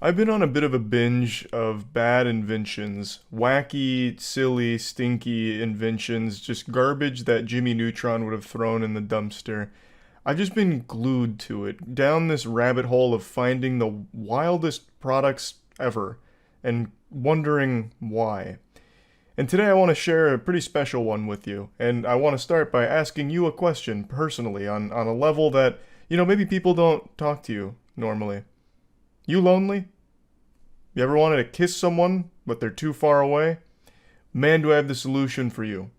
I've been on a bit of a binge of bad inventions. Wacky, silly, stinky inventions, just garbage that Jimmy Neutron would have thrown in the dumpster. I've just been glued to it, down this rabbit hole of finding the wildest products ever, and wondering why. And today I want to share a pretty special one with you, and I want to start by asking you a question personally on a level that, maybe people don't talk to you normally. You lonely? You ever wanted to kiss someone, but they're too far away? Man, do I have the solution for you.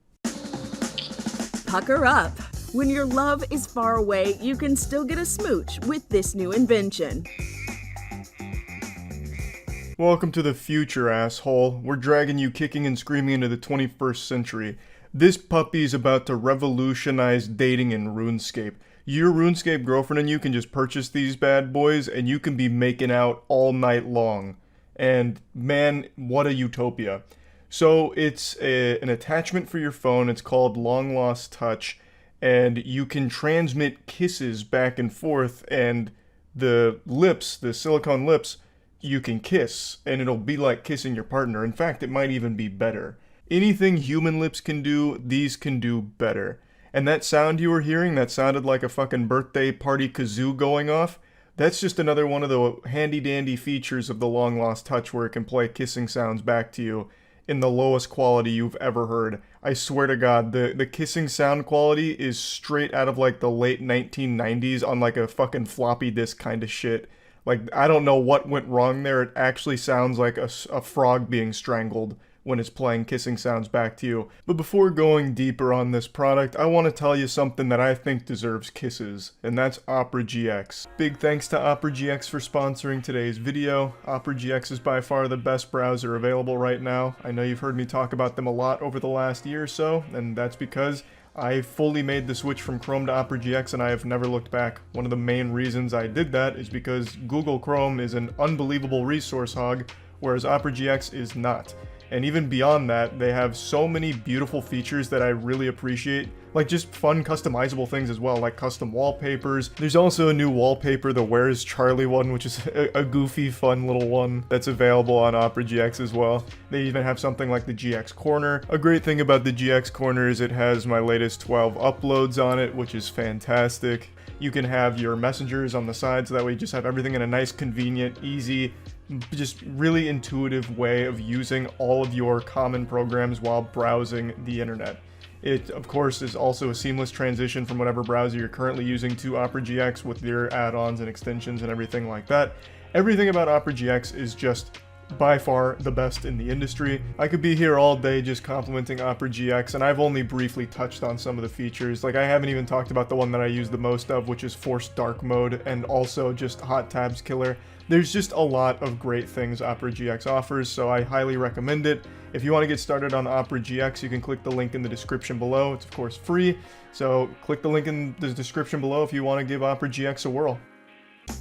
Pucker up. When your love is far away, you can still get a smooch with this new invention. Welcome to the future, asshole. We're dragging you kicking and screaming into the 21st century. This puppy's about to revolutionize dating in RuneScape. Your RuneScape girlfriend and you can just purchase these bad boys, and you can be making out all night long. And man, what a utopia. So it's an attachment for your phone. It's called Long Lost Touch, and you can transmit kisses back and forth, and the lips, the silicone lips, you can kiss, and it'll be like kissing your partner. In fact, it might even be better. Anything human lips can do, these can do better. And that sound you were hearing, that sounded like a fucking birthday party kazoo going off, that's just another one of the handy-dandy features of the Long Lost Touch where it can play kissing sounds back to you in the lowest quality you've ever heard. I swear to God, the kissing sound quality is straight out of like the late 1990s on like a fucking floppy disk kind of shit. Like, I don't know what went wrong there. It actually sounds like a frog being strangled when it's playing kissing sounds back to you. But before going deeper on this product, I want to tell you something that I think deserves kisses, and that's Opera GX. Big thanks to Opera GX for sponsoring today's video. Opera GX is by far the best browser available right now. I know you've heard me talk about them a lot over the last year or so, and that's because I fully made the switch from Chrome to Opera GX and I have never looked back. One of the main reasons I did that is because Google Chrome is an unbelievable resource hog, whereas Opera GX is not. And even beyond that, they have so many beautiful features that I really appreciate, like just fun customizable things as well, like custom wallpapers. There's also a new wallpaper, the Where's Charlie one, which is a goofy, fun little one that's available on Opera GX as well. They even have something like the GX Corner. A great thing about the GX Corner is it has my latest 12 uploads on it, which is fantastic. You can have your messengers on the side, so that way you just have everything in a nice, convenient, easy, just really intuitive way of using all of your common programs while browsing the internet. It, of course, is also a seamless transition from whatever browser you're currently using to Opera GX with your add-ons and extensions and everything like that. Everything about Opera GX is just by far the best in the industry. I could be here all day just complimenting Opera GX, and I've only briefly touched on some of the features. Like, I haven't even talked about the one that I use the most of, which is Forced Dark Mode, and also just Hot Tabs Killer. There's just a lot of great things Opera GX offers, so I highly recommend it. If you want to get started on Opera GX, you can click the link in the description below. It's of course free, so click the link in the description below if you want to give Opera GX a whirl.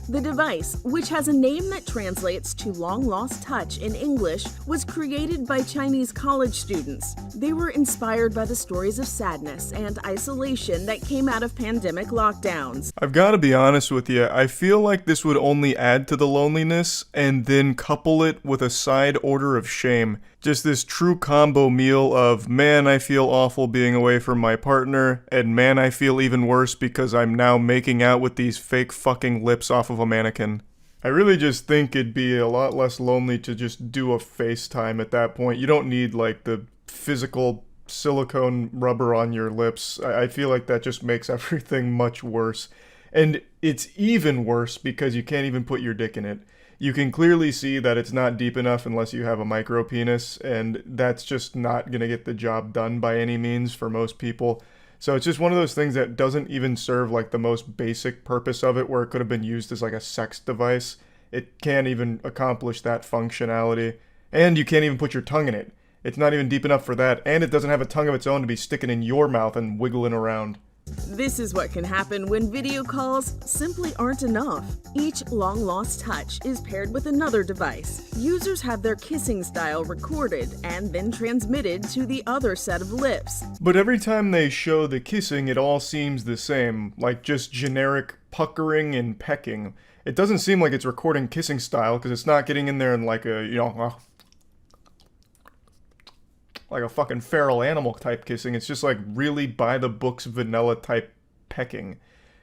The device, which has a name that translates to Long Lost Touch in English, was created by Chinese college students. They were inspired by the stories of sadness and isolation that came out of pandemic lockdowns. I've got to be honest with you, I feel like this would only add to the loneliness and then couple it with a side order of shame. Just this true combo meal of, man, I feel awful being away from my partner, and man, I feel even worse because I'm now making out with these fake fucking lips off of a mannequin. I really just think it'd be a lot less lonely to just do a FaceTime at that point. You don't need, like, the physical silicone rubber on your lips. I feel like that just makes everything much worse. And it's even worse because you can't even put your dick in it. You can clearly see that it's not deep enough unless you have a micro penis, and that's just not gonna get the job done by any means for most people. So it's just one of those things that doesn't even serve like the most basic purpose of it, where it could have been used as like a sex device. It can't even accomplish that functionality, and you can't even put your tongue in it. It's not even deep enough for that, and it doesn't have a tongue of its own to be sticking in your mouth and wiggling around. This is what can happen when video calls simply aren't enough. Each Long Lost Touch is paired with another device. Users have their kissing style recorded and then transmitted to the other set of lips. But every time they show the kissing, it all seems the same, like just generic puckering and pecking. It doesn't seem like it's recording kissing style because it's not getting in there in like a, like a fucking feral animal type kissing. It's just like really by the books vanilla type pecking.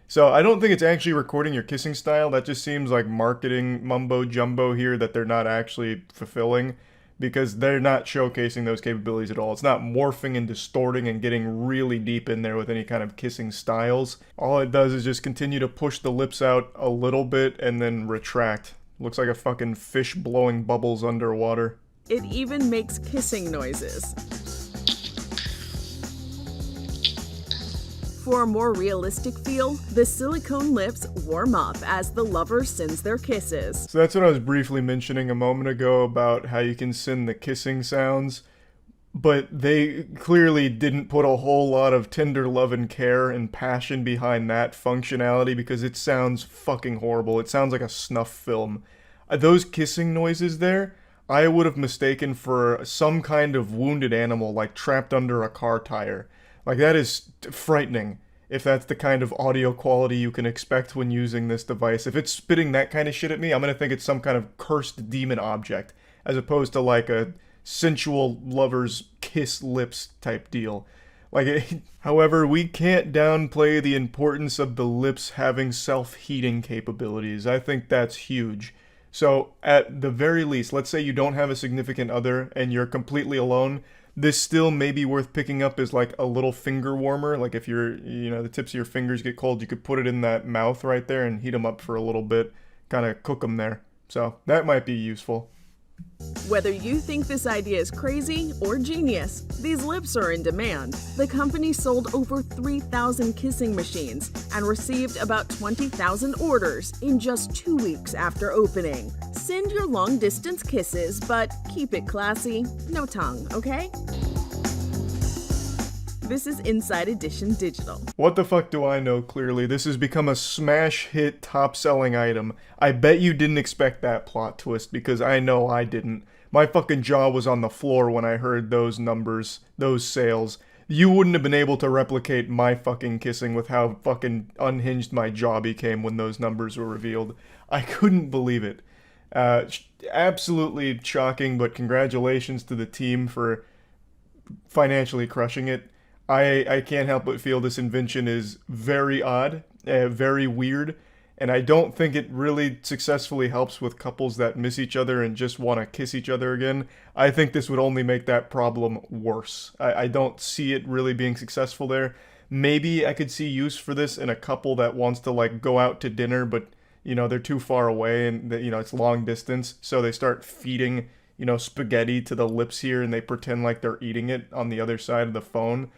So I don't think it's actually recording your kissing style. That just seems like marketing mumbo jumbo here that they're not actually fulfilling because they're not showcasing those capabilities at all. It's not morphing and distorting and getting really deep in there with any kind of kissing styles. All it does is just continue to push the lips out a little bit and then retract. Looks like a fucking fish blowing bubbles underwater. It even makes kissing noises. For a more realistic feel, the silicone lips warm up as the lover sends their kisses. So that's what I was briefly mentioning a moment ago about how you can send the kissing sounds, but they clearly didn't put a whole lot of tender love and care and passion behind that functionality because it sounds fucking horrible. It sounds like a snuff film. Those kissing noises there, I would have mistaken for some kind of wounded animal, like trapped under a car tire. Like, that is frightening, if that's the kind of audio quality you can expect when using this device. If it's spitting that kind of shit at me, I'm gonna think it's some kind of cursed demon object, as opposed to like a sensual lover's kiss lips type deal. However, we can't downplay the importance of the lips having self-heating capabilities. I think that's huge. So, at the very least, let's say you don't have a significant other and you're completely alone, this still may be worth picking up as like a little finger warmer. Like if the tips of your fingers get cold, you could put it in that mouth right there and heat them up for a little bit, kind of cook them there. So that might be useful. Whether you think this idea is crazy or genius, these lips are in demand. The company sold over 3,000 kissing machines and received about 20,000 orders in just 2 weeks after opening. Send your long-distance kisses, but keep it classy. No tongue, okay? This is Inside Edition Digital. What the fuck do I know? Clearly, this has become a smash hit, top-selling item. I bet you didn't expect that plot twist, because I know I didn't. My fucking jaw was on the floor when I heard those numbers, those sales. You wouldn't have been able to replicate my fucking kissing with how fucking unhinged my jaw became when those numbers were revealed. I couldn't believe it. Absolutely shocking, but congratulations to the team for financially crushing it. I can't help but feel this invention is very odd, very weird, and I don't think it really successfully helps with couples that miss each other and just want to kiss each other again. I think this would only make that problem worse. I don't see it really being successful there. Maybe I could see use for this in a couple that wants to like go out to dinner, but they're too far away and it's long distance, so they start feeding spaghetti to the lips here and they pretend like they're eating it on the other side of the phone.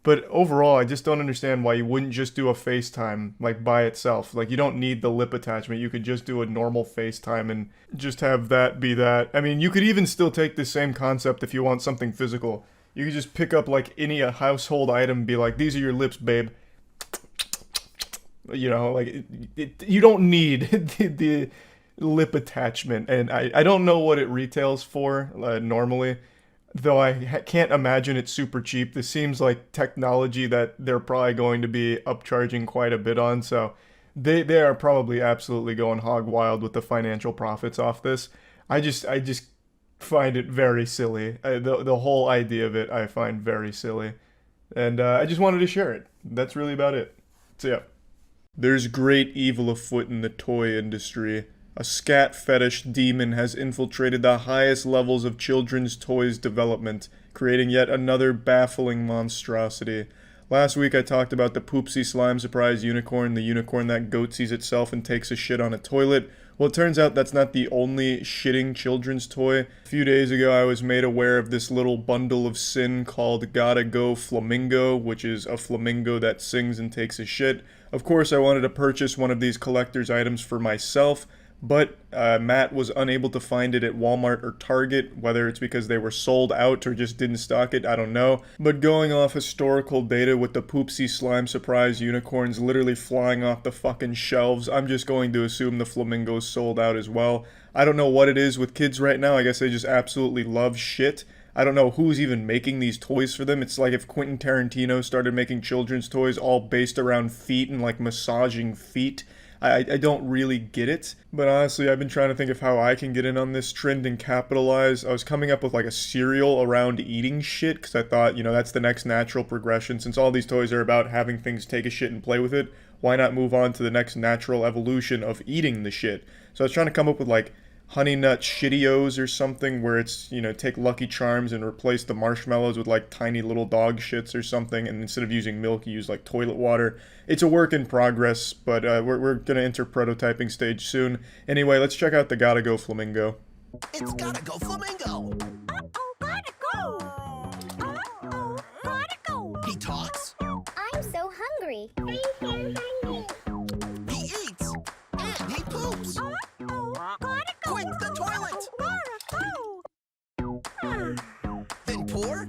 But overall, I just don't understand why you wouldn't just do a FaceTime, like, by itself. Like, you don't need the lip attachment. You could just do a normal FaceTime and just have that be that. I mean, you could even still take the same concept if you want something physical. You could just pick up, like, any household item and be like, these are your lips, babe. You don't need the lip attachment. And I don't know what it retails for normally. Though I can't imagine it's super cheap. This seems like technology that they're probably going to be upcharging quite a bit on. So they are probably absolutely going hog wild with the financial profits off this. I just find it very silly. The whole idea of it I find very silly. And I just wanted to share it. That's really about it. So yeah. There's great evil afoot in the toy industry. A scat fetish demon has infiltrated the highest levels of children's toys development, creating yet another baffling monstrosity. Last week I talked about the Poopsie Slime Surprise Unicorn, the unicorn that goatsies itself and takes a shit on a toilet. Well, it turns out that's not the only shitting children's toy. A few days ago I was made aware of this little bundle of sin called Gotta Go Flamingo, which is a flamingo that sings and takes a shit. Of course I wanted to purchase one of these collector's items for myself, but Matt was unable to find it at Walmart or Target, whether it's because they were sold out or just didn't stock it, I don't know. But going off historical data with the Poopsie Slime Surprise Unicorns literally flying off the fucking shelves, I'm just going to assume the flamingos sold out as well. I don't know what it is with kids right now. I guess they just absolutely love shit. I don't know who's even making these toys for them. It's like if Quentin Tarantino started making children's toys all based around feet and like massaging feet. I don't really get it. But honestly, I've been trying to think of how I can get in on this trend and capitalize. I was coming up with like a serial around eating shit, because I thought, you know, that's the next natural progression. Since all these toys are about having things take a shit and play with it, why not move on to the next natural evolution of eating the shit? So I was trying to come up with like Honey Nut Shittios or something, where it's, you know, take Lucky Charms and replace the marshmallows with like tiny little dog shits or something, and instead of using milk you use like toilet water. It's a work in progress, but we're gonna enter prototyping stage soon. Anyway, let's check out the Gotta Go Flamingo. It's Gotta Go Flamingo! Uh-oh, gotta go! Uh-oh, gotta go! He talks, I'm so hungry. he eats, and he poops! Uh-oh, gotta go! Quick, the toilet! Gotta go! Then pour,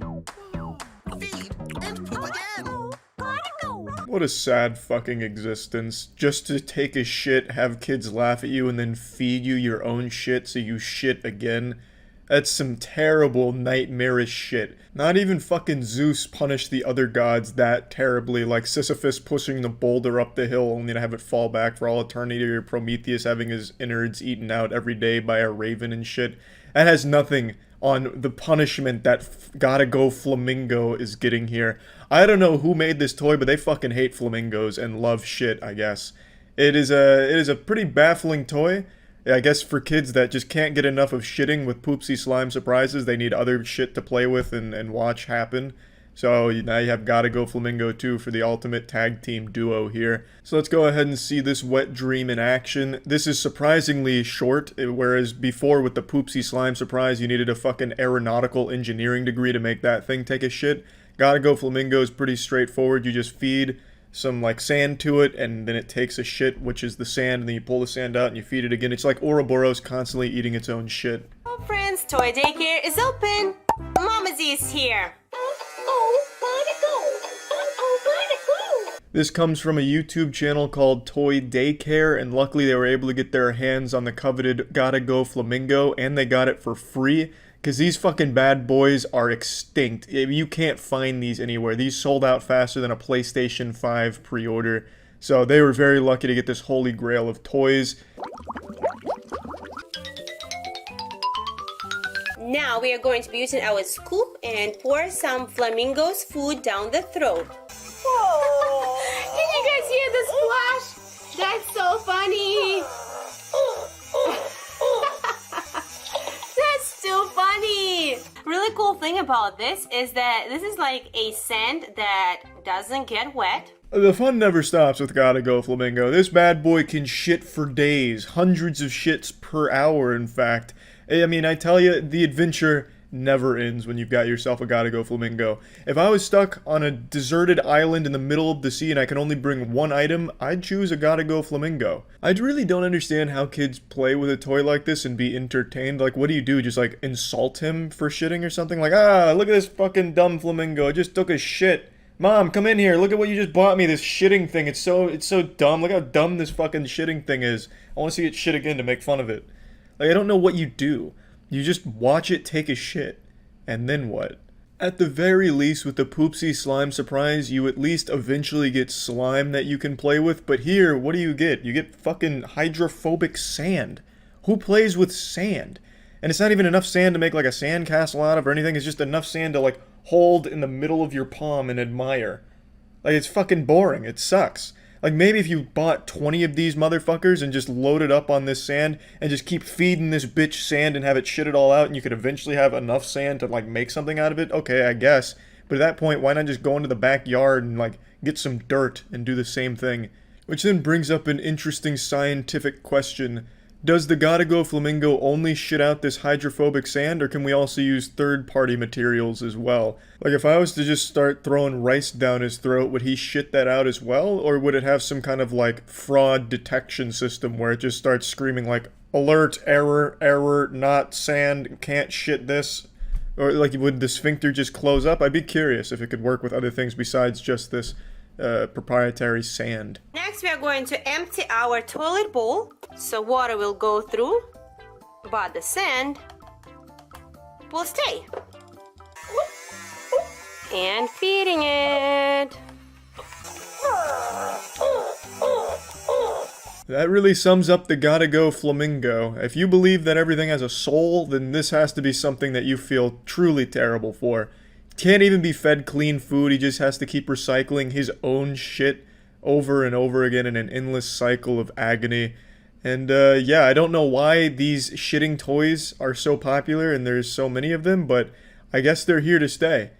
feed, and poop again! Uh-oh, gotta go! What a sad fucking existence. Just to take a shit, have kids laugh at you, and then feed you your own shit so you shit again. That's some terrible, nightmarish shit. Not even fucking Zeus punished the other gods that terribly, like Sisyphus pushing the boulder up the hill only to have it fall back for all eternity, or Prometheus having his innards eaten out every day by a raven and shit. That has nothing on the punishment that Gotta Go Flamingo is getting here. I don't know who made this toy, but they fucking hate flamingos and love shit, I guess. It is a pretty baffling toy. I guess for kids that just can't get enough of shitting with poopsie slime surprises, they need other shit to play with and watch happen. So now you have Gotta Go Flamingo 2 for the ultimate tag team duo here. So let's go ahead and see this wet dream in action. This is surprisingly short, whereas before with the poopsie slime surprise, you needed a fucking aeronautical engineering degree to make that thing take a shit. Gotta Go Flamingo is pretty straightforward. You just feed some like sand to it, and then it takes a shit, which is the sand, and then you pull the sand out and you feed it again. It's like Ouroboros constantly eating its own shit. Hello friends, toy daycare is open. Mama Z is here. Oh, gotta go! Oh, gotta go! This comes from a YouTube channel called Toy Daycare, and luckily they were able to get their hands on the coveted Gotta Go Flamingo, and they got it for free, because these fucking bad boys are extinct. You can't find these anywhere. These sold out faster than a PlayStation 5 pre-order, so they were very lucky to get this holy grail of toys. Now we are going to be using our scoop and pour some flamingos food down the throat. Can you guys hear the splash? That's so funny. That's still funny. Really cool thing about this is that this is like a sand that doesn't get wet. The fun never stops with Gotta Go Flamingo. This bad boy can shit for days, hundreds of shits per hour, in fact. I mean, I tell you, the adventure never ends when you've got yourself a Gotta Go Flamingo. If I was stuck on a deserted island in the middle of the sea and I can only bring one item, I'd choose a Gotta Go Flamingo. I really don't understand how kids play with a toy like this and be entertained. Like, what do? Just, like, insult him for shitting or something? Like, ah, look at this fucking dumb flamingo. It just took a shit. Mom, come in here. Look at what you just bought me, this shitting thing. It's so dumb. Look how dumb this fucking shitting thing is. I want to see it shit again to make fun of it. Like, I don't know what you do. You just watch it take a shit. And then what? At the very least, with the poopsie slime surprise, you at least eventually get slime that you can play with. But here, what do? You get fucking hydrophobic sand. Who plays with sand? And it's not even enough sand to make like a sand castle out of or anything. It's just enough sand to like hold in the middle of your palm and admire. Like, it's fucking boring. It sucks. Like, maybe if you bought 20 of these motherfuckers and just loaded up on this sand and just keep feeding this bitch sand and have it shit it all out, and you could eventually have enough sand to, like, make something out of it, okay, I guess. But at that point, why not just go into the backyard and, like, get some dirt and do the same thing? Which then brings up an interesting scientific question. Does the Gotta Go Flamingo only shit out this hydrophobic sand, or can we also use third-party materials as well? Like, if I was to just start throwing rice down his throat, would he shit that out as well? Or would it have some kind of, like, fraud detection system where it just starts screaming, like, alert, error, not sand, can't shit this? Or, like, would the sphincter just close up? I'd be curious if it could work with other things besides just this proprietary sand. Next we are going to empty our toilet bowl, so water will go through, but the sand will stay. And feeding it. That really sums up the gotta go flamingo. If you believe that everything has a soul, then this has to be something that you feel truly terrible for. Can't even be fed clean food, he just has to keep recycling his own shit over and over again in an endless cycle of agony. And yeah, I don't know why these shitting toys are so popular and there's so many of them, but I guess they're here to stay.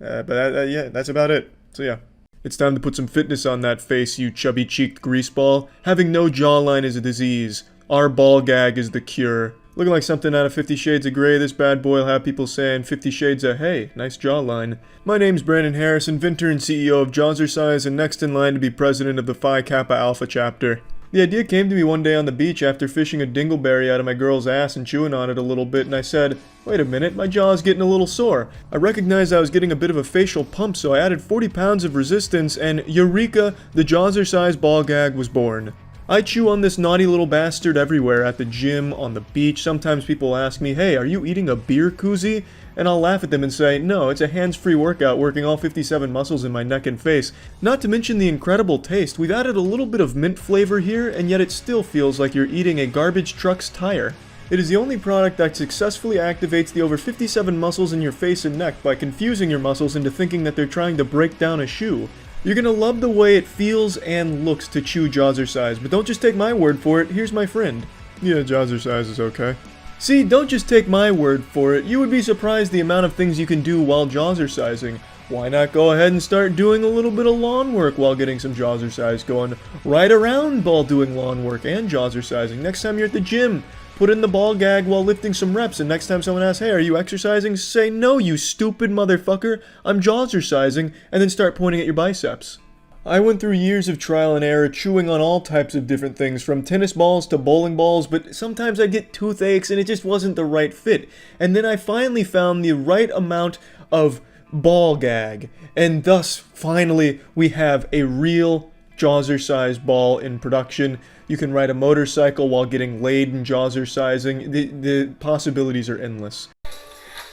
Yeah, that's about it. So yeah. It's time to put some fitness on that face, you chubby-cheeked greaseball. Having no jawline is a disease. Our ball gag is the cure. Looking like something out of 50 Shades of Grey, this bad boy will have people saying 50 Shades of hey, nice jawline. My name's Brandon Harris, inventor and CEO of Jawzrsize, and next in line to be president of the Phi Kappa Alpha chapter. The idea came to me one day on the beach after fishing a dingleberry out of my girl's ass and chewing on it a little bit, and I said, wait a minute, my jaw's getting a little sore. I recognized I was getting a bit of a facial pump, so I added 40 pounds of resistance, and eureka, the Jawzrsize ball gag was born. I chew on this naughty little bastard everywhere, at the gym, on the beach. Sometimes people ask me, hey, are you eating a beer koozie? And I'll laugh at them and say, no, it's a hands-free workout working all 57 muscles in my neck and face. Not to mention the incredible taste. We've added a little bit of mint flavor here, and yet it still feels like you're eating a garbage truck's tire. It is the only product that successfully activates the over 57 muscles in your face and neck by confusing your muscles into thinking that they're trying to break down a shoe. You're gonna love the way it feels and looks to chew Jawzrsize, but don't just take my word for it, here's my friend. Yeah, Jawzrsize is okay. See, don't just take my word for it, you would be surprised the amount of things you can do while Jawzrsizing. Why not go ahead and start doing a little bit of lawn work while getting some Jawzrsize going right around while doing lawn work and Jawzrsizing. Next time you're at the gym, put in the ball gag while lifting some reps, and next time someone asks, hey, are you exercising? Say, no, you stupid motherfucker, I'm Jawzrsizing, and then start pointing at your biceps. I went through years of trial and error, chewing on all types of different things, from tennis balls to bowling balls, but sometimes I'd get toothaches and it just wasn't the right fit. And then I finally found the right amount of ball gag, and thus, finally, we have a real Jawzrsize ball in production. You can ride a motorcycle while getting laid in Jawzrsizing. The possibilities are endless.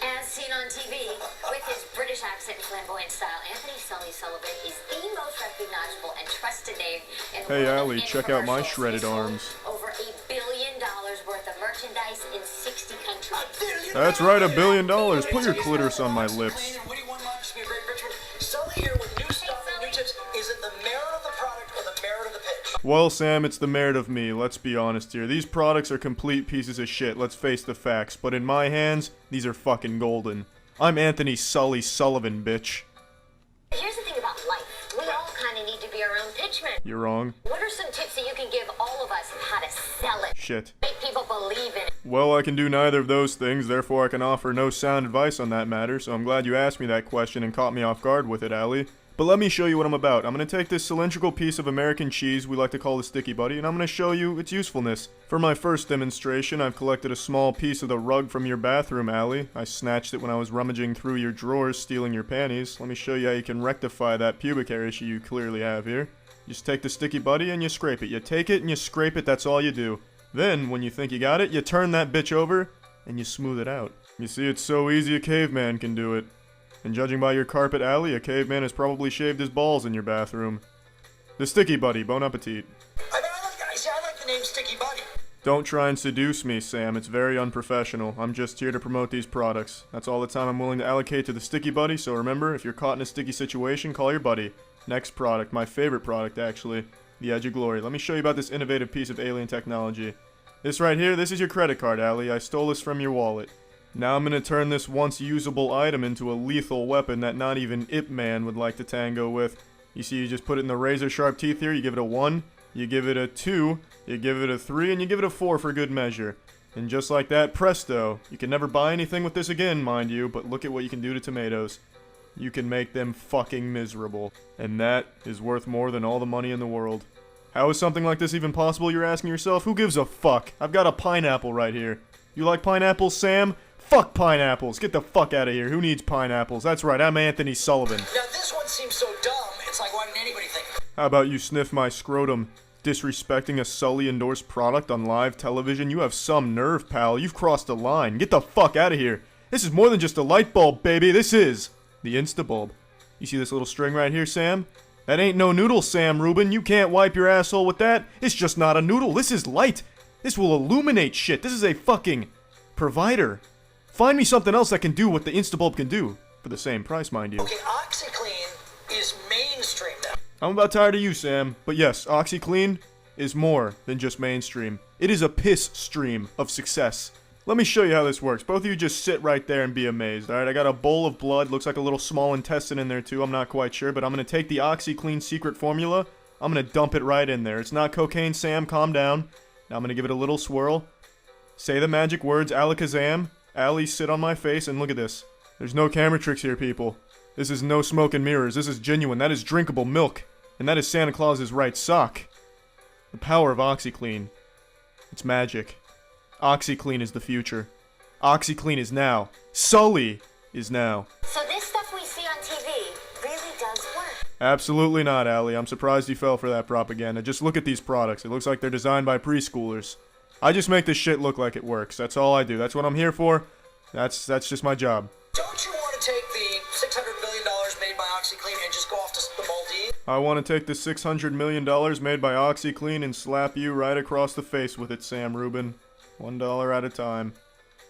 As seen on TV, with his British accent and flamboyant style, Sullivan is the most recognizable and trusted name in the Hey, world Allie, of check out my infomercials. shredded He sold arms. Over $1 billion worth of merchandise in 60 countries. That's right, $1 billion. Put your clitoris on my lips. What do you want Marcus to be a great Richard? Sully here with new stuff and new tips. Is it the merit of the product or the merit of the pitch? Well, Sam, it's the merit of me. Let's be honest here. These products are complete pieces of shit, let's face the facts. But in my hands, these are fucking golden. I'm Anthony Sully Sullivan, bitch. Here's the thing about life. We all kind of need to be our own pitchman. You're wrong. What are some tips that you can give all of us on how to sell it? Shit. Make people believe in it. Well, I can do neither of those things, therefore I can offer no sound advice on that matter, so I'm glad you asked me that question and caught me off guard with it, Allie. But let me show you what I'm about. I'm going to take this cylindrical piece of American cheese we like to call the Sticky Buddy, and I'm going to show you its usefulness. For my first demonstration, I've collected a small piece of the rug from your bathroom, Allie. I snatched it when I was rummaging through your drawers, stealing your panties. Let me show you how you can rectify that pubic hair issue you clearly have here. You just take the Sticky Buddy and you scrape it. You take it and you scrape it, that's all you do. Then, when you think you got it, you turn that bitch over and you smooth it out. You see, it's so easy a caveman can do it. And judging by your carpet, Allie, a caveman has probably shaved his balls in your bathroom. The Sticky Buddy, bon appetit. I like the name Sticky Buddy. Don't try and seduce me, Sam. It's very unprofessional. I'm just here to promote these products. That's all the time I'm willing to allocate to the Sticky Buddy, so remember, if you're caught in a sticky situation, call your buddy. Next product, my favorite product, actually. The Edge of Glory. Let me show you about this innovative piece of alien technology. This right here, this is your credit card, Allie. I stole this from your wallet. Now I'm gonna turn this once usable item into a lethal weapon that not even Ip Man would like to tango with. You see, you just put it in the razor sharp teeth here, you give it a 1, you give it a 2, you give it a 3, and you give it a 4 for good measure. And just like that, presto, you can never buy anything with this again, mind you, but look at what you can do to tomatoes. You can make them fucking miserable. And that is worth more than all the money in the world. How is something like this even possible, you're asking yourself? Who gives a fuck? I've got a pineapple right here. You like pineapples, Sam? Fuck pineapples! Get the fuck out of here. Who needs pineapples? That's right, I'm Anthony Sullivan. Now this one seems so dumb, it's like why didn't anybody think of it? How about you sniff my scrotum? Disrespecting a Sully-endorsed product on live television? You have some nerve, pal. You've crossed a line. Get the fuck out of here. This is more than just a light bulb, baby. This is the Instabulb. You see this little string right here, Sam? That ain't no noodle, Sam Rubin. You can't wipe your asshole with that. It's just not a noodle. This is light. This will illuminate shit. This is a fucking provider. Find me something else that can do what the Instabulb can do. For the same price, mind you. Okay, Oxiclean is mainstream now. I'm about tired of you, Sam. But yes, Oxiclean is more than just mainstream. It is a piss stream of success. Let me show you how this works. Both of you just sit right there and be amazed, alright? I got a bowl of blood. Looks like a little small intestine in there too. I'm not quite sure, but I'm going to take the Oxiclean secret formula. I'm going to dump it right in there. It's not cocaine, Sam. Calm down. Now I'm going to give it a little swirl. Say the magic words, Alakazam. Allie, sit on my face, and look at this. There's no camera tricks here, people. This is no smoke and mirrors. This is genuine. That is drinkable milk. And that is Santa Claus's right sock. The power of Oxiclean. It's magic. Oxiclean is the future. Oxiclean is now. Sully is now. So this stuff we see on TV really does work. Absolutely not, Allie. I'm surprised you fell for that propaganda. Just look at these products. It looks like they're designed by preschoolers. I just make this shit look like it works. That's all I do. That's what I'm here for. That's just my job. Don't you want to take the $600 million made by Oxiclean and just go off to the Maldives? I want to take the $600 million made by Oxiclean and slap you right across the face with it, Sam Rubin. $1 at a time.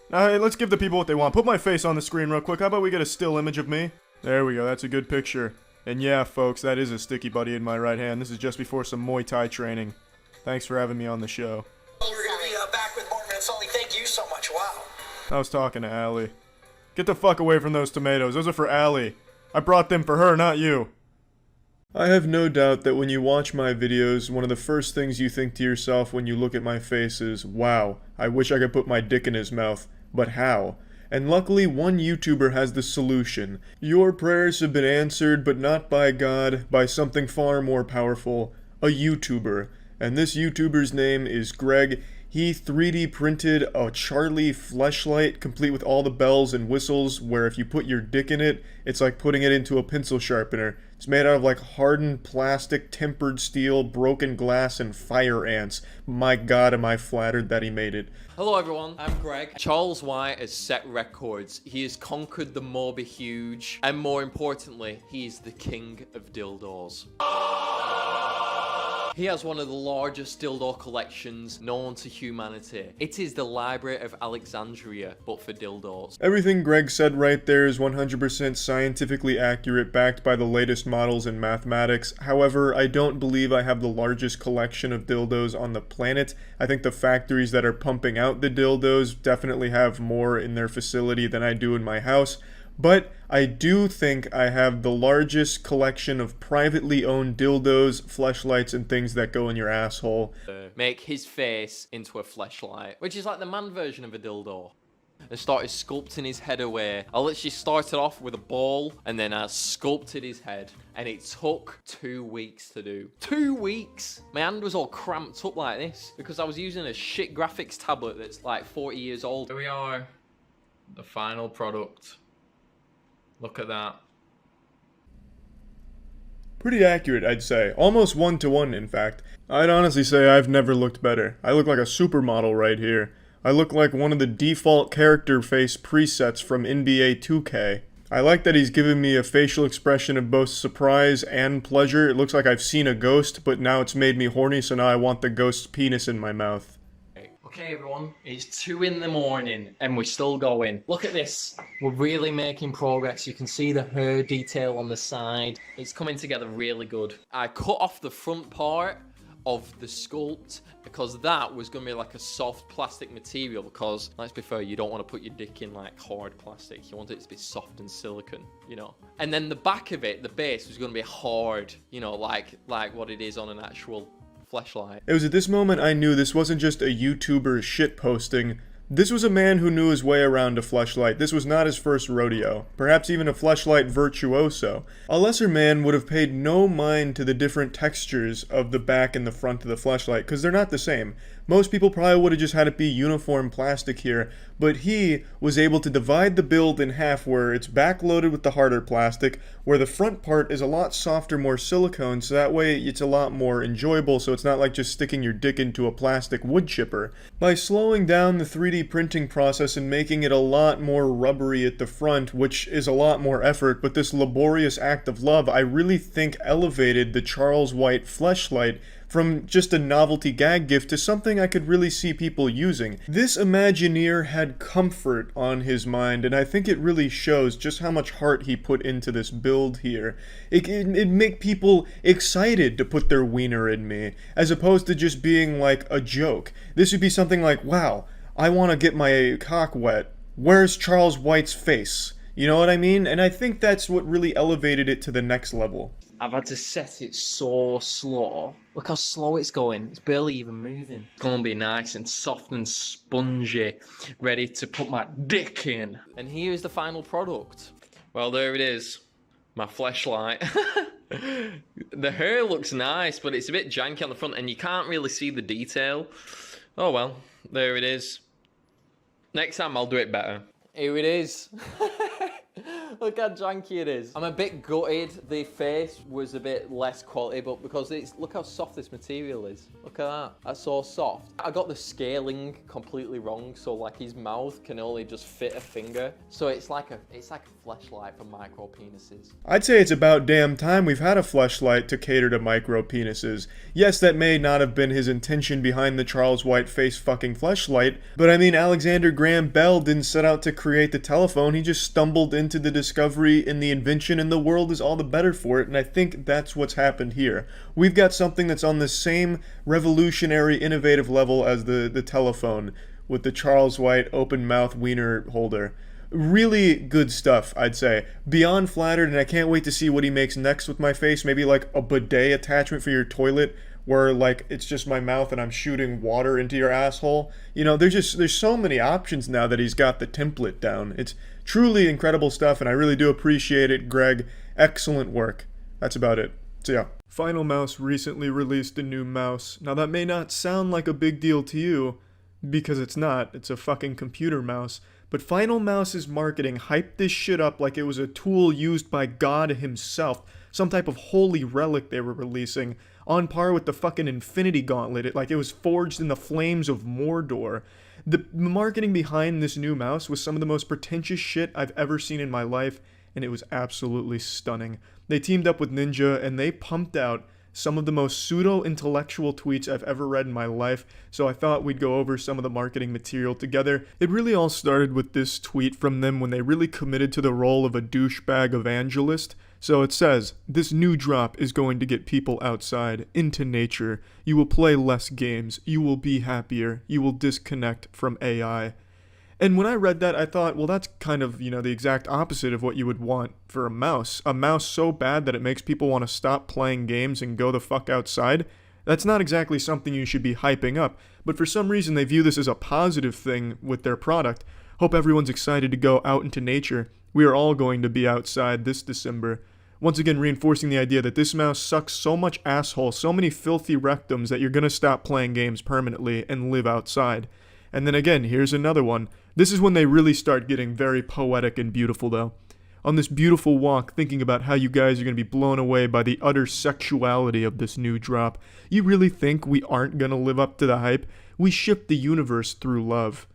Now, hey, let's give the people what they want. Put my face on the screen real quick. How about we get a still image of me? There we go. That's a good picture. And yeah, folks, that is a sticky buddy in my right hand. This is just before some Muay Thai training. Thanks for having me on the show. We're going to be back with Morton and Sully. Thank you so much. Wow. I was talking to Allie. Get the fuck away from those tomatoes. Those are for Allie. I brought them for her, not you. I have no doubt that when you watch my videos, one of the first things you think to yourself when you look at my face is, wow, I wish I could put my dick in his mouth. But how? And luckily, one YouTuber has the solution. Your prayers have been answered, but not by God, by something far more powerful. A YouTuber. And this YouTuber's name is Greg. He 3D printed a Charlie Fleshlight, complete with all the bells and whistles, where if you put your dick in it, it's like putting it into a pencil sharpener. It's made out of like hardened plastic, tempered steel, broken glass, and fire ants. My god, am I flattered that he made it. Hello everyone, I'm Greg. Charles White has set records. He has conquered the Moby Huge, and more importantly, he is the king of dildos. He has one of the largest dildo collections known to humanity. It is the Library of Alexandria, but for dildos. Everything Greg said right there is 100% scientifically accurate, backed by the latest models in mathematics. However, I don't believe I have the largest collection of dildos on the planet. I think the factories that are pumping out the dildos definitely have more in their facility than I do in my house. But I do think I have the largest collection of privately owned dildos, fleshlights, and things that go in your asshole. Make his face into a fleshlight, which is like the man version of a dildo. I started sculpting his head away. I literally started off with a ball, and then I sculpted his head. And it took 2 weeks to do. 2 weeks! My hand was all cramped up like this, because I was using a shit graphics tablet that's like 40 years old. Here we are, the final product. Look at that. Pretty accurate, I'd say. Almost 1-to-1, in fact. I'd honestly say I've never looked better. I look like a supermodel right here. I look like one of the default character face presets from NBA 2K. I like that he's given me a facial expression of both surprise and pleasure. It looks like I've seen a ghost, but now it's made me horny, so now I want the ghost's penis in my mouth. Okay everyone, it's 2 in the morning and we're still going. Look at this, we're really making progress. You can see the hair detail on the side. It's coming together really good. I cut off the front part of the sculpt because that was going to be like a soft plastic material, because let's be fair, you don't want to put your dick in like hard plastic. You want it to be soft and silicone, you know. And then the back of it, the base, was going to be hard, you know, like what it is on an actual Fleshlight. It was at this moment I knew this wasn't just a YouTuber shitposting. This was a man who knew his way around a fleshlight. This was not his first rodeo. Perhaps even a fleshlight virtuoso. A lesser man would have paid no mind to the different textures of the back and the front of the fleshlight, because they're not the same. Most people probably would have just had it be uniform plastic here, but he was able to divide the build in half where it's backloaded with the harder plastic, where the front part is a lot softer, more silicone, so that way it's a lot more enjoyable, so it's not like just sticking your dick into a plastic wood chipper. By slowing down the 3D printing process and making it a lot more rubbery at the front, which is a lot more effort, but this laborious act of love, I really think elevated the Charles White Fleshlight from just a novelty gag gift to something I could really see people using. This Imagineer had comfort on his mind, and I think it really shows just how much heart he put into this build here. It'd make people excited to put their wiener in me, as opposed to just being like a joke. This would be something like, wow, I want to get my cock wet. Where's Charles White's face? You know what I mean? And I think that's what really elevated it to the next level. I've had to set it so slow. Look how slow it's going. It's barely even moving. It's going to be nice and soft and spongy, ready to put my dick in. And here's the final product. Well, there it is. My Fleshlight. The hair looks nice, but it's a bit janky on the front, and you can't really see the detail. Oh well, there it is. Next time I'll do it better. Here it is. Look how janky it is. I'm a bit gutted. The face was a bit less quality, but because look how soft this material is. Look at that. That's so soft. I got the scaling completely wrong, so like his mouth can only just fit a finger. So it's like a Fleshlight for micro penises. I'd say it's about damn time we've had a Fleshlight to cater to micro penises. Yes, that may not have been his intention behind the Charles White face fucking Fleshlight, but I mean, Alexander Graham Bell didn't set out to create the telephone. He just stumbled into the discovery and the invention, and the world is all the better for it, and I think that's what's happened here. We've got something that's on the same revolutionary, innovative level as the telephone, with the Charles White open mouth wiener holder. Really good stuff, I'd say. Beyond flattered, and I can't wait to see what he makes next with my face. Maybe like a bidet attachment for your toilet, where like it's just my mouth and I'm shooting water into your asshole. You know, there's so many options now that he's got the template down. It's truly incredible stuff, and I really do appreciate it, Greg. Excellent work. That's about it. So yeah. Final Mouse recently released a new mouse. Now that may not sound like a big deal to you, because it's not. It's a fucking computer mouse. But Final Mouse's marketing hyped this shit up like it was a tool used by God himself. Some type of holy relic they were releasing, on par with the fucking Infinity Gauntlet. Like it was forged in the flames of Mordor. The marketing behind this new mouse was some of the most pretentious shit I've ever seen in my life, and it was absolutely stunning. They teamed up with Ninja, and they pumped out some of the most pseudo-intellectual tweets I've ever read in my life, so I thought we'd go over some of the marketing material together. It really all started with this tweet from them when they really committed to the role of a douchebag evangelist. So it says, "This new drop is going to get people outside, into nature. You will play less games. You will be happier. You will disconnect from AI." And when I read that, I thought, well, that's kind of, the exact opposite of what you would want for a mouse. A mouse so bad that it makes people want to stop playing games and go the fuck outside. That's not exactly something you should be hyping up, but for some reason they view this as a positive thing with their product. Hope everyone's excited to go out into nature. We are all going to be outside this December. Once again, reinforcing the idea that this mouse sucks so much asshole, so many filthy rectums that you're going to stop playing games permanently and live outside. And then again, here's another one. This is when they really start getting very poetic and beautiful, though. On this beautiful walk, thinking about how you guys are going to be blown away by the utter sexuality of this new drop. You really think we aren't going to live up to the hype? We ship the universe through love.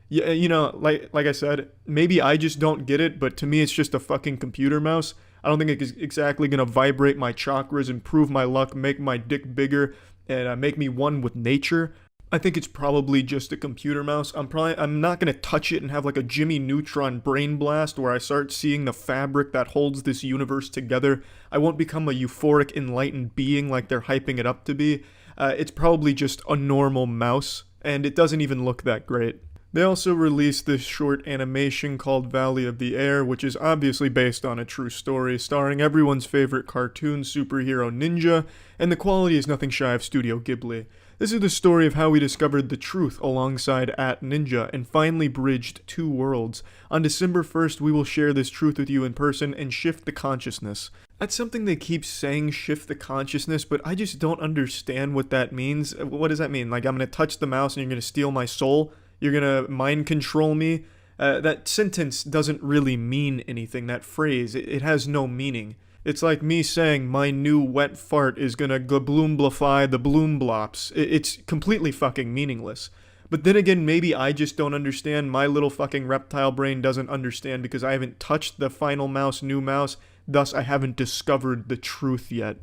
Yeah, like I said, maybe I just don't get it, but to me it's just a fucking computer mouse. I don't think it's exactly going to vibrate my chakras, improve my luck, make my dick bigger, and make me one with nature. I think it's probably just a computer mouse. I'm not going to touch it and have like a Jimmy Neutron brain blast where I start seeing the fabric that holds this universe together. I won't become a euphoric, enlightened being like they're hyping it up to be. It's probably just a normal mouse, and it doesn't even look that great. They also released this short animation called Valley of the Air, which is obviously based on a true story, starring everyone's favorite cartoon superhero Ninja, and the quality is nothing shy of Studio Ghibli. This is the story of how we discovered the truth alongside @Ninja and finally bridged two worlds. On December 1st, we will share this truth with you in person and shift the consciousness. That's something they keep saying, shift the consciousness, but I just don't understand what that means. What does that mean? Like, I'm gonna touch the mouse and you're gonna steal my soul? You're gonna mind control me? That sentence doesn't really mean anything, that phrase. It has no meaning. It's like me saying my new wet fart is gonna gabloomblify the bloomblops. It's completely fucking meaningless. But then again, maybe I just don't understand. My little fucking reptile brain doesn't understand because I haven't touched the final mouse, new mouse. Thus, I haven't discovered the truth yet.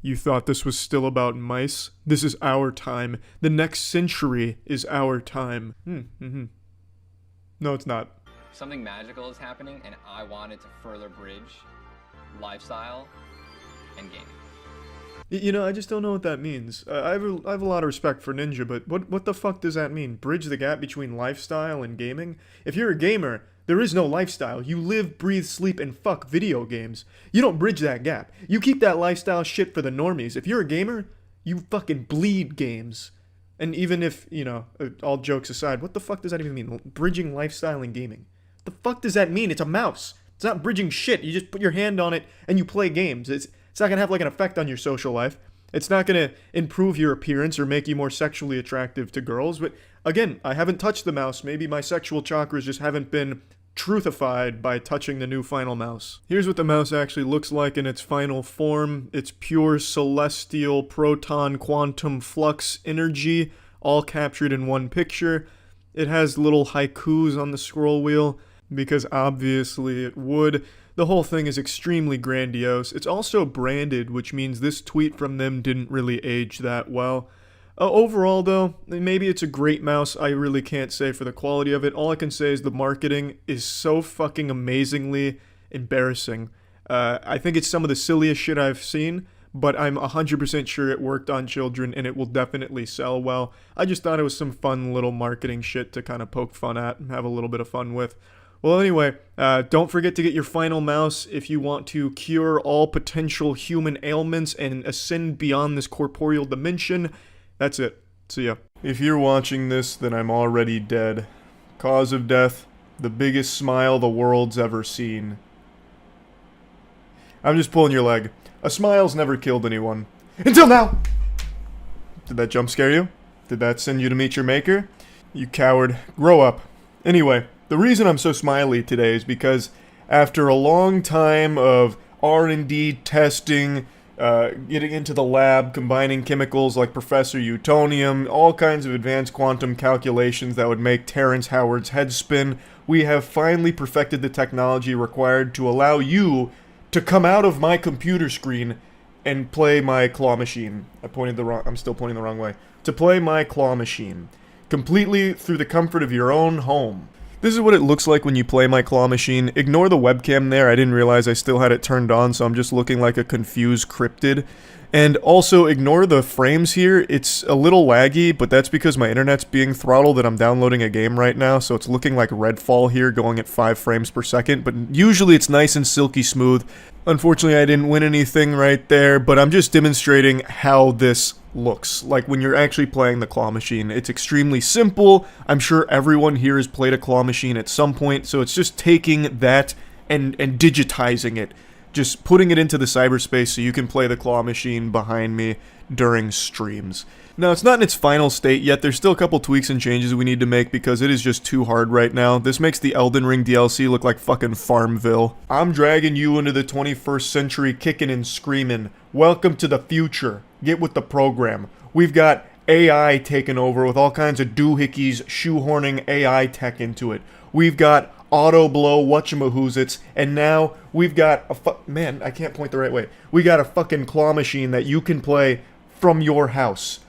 You thought this was still about mice? This is our time. The next century is our time. No, it's not. Something magical is happening, and I wanted to further bridge lifestyle and gaming. You know, I just don't know what that means. I have a lot of respect for Ninja, but what the fuck does that mean? Bridge the gap between lifestyle and gaming? If you're a gamer, there is no lifestyle. You live, breathe, sleep, and fuck video games. You don't bridge that gap. You keep that lifestyle shit for the normies. If you're a gamer, you fucking bleed games. And even if, you know, all jokes aside, what the fuck does that even mean? Bridging lifestyle and gaming. The fuck does that mean? It's a mouse. It's not bridging shit. You just put your hand on it and you play games. It's not gonna have like an effect on your social life. It's not gonna improve your appearance or make you more sexually attractive to girls. But again, I haven't touched the mouse. Maybe my sexual chakras just haven't been truthified by touching the new final mouse. Here's what the mouse actually looks like in its final form. It's pure celestial proton quantum flux energy, all captured in one picture. It has little haikus on the scroll wheel, because obviously it would. The whole thing is extremely grandiose. It's also branded, which means this tweet from them didn't really age that well. Overall, though, maybe it's a great mouse. I really can't say for the quality of it. All I can say is the marketing is so fucking amazingly embarrassing. I think it's some of the silliest shit I've seen, but I'm 100% sure it worked on children and it will definitely sell well. I just thought it was some fun little marketing shit to kind of poke fun at and have a little bit of fun with. Well, anyway, don't forget to get your final mouse if you want to cure all potential human ailments and ascend beyond this corporeal dimension. That's it. See ya. If you're watching this, then I'm already dead. Cause of death, the biggest smile the world's ever seen. I'm just pulling your leg. A smile's never killed anyone. Until now! Did that jump scare you? Did that send you to meet your maker? You coward. Grow up. Anyway, the reason I'm so smiley today is because after a long time of R&D testing, getting into the lab, combining chemicals like Professor Utonium, all kinds of advanced quantum calculations that would make Terrence Howard's head spin, we have finally perfected the technology required to allow you to come out of my computer screen and play my claw machine. I'm still pointing the wrong way. To play my claw machine. Completely through the comfort of your own home. This is what it looks like when you play my claw machine. Ignore the webcam there, I didn't realize I still had it turned on, so I'm just looking like a confused cryptid. And also, ignore the frames here. It's a little laggy, but that's because my internet's being throttled and I'm downloading a game right now, so it's looking like Redfall here, going at 5 frames per second, but usually it's nice and silky smooth. Unfortunately, I didn't win anything right there, but I'm just demonstrating how this looks like when you're actually playing the claw machine. It's extremely simple. I'm sure everyone here has played a claw machine at some point, so it's just taking that and digitizing it. Just putting it into the cyberspace so you can play the claw machine behind me during streams. Now, it's not in its final state yet. There's still a couple tweaks and changes we need to make because it is just too hard right now. This makes the Elden Ring DLC look like fucking Farmville. I'm dragging you into the 21st century kicking and screaming. Welcome to the future. Get with the program. We've got AI taking over with all kinds of doohickeys shoehorning AI tech into it. We've got auto blow whatchamahoozits, and now we've got a man, I can't point the right way. We got a fucking claw machine that you can play from your house.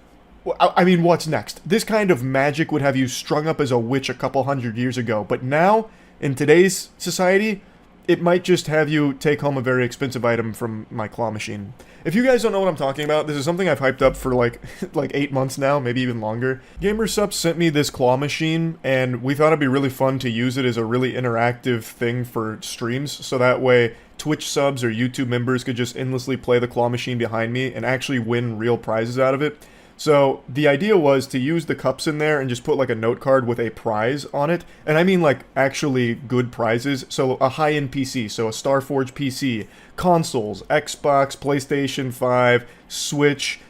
I mean, what's next? This kind of magic would have you strung up as a witch a couple hundred years ago, but now, in today's society, it might just have you take home a very expensive item from my claw machine. If you guys don't know what I'm talking about, this is something I've hyped up for like 8 months now, maybe even longer. GamerSup sent me this claw machine, and we thought it'd be really fun to use it as a really interactive thing for streams, so that way Twitch subs or YouTube members could just endlessly play the claw machine behind me and actually win real prizes out of it. So the idea was to use the cups in there and just put like a note card with a prize on it. And I mean like actually good prizes. So a high-end PC, so a Starforge PC, consoles, Xbox, PlayStation 5, Switch,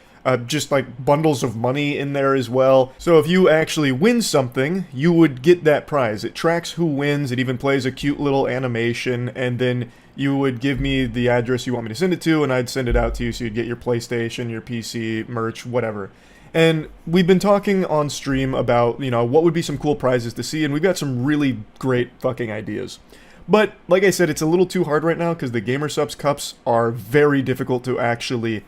just like bundles of money in there as well. So if you actually win something, you would get that prize. It tracks who wins, it even plays a cute little animation, and then you would give me the address you want me to send it to, and I'd send it out to you so you'd get your PlayStation, your PC, merch, whatever. And we've been talking on stream about, you know, what would be some cool prizes to see, and we've got some really great fucking ideas. But, like I said, it's a little too hard right now because the GamerSups cups are very difficult to actually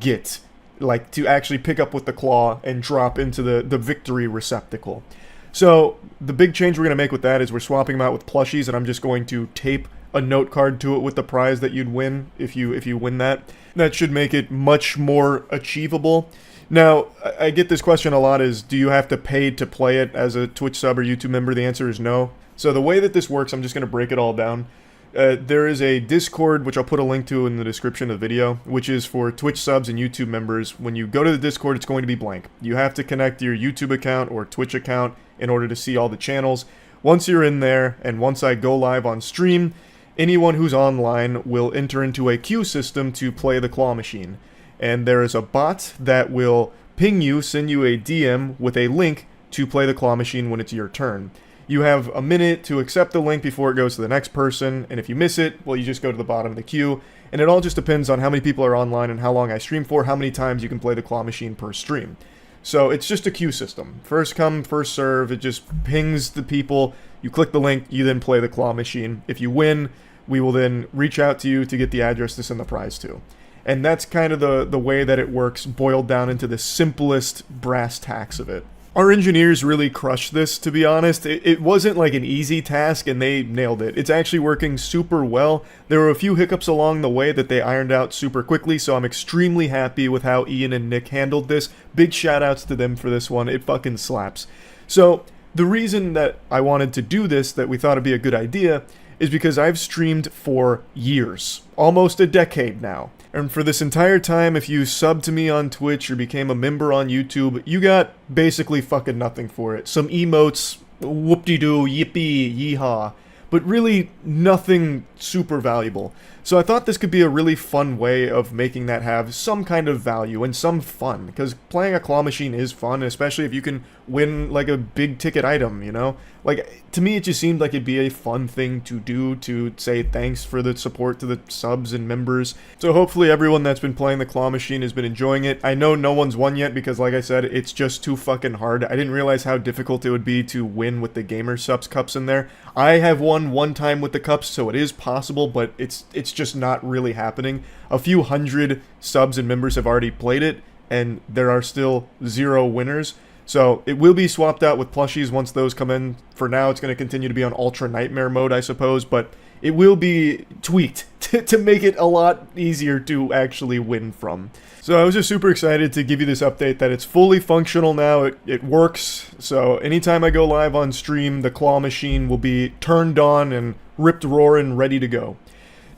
get. Like, to actually pick up with the claw and drop into the victory receptacle. So, the big change we're going to make with that is we're swapping them out with plushies, and I'm just going to tape a note card to it with the prize that you'd win if you win that. That should make it much more achievable. Now, I get this question a lot is, do you have to pay to play it as a Twitch sub or YouTube member? The answer is no. So the way that this works, I'm just going to break it all down. There is a Discord, which I'll put a link to in the description of the video, which is for Twitch subs and YouTube members. When you go to the Discord, it's going to be blank. You have to connect your YouTube account or Twitch account in order to see all the channels. Once you're in there, and once I go live on stream, anyone who's online will enter into a queue system to play the claw machine. And there is a bot that will ping you, send you a DM with a link to play the claw machine when it's your turn. You have a minute to accept the link before it goes to the next person, and if you miss it, well, you just go to the bottom of the queue. And it all just depends on how many people are online and how long I stream for, how many times you can play the claw machine per stream. So it's just a queue system. First come, first serve. It just pings the people. You click the link, you then play the claw machine. If you win, we will then reach out to you to get the address to send the prize to. And that's kind of the way that it works, boiled down into the simplest brass tacks of it. Our engineers really crushed this, to be honest. It wasn't like an easy task, and they nailed it. It's actually working super well. There were a few hiccups along the way that they ironed out super quickly, so I'm extremely happy with how Ian and Nick handled this. Big shout-outs to them for this one. It fucking slaps. So, the reason that I wanted to do this, that we thought it'd be a good idea, is because I've streamed for years. Almost a decade now. And for this entire time, if you subbed to me on Twitch or became a member on YouTube, you got basically fucking nothing for it. Some emotes, whoop-de-doo, yippee, yeehaw, but really nothing super valuable. So I thought this could be a really fun way of making that have some kind of value and some fun, because playing a claw machine is fun, especially if you can win like a big ticket item, you know? Like, to me it just seemed like it'd be a fun thing to do, to say thanks for the support to the subs and members. So hopefully everyone that's been playing the claw machine has been enjoying it. I know no one's won yet because, like I said, it's just too fucking hard. I didn't realize how difficult it would be to win with the GamerSups cups in there. I have won one time with the cups, so it is possible, but it's just not really happening. A few hundred subs and members have already played it, and there are still 0 winners. So it will be swapped out with plushies once those come in. For now, it's going to continue to be on Ultra Nightmare mode, I suppose, but it will be tweaked to make it a lot easier to actually win from. So I was just super excited to give you this update that it's fully functional now. It works. So anytime I go live on stream, the claw machine will be turned on and ripped roaring, ready to go.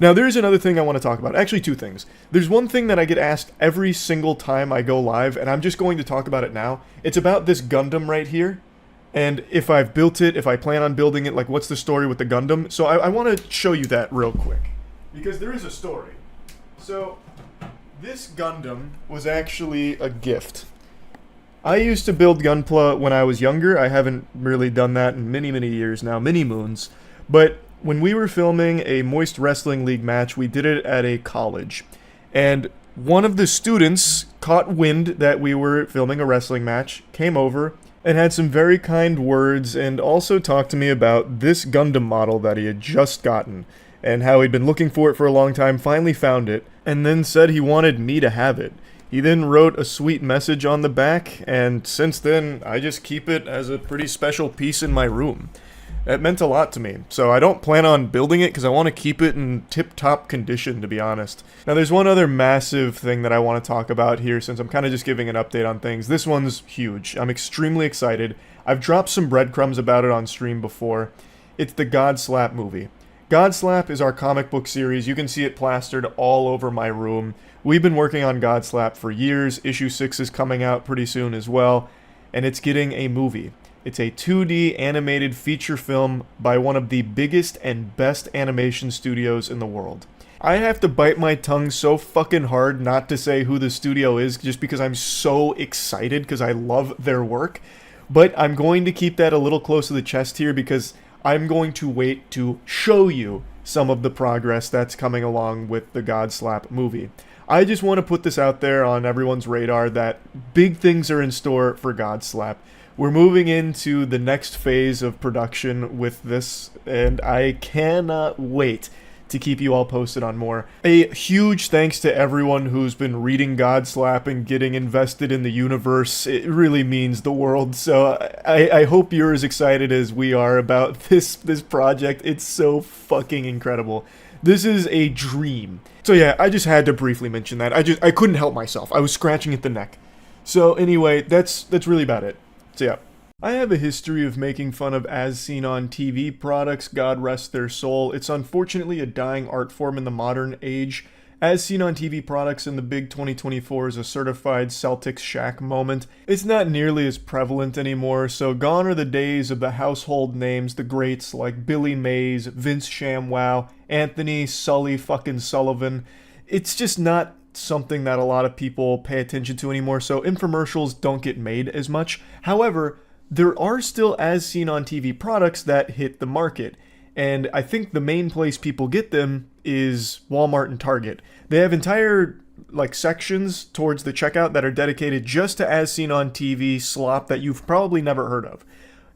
Now, there's another thing I want to talk about. Actually, 2 things. There's one thing that I get asked every single time I go live, and I'm just going to talk about it now. It's about this Gundam right here, and if I've built it, if I plan on building it, like, what's the story with the Gundam? So I want to show you that real quick, because there is a story. So, this Gundam was actually a gift. I used to build Gunpla when I was younger. I haven't really done that in many, many years now, many moons, but when we were filming a Moist Wrestling League match, we did it at a college. And one of the students caught wind that we were filming a wrestling match, came over, and had some very kind words, and also talked to me about this Gundam model that he had just gotten, and how he'd been looking for it for a long time, finally found it, and then said he wanted me to have it. He then wrote a sweet message on the back, and since then, I just keep it as a pretty special piece in my room. It meant a lot to me, so I don't plan on building it because I want to keep it in tip-top condition, to be honest. Now, there's one other massive thing that I want to talk about here since I'm kind of just giving an update on things. This one's huge. I'm extremely excited. I've dropped some breadcrumbs about it on stream before. It's the Godslap movie. Godslap is our comic book series. You can see it plastered all over my room. We've been working on Godslap for years. Issue 6 is coming out pretty soon as well, and it's getting a movie. It's a 2D animated feature film by one of the biggest and best animation studios in the world. I have to bite my tongue so fucking hard not to say who the studio is just because I'm so excited because I love their work. But I'm going to keep that a little close to the chest here because I'm going to wait to show you some of the progress that's coming along with the Godslap movie. I just want to put this out there on everyone's radar that big things are in store for Godslap. We're moving into the next phase of production with this, and I cannot wait to keep you all posted on more. A huge thanks to everyone who's been reading Godslap and getting invested in the universe. It really means the world, so I hope you're as excited as we are about this project. It's so fucking incredible. This is a dream. So yeah, I just had to briefly mention that. I couldn't help myself. I was scratching at the neck. So anyway, that's really about it. So yeah, I have a history of making fun of as seen on TV products, God rest their soul. It's unfortunately a dying art form in the modern age. As seen on TV products in the big 2024 is a certified Celtics Shaq moment. It's not nearly as prevalent anymore, so gone are the days of the household names, the greats like Billy Mays, Vince ShamWow, Anthony Sullivan. It's just not something that a lot of people pay attention to anymore, so infomercials don't get made as much. However, there are still as seen on TV products that hit the market, and I think the main place people get them is Walmart and Target. They have entire sections towards the checkout that are dedicated just to as seen on TV slop that you've probably never heard of.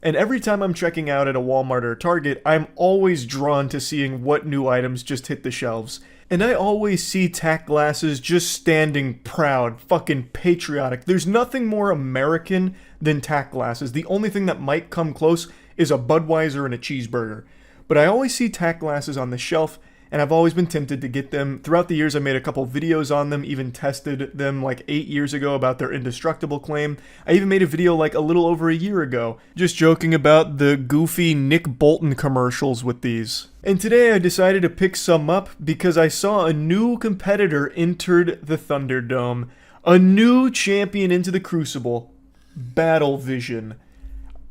And every time I'm checking out at a Walmart or a Target, I'm always drawn to seeing what new items just hit the shelves. And I always see tack glasses just standing proud, fucking patriotic. There's nothing more American than tack glasses. The only thing that might come close is a Budweiser and a cheeseburger. But I always see tack glasses on the shelf, and I've always been tempted to get them. Throughout the years, I made a couple videos on them, even tested them 8 years ago about their indestructible claim. I even made a video a little over a year ago, just joking about the goofy Nick Bolton commercials with these. And today I decided to pick some up because I saw a new competitor entered the Thunderdome. A new champion into the Crucible. Battle Vision.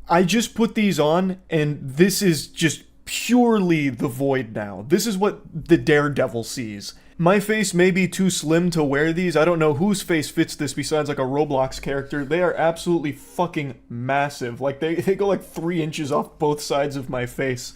I just put these on, and this is just purely the Void now. This is what the Daredevil sees. My face may be too slim to wear these. I don't know whose face fits this besides a Roblox character. They are absolutely fucking massive. They go 3 inches off both sides of my face.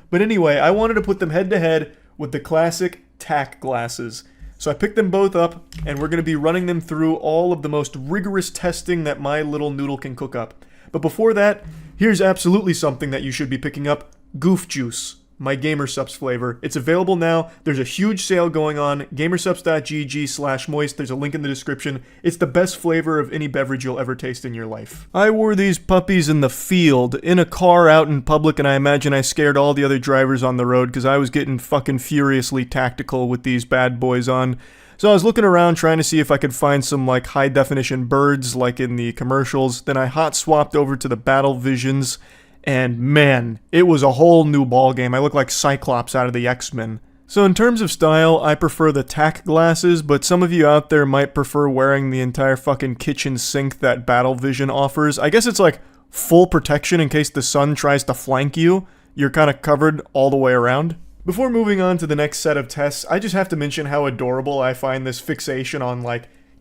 But anyway, I wanted to put them head to head with the classic tack glasses. So I picked them both up, and we're going to be running them through all of the most rigorous testing that my little noodle can cook up. But before that, here's absolutely something that you should be picking up. Goof Juice, my Gamersupps flavor. It's available now. There's a huge sale going on. Gamersupps.gg/moist. There's a link in the description. It's the best flavor of any beverage you'll ever taste in your life. I wore these puppies in the field, in a car out in public, and I imagine I scared all the other drivers on the road because I was getting fucking furiously tactical with these bad boys on. So I was looking around trying to see if I could find some high definition birds like in the commercials. Then I hot swapped over to the Battle Visions. And man, it was a whole new ballgame. I look like Cyclops out of the X-Men. So in terms of style, I prefer the tack glasses, but some of you out there might prefer wearing the entire fucking kitchen sink that Battle Vision offers. I guess it's full protection in case the sun tries to flank you. You're kind of covered all the way around. Before moving on to the next set of tests, I just have to mention how adorable I find this fixation on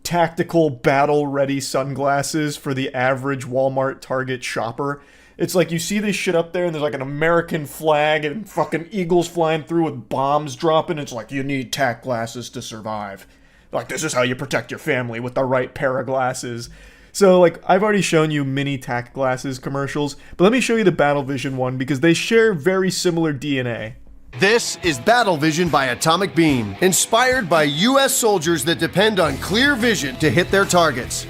tactical battle-ready sunglasses for the average Walmart Target shopper. It's you see this shit up there and there's an American flag and fucking eagles flying through with bombs dropping. It's you need tack glasses to survive. This is how you protect your family with the right pair of glasses. So I've already shown you mini tack glasses commercials, but let me show you the Battle Vision one because they share very similar DNA. This is Battle Vision by Atomic Beam, inspired by U.S. soldiers that depend on clear vision to hit their targets.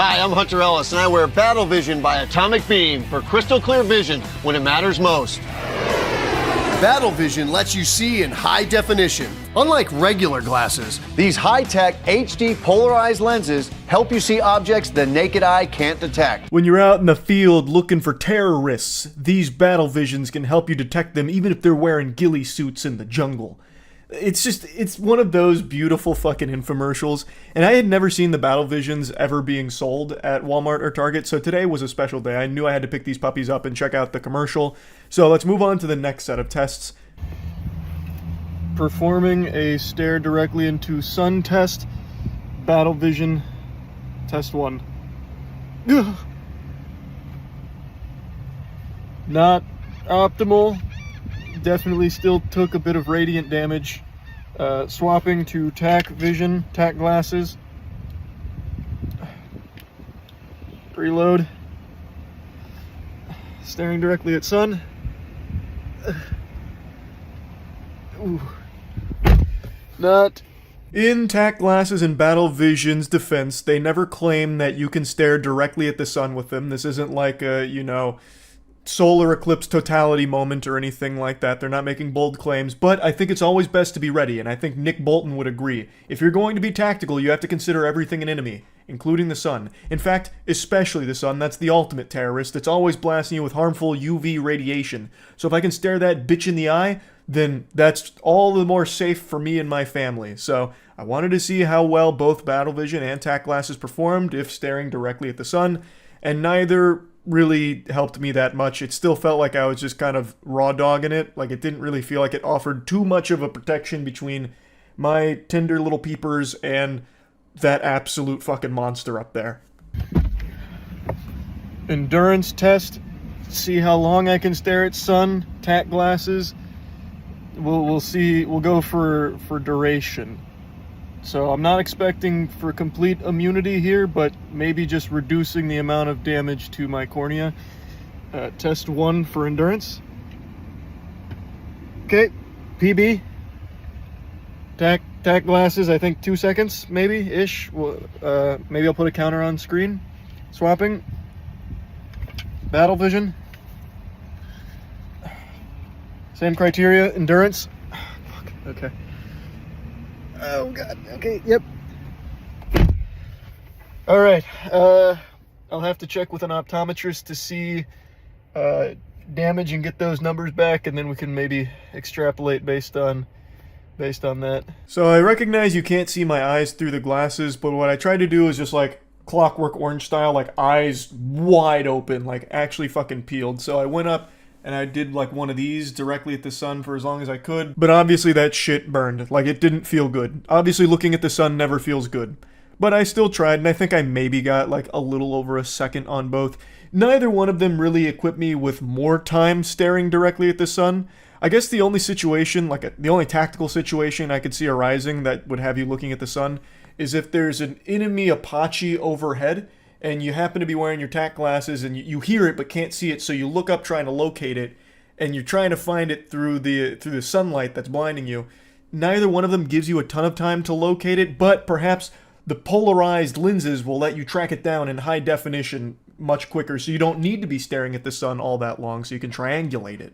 Hi, I'm Hunter Ellis, and I wear Battle Vision by Atomic Beam for crystal clear vision when it matters most. Battle Vision lets you see in high definition. Unlike regular glasses, these high-tech HD polarized lenses help you see objects the naked eye can't detect. When you're out in the field looking for terrorists, these battle visions can help you detect them even if they're wearing ghillie suits in the jungle. It's one of those beautiful fucking infomercials, and I had never seen the battle visions ever being sold at Walmart or Target, so today was a special day. I knew I had to pick these puppies up and check out the commercial. So let's move on to the next set of tests. Performing a stare directly into sun test. Battle vision. Test 1. Ugh. Not optimal. Definitely still took a bit of radiant damage. Swapping to tack vision, tack glasses. Preload. Staring directly at sun. Ooh. Not. In tack glasses and battle vision's defense, they never claim that you can stare directly at the sun with them. This isn't like a, solar eclipse totality moment or anything like that. They're not making bold claims, but I think it's always best to be ready, and I think Nick Bolton would agree. If you're going to be tactical, you have to consider everything an enemy, including the sun. In fact, especially the sun. That's the ultimate terrorist. It's always blasting you with harmful UV radiation. So if I can stare that bitch in the eye, then that's all the more safe for me and my family. So I wanted to see how well both battle vision and tack glasses performed if staring directly at the sun, and neither really helped me that much. It still felt like I was just kind of raw dogging it. Like, it didn't really feel like it offered too much of a protection between my tender little peepers and that absolute fucking monster up there. Endurance test. See how long I can stare at sun. Tack glasses. We'll see. We'll go for duration. So I'm not expecting for complete immunity here, but maybe just reducing the amount of damage to my cornea. Test 1 for endurance. Okay, PB. Tack glasses, I think 2 seconds, maybe-ish. Maybe I'll put a counter on screen. Swapping. Battle vision. Same criteria, endurance. Fuck, okay. Oh god, okay, yep. Alright, I'll have to check with an optometrist to see damage and get those numbers back, and then we can maybe extrapolate based on that. So I recognize you can't see my eyes through the glasses, but what I try to do is just like Clockwork Orange style, like eyes wide open, like actually fucking peeled. So I went up and I did like one of these directly at the sun for as long as I could. But obviously that shit burned. Like, it didn't feel good. Obviously looking at the sun never feels good. But I still tried, and I think I maybe got like a little over a second on both. Neither one of them really equipped me with more time staring directly at the sun. I guess the only situation, the only tactical situation I could see arising that would have you looking at the sun is if there's an enemy Apache overhead, and you happen to be wearing your tack glasses, and you hear it but can't see it, so you look up trying to locate it, and you're trying to find it through the sunlight that's blinding you. Neither one of them gives you a ton of time to locate it, but perhaps the polarized lenses will let you track it down in high definition much quicker, so you don't need to be staring at the sun all that long, so you can triangulate it.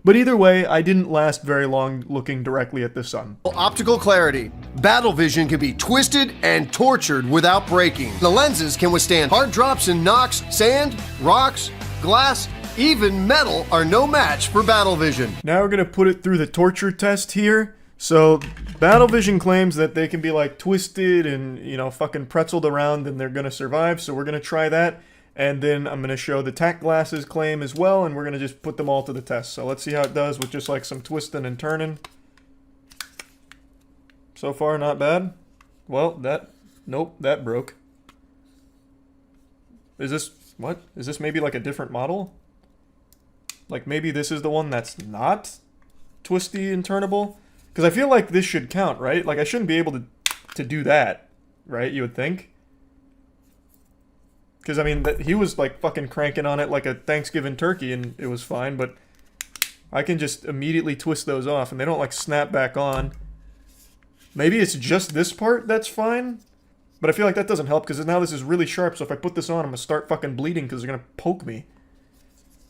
But either way, I didn't last very long looking directly at the sun. Optical clarity. Battle vision can be twisted and tortured without breaking. The lenses can withstand hard drops and knocks. Sand, rocks, glass, even metal are no match for battle vision. Now we're going to put it through the torture test here. So, battle vision claims that they can be like twisted and, fucking pretzeled around and they're going to survive. So we're going to try that. And then I'm going to show the tack glasses claim as well, and we're going to just put them all to the test. So let's see how it does with just like some twisting and turning. So far, not bad. Well, nope, that broke. Is this maybe like a different model? Like maybe this is the one that's not twisty and turnable? Because I feel like this should count, right? Like I shouldn't be able to do that, right? You would think. Because, I mean, he was, like, fucking cranking on it like a Thanksgiving turkey, and it was fine, but I can just immediately twist those off, and they don't, like, snap back on. Maybe it's just this part that's fine? But I feel like that doesn't help because now this is really sharp, so if I put this on, I'm going to start fucking bleeding because they're going to poke me.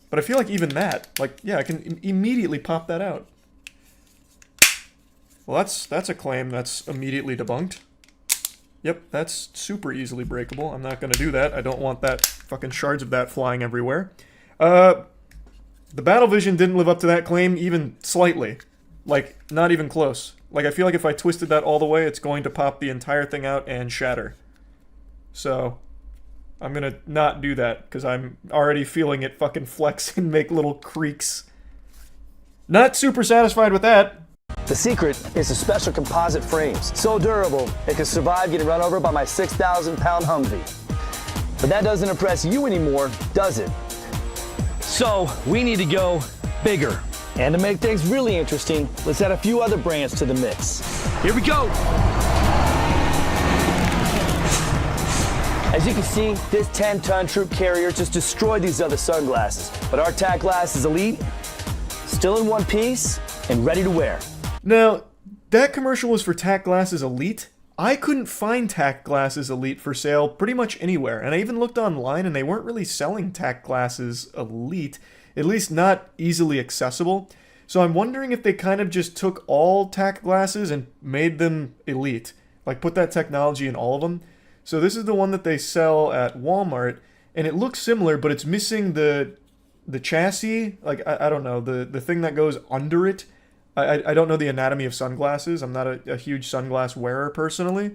But I feel like even that, like, yeah, I can immediately pop that out. Well, that's a claim that's immediately debunked. Yep, that's super easily breakable. I'm not going to do that. I don't want that fucking shards of that flying everywhere. The Battle Vision didn't live up to that claim even slightly. Like, not even close. Like, I feel like if I twisted that all the way, it's going to pop the entire thing out and shatter. So, I'm gonna not do that, because I'm already feeling it fucking flex and make little creaks. Not super satisfied with that. The secret is the special composite frames. So durable, it can survive getting run over by my 6,000-pound Humvee. But that doesn't impress you anymore, does it? So, we need to go bigger. And to make things really interesting, let's add a few other brands to the mix. Here we go! As you can see, this 10-ton troop carrier just destroyed these other sunglasses. But our tack glass is elite, still in one piece, and ready to wear. Now, that commercial was for Tack Glasses Elite. I couldn't find Tack Glasses Elite for sale pretty much anywhere, and I even looked online and they weren't really selling Tack Glasses Elite, at least not easily accessible. So I'm wondering if they kind of just took all Tack Glasses and made them Elite, like put that technology in all of them. So this is the one that they sell at Walmart, and it looks similar, but it's missing the chassis, like, I don't know, the thing that goes under it. I don't know the anatomy of sunglasses. I'm not a huge sunglass wearer personally.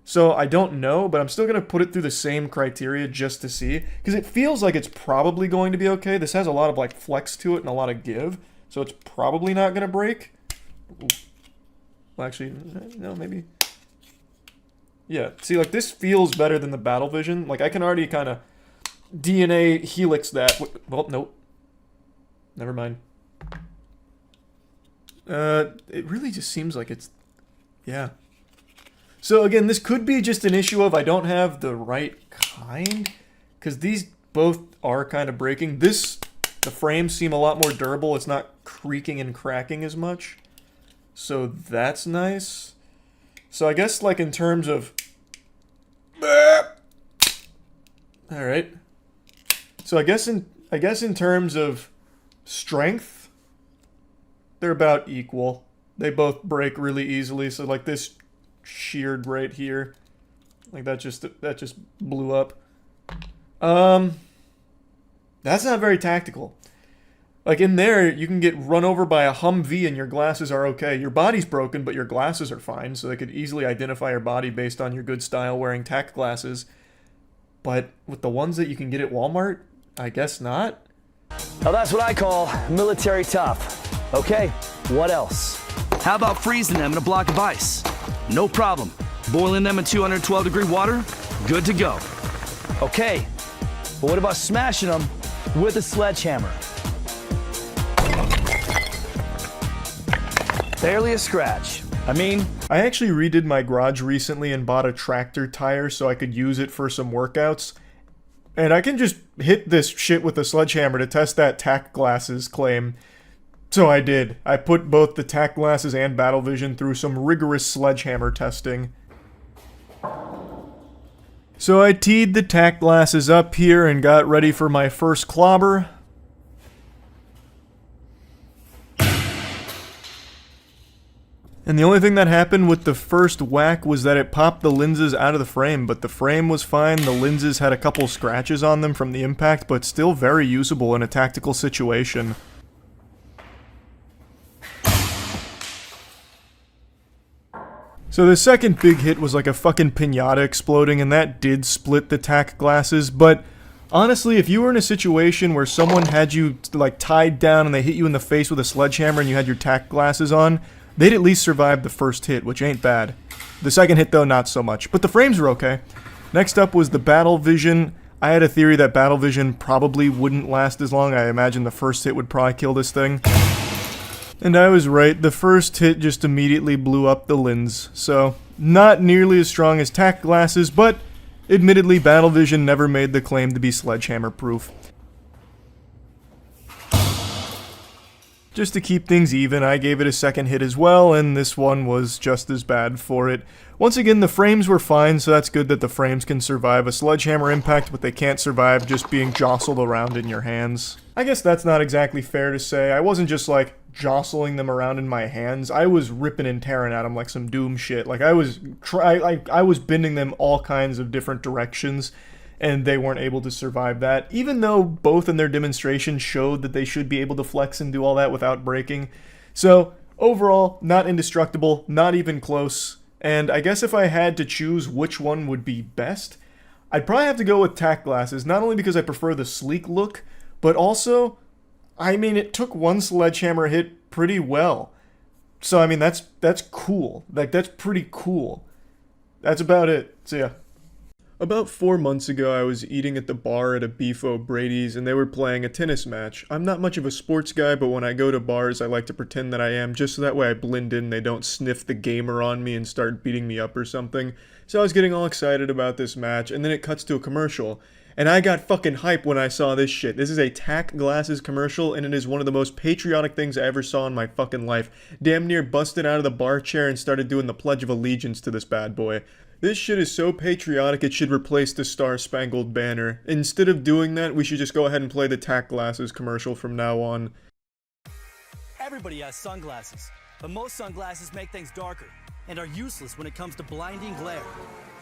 So I don't know, but I'm still going to put it through the same criteria just to see. Because it feels like it's probably going to be okay. This has a lot of like flex to it and a lot of give. So it's probably not going to break. Well, actually, no, maybe. Yeah, see, like this feels better than the Battle Vision. Like I can already kind of DNA helix that. Well, nope. Never mind. It really just seems like it's, yeah. So again, this could be just an issue of I don't have the right kind, because these both are kind of breaking. The frames seem a lot more durable. It's not creaking and cracking as much. So that's nice. So I guess like in terms of, all right. So I guess in terms of strength, they're about equal. They both break really easily. So like this sheared right here, like that just blew up. That's not very tactical. Like in there, you can get run over by a Humvee and your glasses are okay. Your body's broken, but your glasses are fine. So they could easily identify your body based on your good style wearing tack glasses. But with the ones that you can get at Walmart, I guess not. Now that's what I call military tough. Okay, what else? How about freezing them in a block of ice? No problem. Boiling them in 212-degree water? Good to go. Okay, but what about smashing them with a sledgehammer? Barely a scratch. I actually redid my garage recently and bought a tractor tire so I could use it for some workouts. And I can just hit this shit with a sledgehammer to test that tack glasses claim. So I did. I put both the tack glasses and Battle Vision through some rigorous sledgehammer testing. So I teed the tack glasses up here and got ready for my first clobber. And the only thing that happened with the first whack was that it popped the lenses out of the frame, but the frame was fine. The lenses had a couple scratches on them from the impact, but still very usable in a tactical situation. So the second big hit was like a fucking piñata exploding, and that did split the tack glasses, but honestly, if you were in a situation where someone had you like tied down and they hit you in the face with a sledgehammer and you had your tack glasses on, they'd at least survive the first hit, which ain't bad. The second hit though, not so much, but the frames were okay. Next up was the Battle Vision. I had a theory that Battle Vision probably wouldn't last as long. I imagine the first hit would probably kill this thing. And I was right, the first hit just immediately blew up the lens, so not nearly as strong as tack glasses, but admittedly Battle Vision never made the claim to be sledgehammer proof. Just to keep things even, I gave it a second hit as well, and this one was just as bad for it. Once again, the frames were fine, so that's good that the frames can survive a sledgehammer impact, but they can't survive just being jostled around in your hands. I guess that's not exactly fair to say. I wasn't just like jostling them around in my hands. I was ripping and tearing at them like some Doom shit. Like I was bending them all kinds of different directions, and they weren't able to survive that, even though both in their demonstration showed that they should be able to flex and do all that without breaking. So, overall, not indestructible, not even close, and I guess if I had to choose which one would be best, I'd probably have to go with tack glasses, not only because I prefer the sleek look, but also, I mean, it took one sledgehammer hit pretty well. So, I mean, that's cool. Like, that's pretty cool. That's about it. So, yeah. About 4 months ago, I was eating at the bar at a Beef O'Brady's, and they were playing a tennis match. I'm not much of a sports guy, but when I go to bars, I like to pretend that I am, just so that way I blend in, they don't sniff the gamer on me and start beating me up or something. So I was getting all excited about this match, and then it cuts to a commercial. And I got fucking hype when I saw this shit. This is a tack glasses commercial, and it is one of the most patriotic things I ever saw in my fucking life. Damn near busted out of the bar chair and started doing the Pledge of Allegiance to this bad boy. This shit is so patriotic it should replace the Star-Spangled Banner. Instead of doing that, we should just go ahead and play the tack glasses commercial from now on. Everybody has sunglasses, but most sunglasses make things darker and are useless when it comes to blinding glare.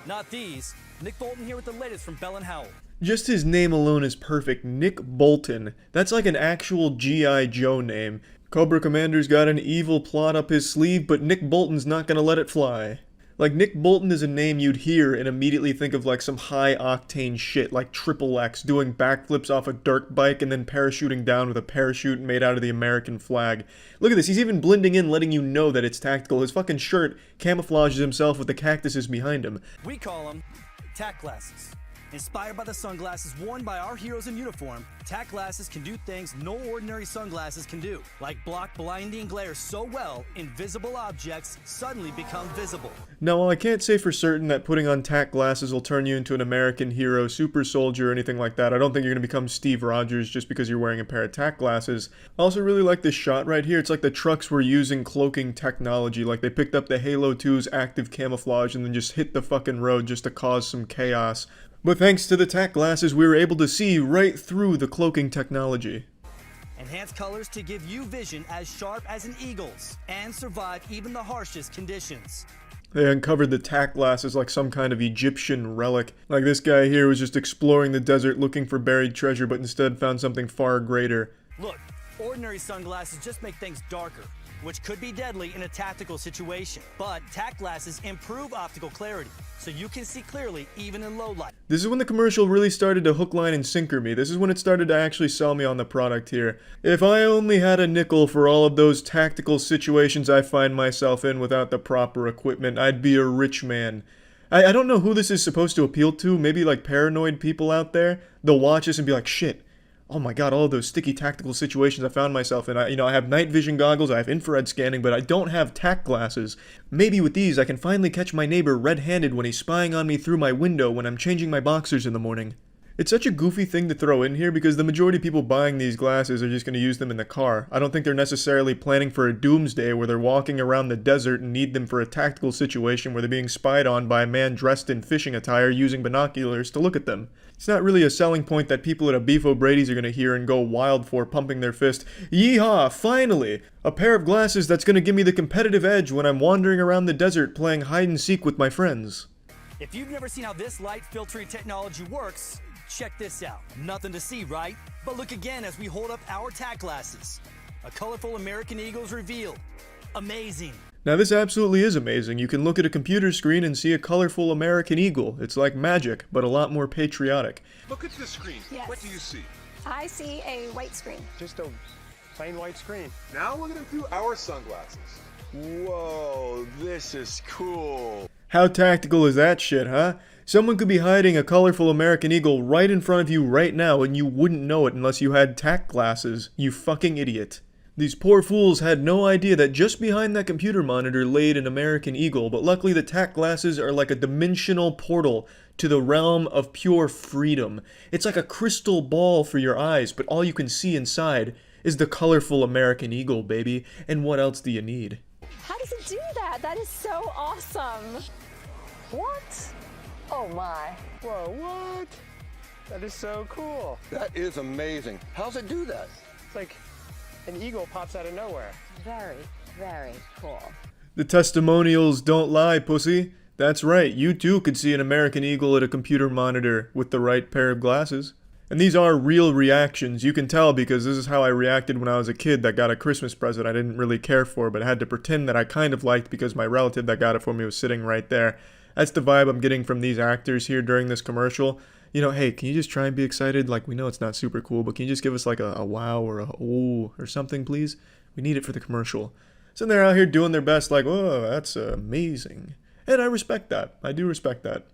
Not these. Nick Bolton here with the latest from Bell & Howell. Just his name alone is perfect. Nick Bolton. That's like an actual G.I. Joe name. Cobra Commander's got an evil plot up his sleeve, but Nick Bolton's not gonna let it fly. Like, Nick Bolton is a name you'd hear and immediately think of like some high-octane shit like Triple X doing backflips off a dirt bike and then parachuting down with a parachute made out of the American flag. Look at this, he's even blending in, letting you know that it's tactical. His fucking shirt camouflages himself with the cactuses behind him. We call them tack glasses. Inspired by the sunglasses worn by our heroes in uniform, tack glasses can do things no ordinary sunglasses can do, like block blinding glare so well, invisible objects suddenly become visible. Now, while I can't say for certain that putting on tack glasses will turn you into an American hero, super soldier, or anything like that, I don't think you're going to become Steve Rogers just because you're wearing a pair of tack glasses. I also really like this shot right here. It's like the trucks were using cloaking technology, like they picked up the Halo 2's active camouflage and then just hit the fucking road just to cause some chaos. But thanks to the tack glasses, we were able to see right through the cloaking technology. Enhanced colors to give you vision as sharp as an eagle's and survive even the harshest conditions. They uncovered the tack glasses like some kind of Egyptian relic. Like this guy here was just exploring the desert looking for buried treasure, but instead found something far greater. Look, ordinary sunglasses just make things darker, which could be deadly in a tactical situation. But tack glasses improve optical clarity, so you can see clearly even in low light. This is when the commercial really started to hook, line, and sinker me. This is when it started to actually sell me on the product here. If I only had a nickel for all of those tactical situations I find myself in without the proper equipment, I'd be a rich man. I don't know who this is supposed to appeal to. Maybe like paranoid people out there. They'll watch this and be like, shit. Oh my god, all of those sticky tactical situations I found myself in. I have night vision goggles, I have infrared scanning, but I don't have tack glasses. Maybe with these I can finally catch my neighbor red-handed when he's spying on me through my window when I'm changing my boxers in the morning. It's such a goofy thing to throw in here because the majority of people buying these glasses are just going to use them in the car. I don't think they're necessarily planning for a doomsday where they're walking around the desert and need them for a tactical situation where they're being spied on by a man dressed in fishing attire using binoculars to look at them. It's not really a selling point that people at a Beef O'Brady's are going to hear and go wild for, pumping their fist. Yeehaw, finally! A pair of glasses that's going to give me the competitive edge when I'm wandering around the desert playing hide and seek with my friends. If you've never seen how this light filtering technology works, check this out. Nothing to see, right? But look again as we hold up our tack glasses. A colorful American eagle is revealed. Amazing. Now this absolutely is amazing. You can look at a computer screen and see a colorful American eagle. It's like magic, but a lot more patriotic. Look at the screen. Yes. What do you see? I see a white screen. Just a plain white screen. Now look at it through our sunglasses. Whoa, this is cool. How tactical is that shit, huh? Someone could be hiding a colorful American eagle right in front of you right now and you wouldn't know it unless you had tack glasses, you fucking idiot. These poor fools had no idea that just behind that computer monitor laid an American eagle, but luckily the tack glasses are like a dimensional portal to the realm of pure freedom. It's like a crystal ball for your eyes, but all you can see inside is the colorful American eagle, baby. And what else do you need? How does it do that? That is so awesome. What? Oh my. Whoa, what? That is so cool. That is amazing. How's it do that? It's like an eagle pops out of nowhere. Very, very cool. The testimonials don't lie, pussy. That's right, you too could see an American eagle at a computer monitor with the right pair of glasses. And these are real reactions. You can tell because this is how I reacted when I was a kid that got a Christmas present I didn't really care for, but had to pretend that I kind of liked because my relative that got it for me was sitting right there. That's the vibe I'm getting from these actors here during this commercial. You know, hey, can you just try and be excited? Like, we know it's not super cool, but can you just give us like a wow or a oh or something, please? We need it for the commercial. So they're out here doing their best like, oh, that's amazing. And I respect that. I do respect that.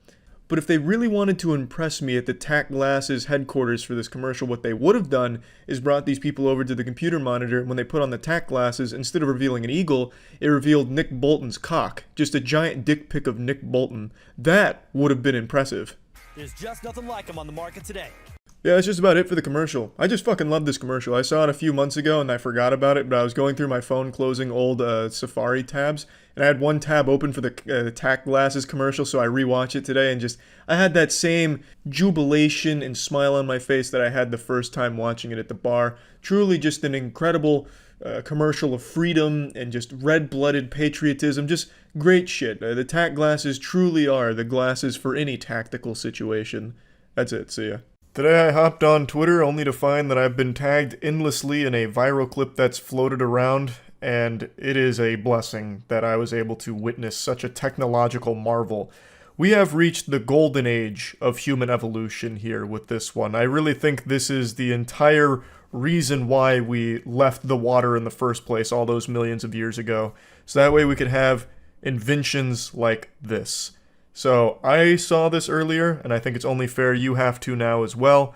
But if they really wanted to impress me at the Tac Glasses headquarters for this commercial, what they would have done is brought these people over to the computer monitor, and when they put on the Tac Glasses, instead of revealing an eagle, it revealed Nick Bolton's cock. Just a giant dick pic of Nick Bolton. That would have been impressive. There's just nothing like them on the market today. Yeah, that's just about it for the commercial. I just fucking love this commercial. I saw it a few months ago and I forgot about it, but I was going through my phone closing old Safari tabs, and I had one tab open for the Tac Glasses commercial, so I rewatched it today, and just, I had that same jubilation and smile on my face that I had the first time watching it at the bar. Truly just an incredible commercial of freedom and just red-blooded patriotism. Just great shit. The Tac Glasses truly are the glasses for any tactical situation. That's it. See ya. Today I hopped on Twitter only to find that I've been tagged endlessly in a viral clip that's floated around, and it is a blessing that I was able to witness such a technological marvel. We have reached the golden age of human evolution here with this one. I really think this is the entire reason why we left the water in the first place all those millions of years ago. So that way we could have inventions like this. So I saw this earlier, and I think it's only fair you have to now as well.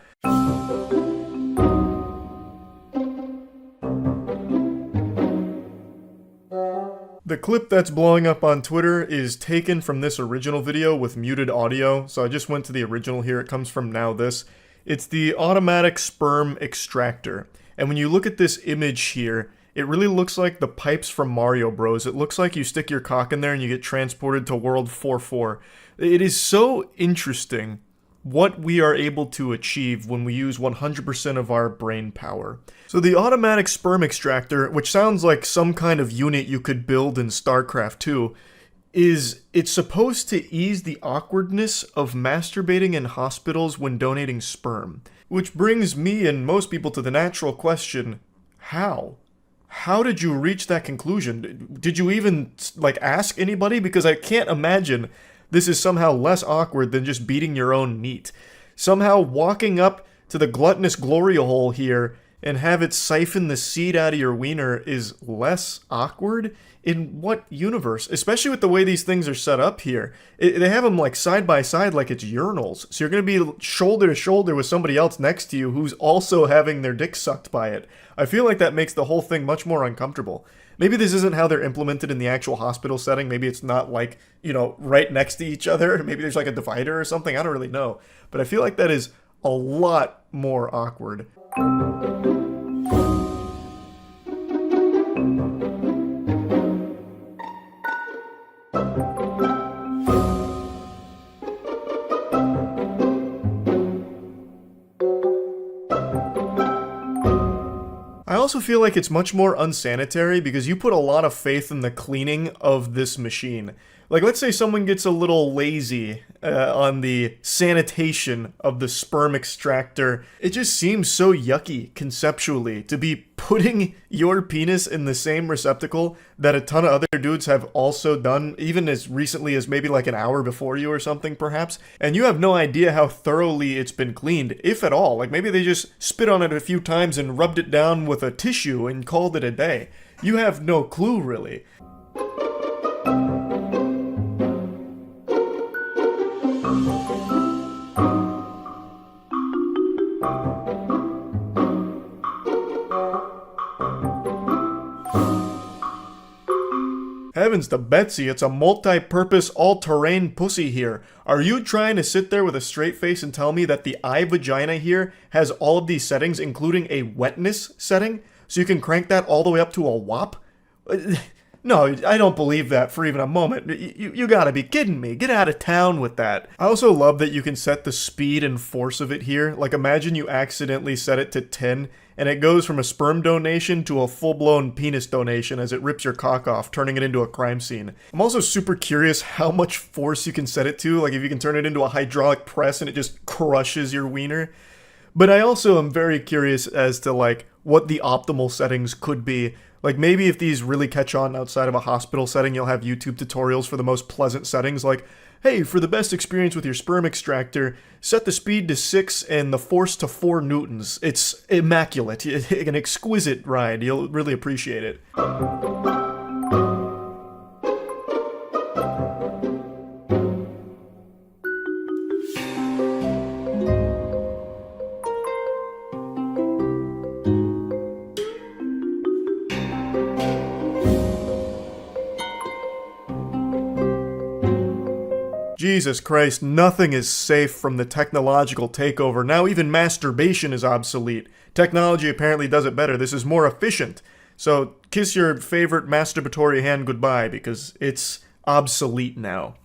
The clip that's blowing up on Twitter is taken from this original video with muted audio, so I just went to the original here. It comes from Now This. It's the automatic sperm extractor, and when you look at this image here, it really looks like the pipes from Mario Bros. It looks like you stick your cock in there and you get transported to World 4-4. It is so interesting what we are able to achieve when we use 100% of our brain power. So the automatic sperm extractor, which sounds like some kind of unit you could build in StarCraft 2, it's supposed to ease the awkwardness of masturbating in hospitals when donating sperm. Which brings me and most people to the natural question, how? How did you reach that conclusion? Did you even, like, ask anybody? Because I can't imagine this is somehow less awkward than just beating your own meat. Somehow walking up to the gluttonous glory hole here and have it siphon the seed out of your wiener is less awkward? In what universe? Especially with the way these things are set up here. They have them like side by side like it's urinals. So you're going to be shoulder to shoulder with somebody else next to you who's also having their dick sucked by it. I feel like that makes the whole thing much more uncomfortable. Maybe this isn't how they're implemented in the actual hospital setting. Maybe it's not like, you know, right next to each other. Maybe there's like a divider or something. I don't really know. But I feel like that is a lot more awkward. I also feel like it's much more unsanitary because you put a lot of faith in the cleaning of this machine. Like, let's say someone gets a little lazy on the sanitation of the sperm extractor. It just seems so yucky, conceptually, to be putting your penis in the same receptacle that a ton of other dudes have also done, even as recently as maybe like an hour before you or something, perhaps. And you have no idea how thoroughly it's been cleaned, if at all. Like, maybe they just spit on it a few times and rubbed it down with a tissue and called it a day. You have no clue, really. Heavens to Betsy, it's a multi-purpose, all-terrain pussy here. Are you trying to sit there with a straight face and tell me that the Vagina here has all of these settings, including a wetness setting? so you can crank that all the way up to a whop? No, I don't believe that for even a moment. You gotta be kidding me. Get out of town with that. I also love that you can set the speed and force of it here. Like, imagine you accidentally set it to 10, and it goes from a sperm donation to a full-blown penis donation as it rips your cock off, turning it into a crime scene. I'm also super curious how much force you can set it to. Like, if you can turn it into a hydraulic press and it just crushes your wiener. But I also am very curious as to, like, what the optimal settings could be. Like, maybe if these really catch on outside of a hospital setting, you'll have YouTube tutorials for the most pleasant settings, like, hey, for the best experience with your sperm extractor, set the speed to 6 and the force to 4 newtons. It's immaculate. An exquisite ride. You'll really appreciate it. Jesus Christ, nothing is safe from the technological takeover. Now even masturbation is obsolete. Technology apparently does it better. This is more efficient. So kiss your favorite masturbatory hand goodbye, because it's obsolete now.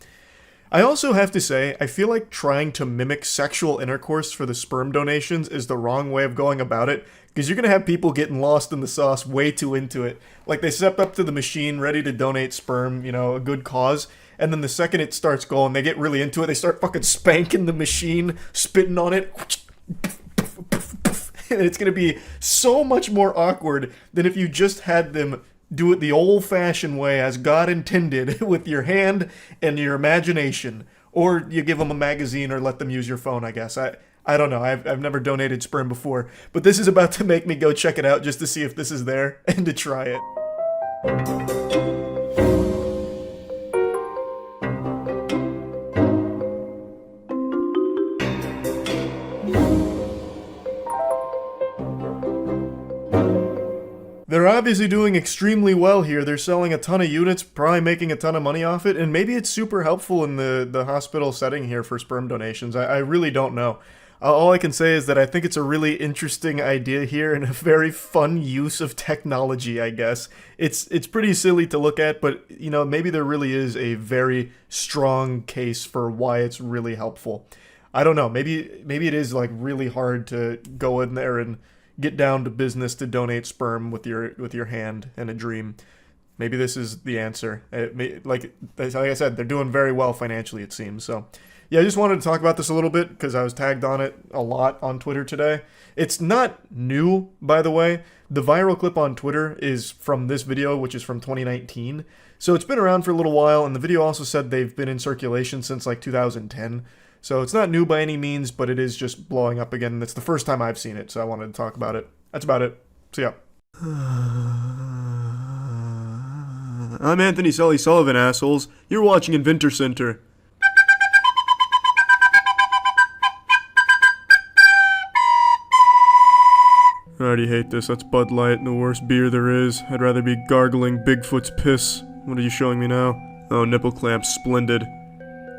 I also have to say, I feel like trying to mimic sexual intercourse for the sperm donations is the wrong way of going about it, because you're going to have people getting lost in the sauce way too into it. Like, they step up to the machine ready to donate sperm, you know, a good cause, and then the second it starts going, they get really into it, they start fucking spanking the machine, spitting on it, and it's going to be so much more awkward than if you just had them do it the old-fashioned way as God intended, with your hand and your imagination. Or you give them a magazine or let them use your phone, I guess. I don't know. I've never donated sperm before. But this is about to make me go check it out just to see if this is there and to try it. They're obviously doing extremely well here. They're selling a ton of units, probably making a ton of money off it, and maybe it's super helpful in the hospital setting here for sperm donations. I really don't know. All I can say is that I think it's a really interesting idea here and a very fun use of technology, I guess. It's pretty silly to look at, but, you know, maybe there really is a very strong case for why it's really helpful. I don't know. Maybe it is, like, really hard to go in there and get down to business to donate sperm with your hand and a dream. Maybe this is the answer. Like I said, they're doing very well financially, it seems. So, yeah, I just wanted to talk about this a little bit because I was tagged on it a lot on Twitter today. It's not new, by the way. The viral clip on Twitter is from this video, which is from 2019. So it's been around for a little while, and the video also said they've been in circulation since like 2010. So it's not new by any means, but it is just blowing up again. And it's the first time I've seen it, so I wanted to talk about it. That's about it. See ya. I'm Anthony Sullivan, assholes. You're watching Inventor Center. I already hate this. That's Bud Light, the worst beer there is. I'd rather be gargling Bigfoot's piss. What are you showing me now? Oh, nipple clamps. Splendid.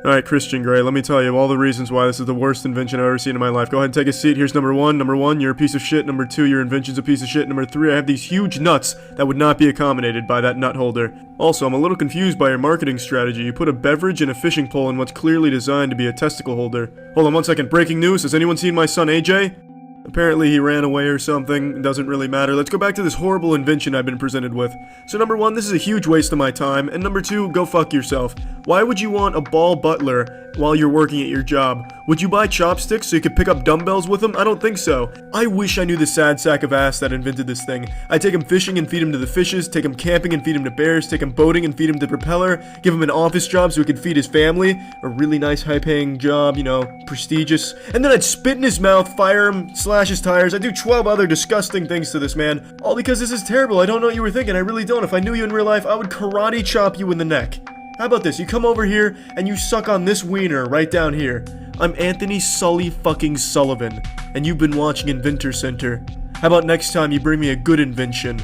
Alright, Christian Grey, let me tell you all the reasons why this is the worst invention I've ever seen in my life. Go ahead and take a seat. Here's number one. Number one, you're a piece of shit. Number two, your invention's a piece of shit. Number three, I have these huge nuts that would not be accommodated by that nut holder. Also, I'm a little confused by your marketing strategy. You put a beverage and a fishing pole in what's clearly designed to be a testicle holder. Hold on one second. Breaking news. Has anyone seen my son AJ? Apparently he ran away or something. It doesn't really matter. Let's go back to this horrible invention I've been presented with. So number one, this is a huge waste of my time. And number two, go fuck yourself. Why would you want a ball butler while you're working at your job? Would you buy chopsticks so you could pick up dumbbells with them? I don't think so. I wish I knew the sad sack of ass that invented this thing. I'd take him fishing and feed him to the fishes, take him camping and feed him to bears, take him boating and feed him to propeller, give him an office job so he could feed his family, a really nice high-paying job, you know, prestigious, and then I'd spit in his mouth, fire him, slash his tires. I'd do 12 other disgusting things to this man, all because this is terrible. I don't know what you were thinking. I really don't. If I knew you in real life, I would karate chop you in the neck. How about this? You come over here and you suck on this wiener right down here. I'm Anthony fucking Sullivan, and you've been watching Inventor Center. How about next time you bring me a good invention?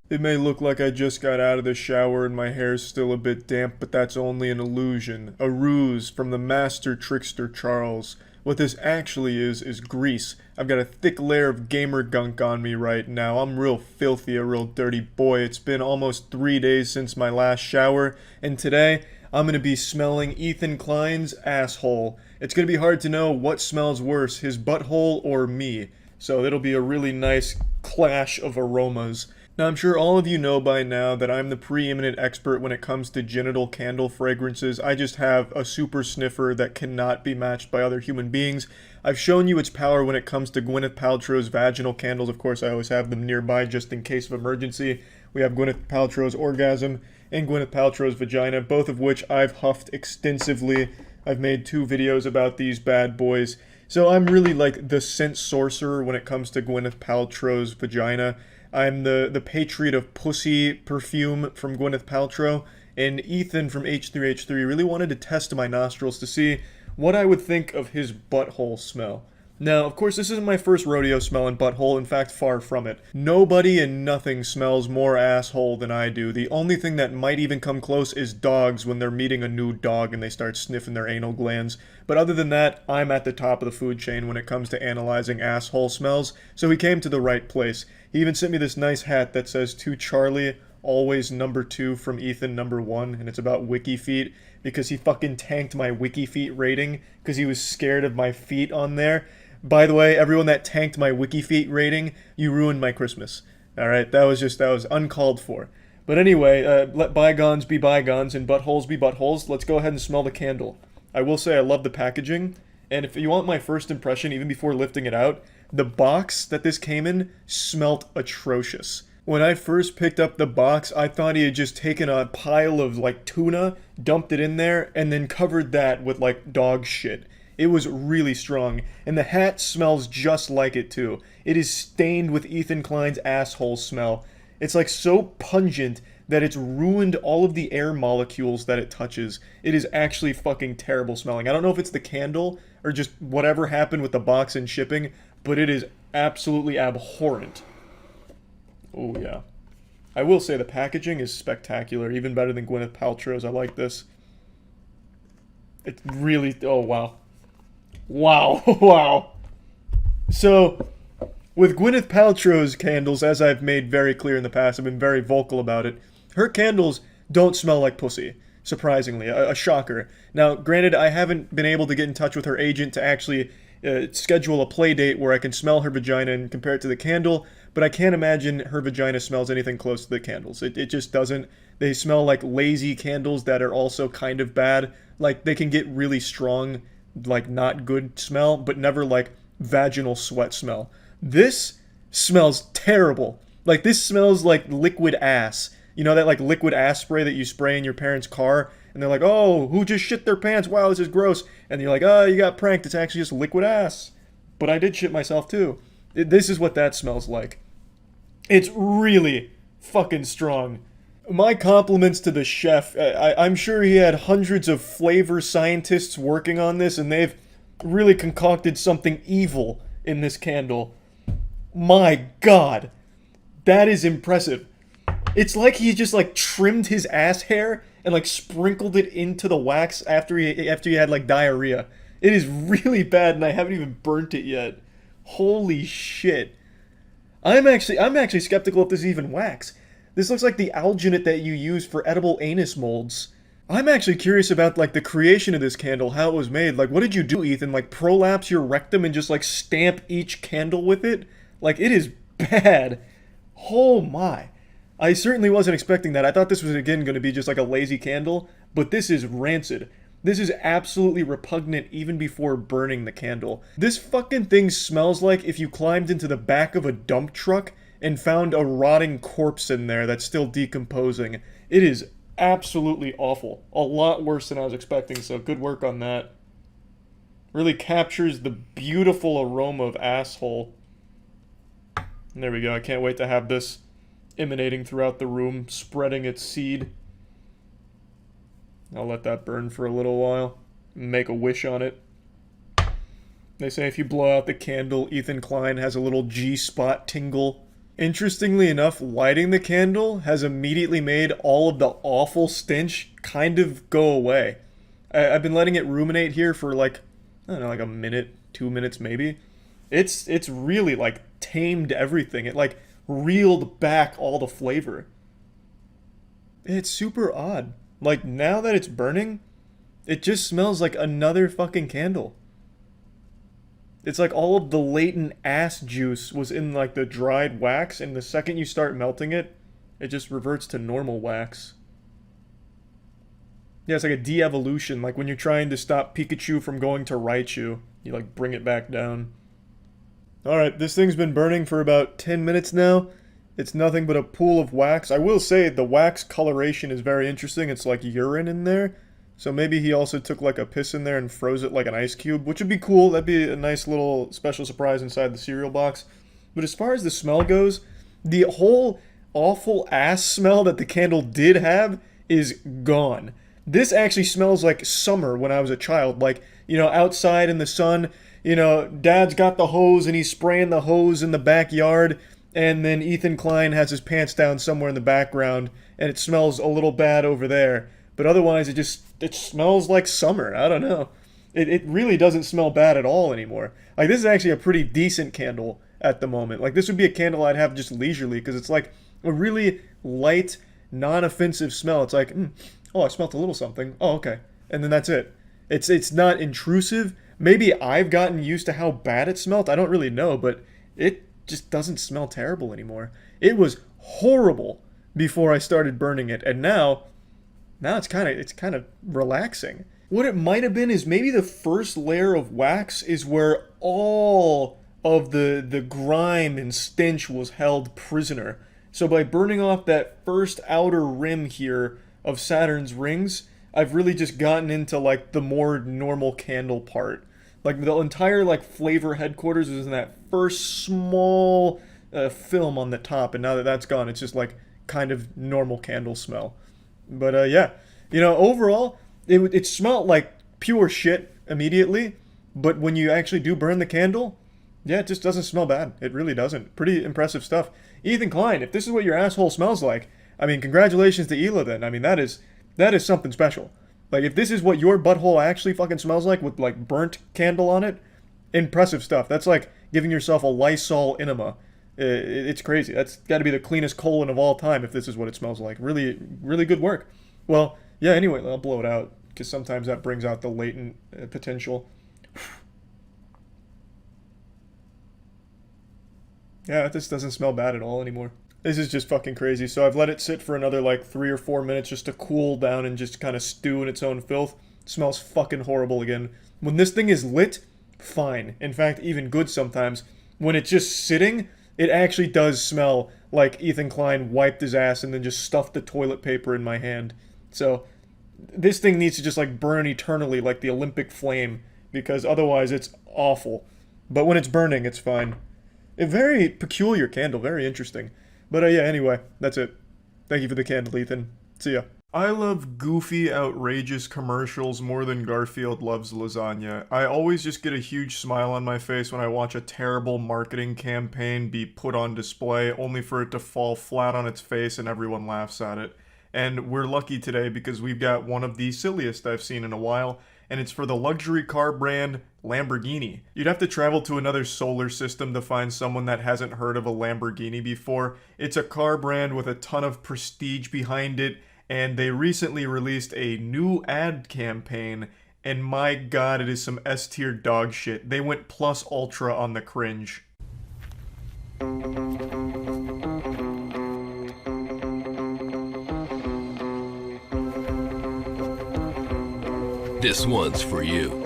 It may look like I just got out of the shower and my hair's still a bit damp, but that's only an illusion, a ruse from the master trickster Charles. What this actually is grease. I've got a thick layer of gamer gunk on me right now. I'm real filthy, a real dirty boy. It's been almost 3 days since my last shower, and today I'm going to be smelling Ethan Klein's asshole. It's going to be hard to know what smells worse, his butthole or me. So it'll be a really nice clash of aromas. Now, I'm sure all of you know by now that I'm the preeminent expert when it comes to genital candle fragrances. I just have a super sniffer that cannot be matched by other human beings. I've shown you its power when it comes to Gwyneth Paltrow's vaginal candles. Of course, I always have them nearby just in case of emergency. We have Gwyneth Paltrow's Orgasm and Gwyneth Paltrow's Vagina, both of which I've huffed extensively. I've made 2 videos about these bad boys. So I'm really like the scent sorcerer when it comes to Gwyneth Paltrow's Vagina. I'm the patriot of pussy perfume from Gwyneth Paltrow, and Ethan from H3H3 really wanted to test my nostrils to see what I would think of his butthole smell. Now, of course, this isn't my first rodeo smelling butthole, in fact, far from it. Nobody and nothing smells more asshole than I do. The only thing that might even come close is dogs when they're meeting a new dog and they start sniffing their anal glands. But other than that, I'm at the top of the food chain when it comes to analyzing asshole smells, so he came to the right place. He even sent me this nice hat that says, "To Charlie, always number 2 from Ethan number 1, and it's about wiki feet, because he fucking tanked my wiki feet rating because he was scared of my feet on there. By the way, everyone that tanked my wiki feet rating, you ruined my Christmas. Alright, that was uncalled for. But anyway, let bygones be bygones and buttholes be buttholes. Let's go ahead and smell the candle. I will say I love the packaging, and if you want my first impression, even before lifting it out, the box that this came in smelt atrocious. When I first picked up the box, I thought he had just taken a pile of, like, tuna, dumped it in there, and then covered that with, like, dog shit. It was really strong, and the hat smells just like it, too. It is stained with Ethan Klein's asshole smell. It's, like, so pungent that it's ruined all of the air molecules that it touches. It is actually fucking terrible smelling. I don't know if it's the candle, or just whatever happened with the box and shipping, but it is absolutely abhorrent. Oh, yeah. I will say the packaging is spectacular, even better than Gwyneth Paltrow's. I like this. It's really... oh, wow. Wow. Wow. So, with Gwyneth Paltrow's candles, as I've made very clear in the past, I've been very vocal about it, her candles don't smell like pussy. Surprisingly. A shocker. Now, granted, I haven't been able to get in touch with her agent to actually schedule a play date where I can smell her vagina and compare it to the candle, but I can't imagine her vagina smells anything close to the candles. It just doesn't. They smell like lazy candles that are also kind of bad. Like, they can get really strong, like, not good smell, but never, like, vaginal sweat smell. This smells terrible. Like, this smells like liquid ass. You know that, like, liquid ass spray that you spray in your parents' car? And they're like, oh, who just shit their pants? Wow, this is gross. And you're like, oh, you got pranked. It's actually just liquid ass. But I did shit myself, too. This is what that smells like. It's really fucking strong. My compliments to the chef. I'm sure he had hundreds of flavor scientists working on this, and they've really concocted something evil in this candle. My God. That is impressive. It's like he just, like, trimmed his ass hair and, like, sprinkled it into the wax after he had, like, diarrhea. It is really bad, and I haven't even burnt it yet. Holy shit. I'm actually skeptical if this is even wax. This looks like the alginate that you use for edible anus molds. I'm actually curious about, like, the creation of this candle, how it was made. Like, what did you do, Ethan? Like, prolapse your rectum and just, like, stamp each candle with it? Like, it is bad. Oh my. I certainly wasn't expecting that. I thought this was, again, going to be just like a lazy candle, but this is rancid. This is absolutely repugnant even before burning the candle. This fucking thing smells like if you climbed into the back of a dump truck and found a rotting corpse in there that's still decomposing. It is absolutely awful. A lot worse than I was expecting, so good work on that. Really captures the beautiful aroma of asshole. And there we go. I can't wait to have this emanating throughout the room, spreading its seed. I'll let that burn for a little while. Make a wish on it. They say if you blow out the candle, Ethan Klein has a little G-spot tingle. Interestingly enough, lighting the candle has immediately made all of the awful stench kind of go away. I've been letting it ruminate here for like, I don't know, like a minute, 2 minutes maybe. It's really like tamed everything. It like reeled back all the flavor. It's super odd. Like now that it's burning, it just smells like another fucking candle. It's like all of the latent ass juice was in like the dried wax, and the second you start melting it, it just reverts to normal wax. Yeah, it's like a de-evolution, like when you're trying to stop Pikachu from going to Raichu, you like bring it back down. Alright, this thing's been burning for about 10 minutes now. It's nothing but a pool of wax. I will say the wax coloration is very interesting. It's like urine in there. So maybe he also took like a piss in there and froze it like an ice cube, which would be cool. That'd be a nice little special surprise inside the cereal box. But as far as the smell goes, the whole awful ass smell that the candle did have is gone. This actually smells like summer when I was a child. Like, you know, outside in the sun, you know, Dad's got the hose and he's spraying the hose in the backyard. And then Ethan Klein has his pants down somewhere in the background. And it smells a little bad over there. But otherwise, it smells like summer. I don't know. It really doesn't smell bad at all anymore. Like, this is actually a pretty decent candle at the moment. Like, this would be a candle I'd have just leisurely, because it's like a really light, non-offensive smell. It's like, oh, I smelled a little something. Oh, okay. And then that's it. It's not intrusive. Maybe I've gotten used to how bad it smelled. I don't really know, but it just doesn't smell terrible anymore. It was horrible before I started burning it, and now it's kind of relaxing. What it might have been is maybe the first layer of wax is where all of the grime and stench was held prisoner. So by burning off that first outer rim here of Saturn's rings, I've really just gotten into like the more normal candle part. Like the entire like flavor headquarters is in that first small film on the top, and now that that's gone, it's just like kind of normal candle smell. But yeah, you know, overall, it smelled like pure shit immediately, but when you actually do burn the candle, yeah, it just doesn't smell bad. It really doesn't. Pretty impressive stuff. Ethan Klein, if this is what your asshole smells like, I mean, congratulations to Hila then. I mean, that is something special. Like, if this is what your butthole actually fucking smells like with, like, burnt candle on it, impressive stuff. That's like giving yourself a Lysol enema. It's crazy. That's got to be the cleanest colon of all time if this is what it smells like. Really, really good work. Well, yeah, anyway, I'll blow it out, because sometimes that brings out the latent potential. Yeah, this doesn't smell bad at all anymore. This is just fucking crazy. So I've let it sit for another like 3 or 4 minutes just to cool down and just kind of stew in its own filth. It smells fucking horrible again. When this thing is lit, fine. In fact, even good sometimes. When it's just sitting, it actually does smell like Ethan Klein wiped his ass and then just stuffed the toilet paper in my hand. So this thing needs to just like burn eternally like the Olympic flame, because otherwise it's awful. But when it's burning, it's fine. A very peculiar candle, very interesting. But yeah, anyway, that's it. Thank you for the candle, Ethan. See ya. I love goofy, outrageous commercials more than Garfield loves lasagna. I always just get a huge smile on my face when I watch a terrible marketing campaign be put on display, only for it to fall flat on its face and everyone laughs at it. And we're lucky today because we've got one of the silliest I've seen in a while, and it's for the luxury car brand Lamborghini. You'd have to travel to another solar system to find someone that hasn't heard of a Lamborghini before. It's a car brand with a ton of prestige behind it, and they recently released a new ad campaign, and my god, it is some S-tier dog shit. They went plus ultra on the cringe. This one's for you.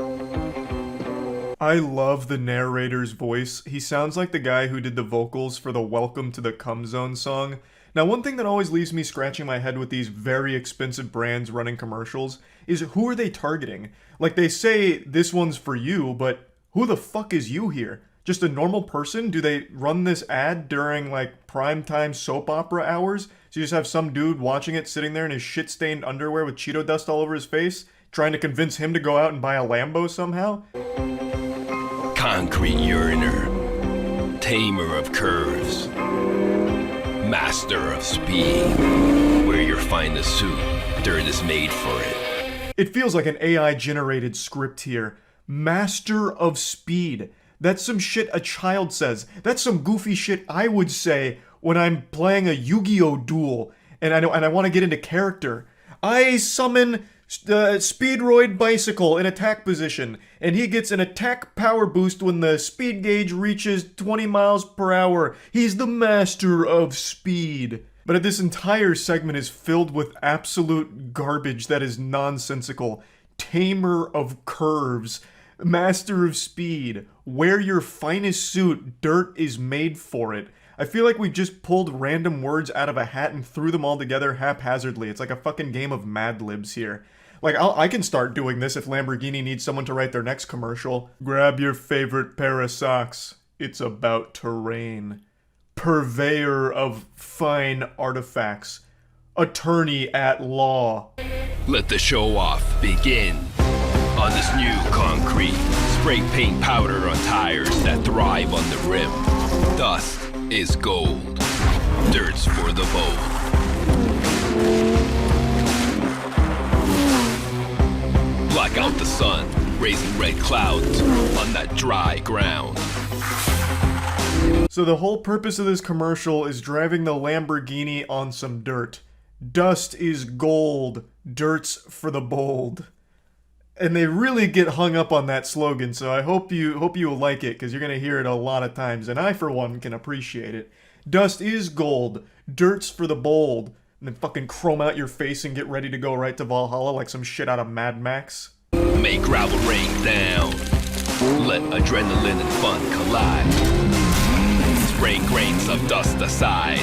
I love the narrator's voice. He sounds like the guy who did the vocals for the Welcome to the Cum Zone song. Now, one thing that always leaves me scratching my head with these very expensive brands running commercials is who are they targeting? Like, they say this one's for you, but who the fuck is you here? Just a normal person? Do they run this ad during, like, primetime soap opera hours? So you just have some dude watching it sitting there in his shit-stained underwear with Cheeto dust all over his face, trying to convince him to go out and buy a Lambo somehow? Concrete uriner, tamer of curves, master of speed. Where you find the suit, dirt is made for it. It feels like an AI-generated script here. Master of Speed. That's some shit a child says. That's some goofy shit I would say when I'm playing a Yu-Gi-Oh! Duel and I want to get into character. I summon Speedroid Bicycle in attack position, and he gets an attack power boost when the speed gauge reaches 20 miles per hour. He's the Master of Speed. But this entire segment is filled with absolute garbage that is nonsensical. Tamer of Curves. Master of Speed. Wear your finest suit. Dirt is made for it. I feel like we just pulled random words out of a hat and threw them all together haphazardly. It's like a fucking game of Mad Libs here. Like, I can start doing this if Lamborghini needs someone to write their next commercial. Grab your favorite pair of socks. It's about to rain. Purveyor of fine artifacts. Attorney at law. Let the show off begin. On this new concrete, spray paint powder on tires that thrive on the rim. Dust is gold. Dirt's for the bold. Black out the sun, raising red clouds on that dry ground. So the whole purpose of this commercial is driving the Lamborghini on some dirt. Dust is gold. Dirt's for the bold. And they really get hung up on that slogan, so I hope you will like it, because you're going to hear it a lot of times, and I, for one, can appreciate it. Dust is gold. Dirt's for the bold. And then fucking chrome out your face and get ready to go right to Valhalla like some shit out of Mad Max. Make gravel rain down. Let adrenaline and fun collide. Spraying grains of dust aside.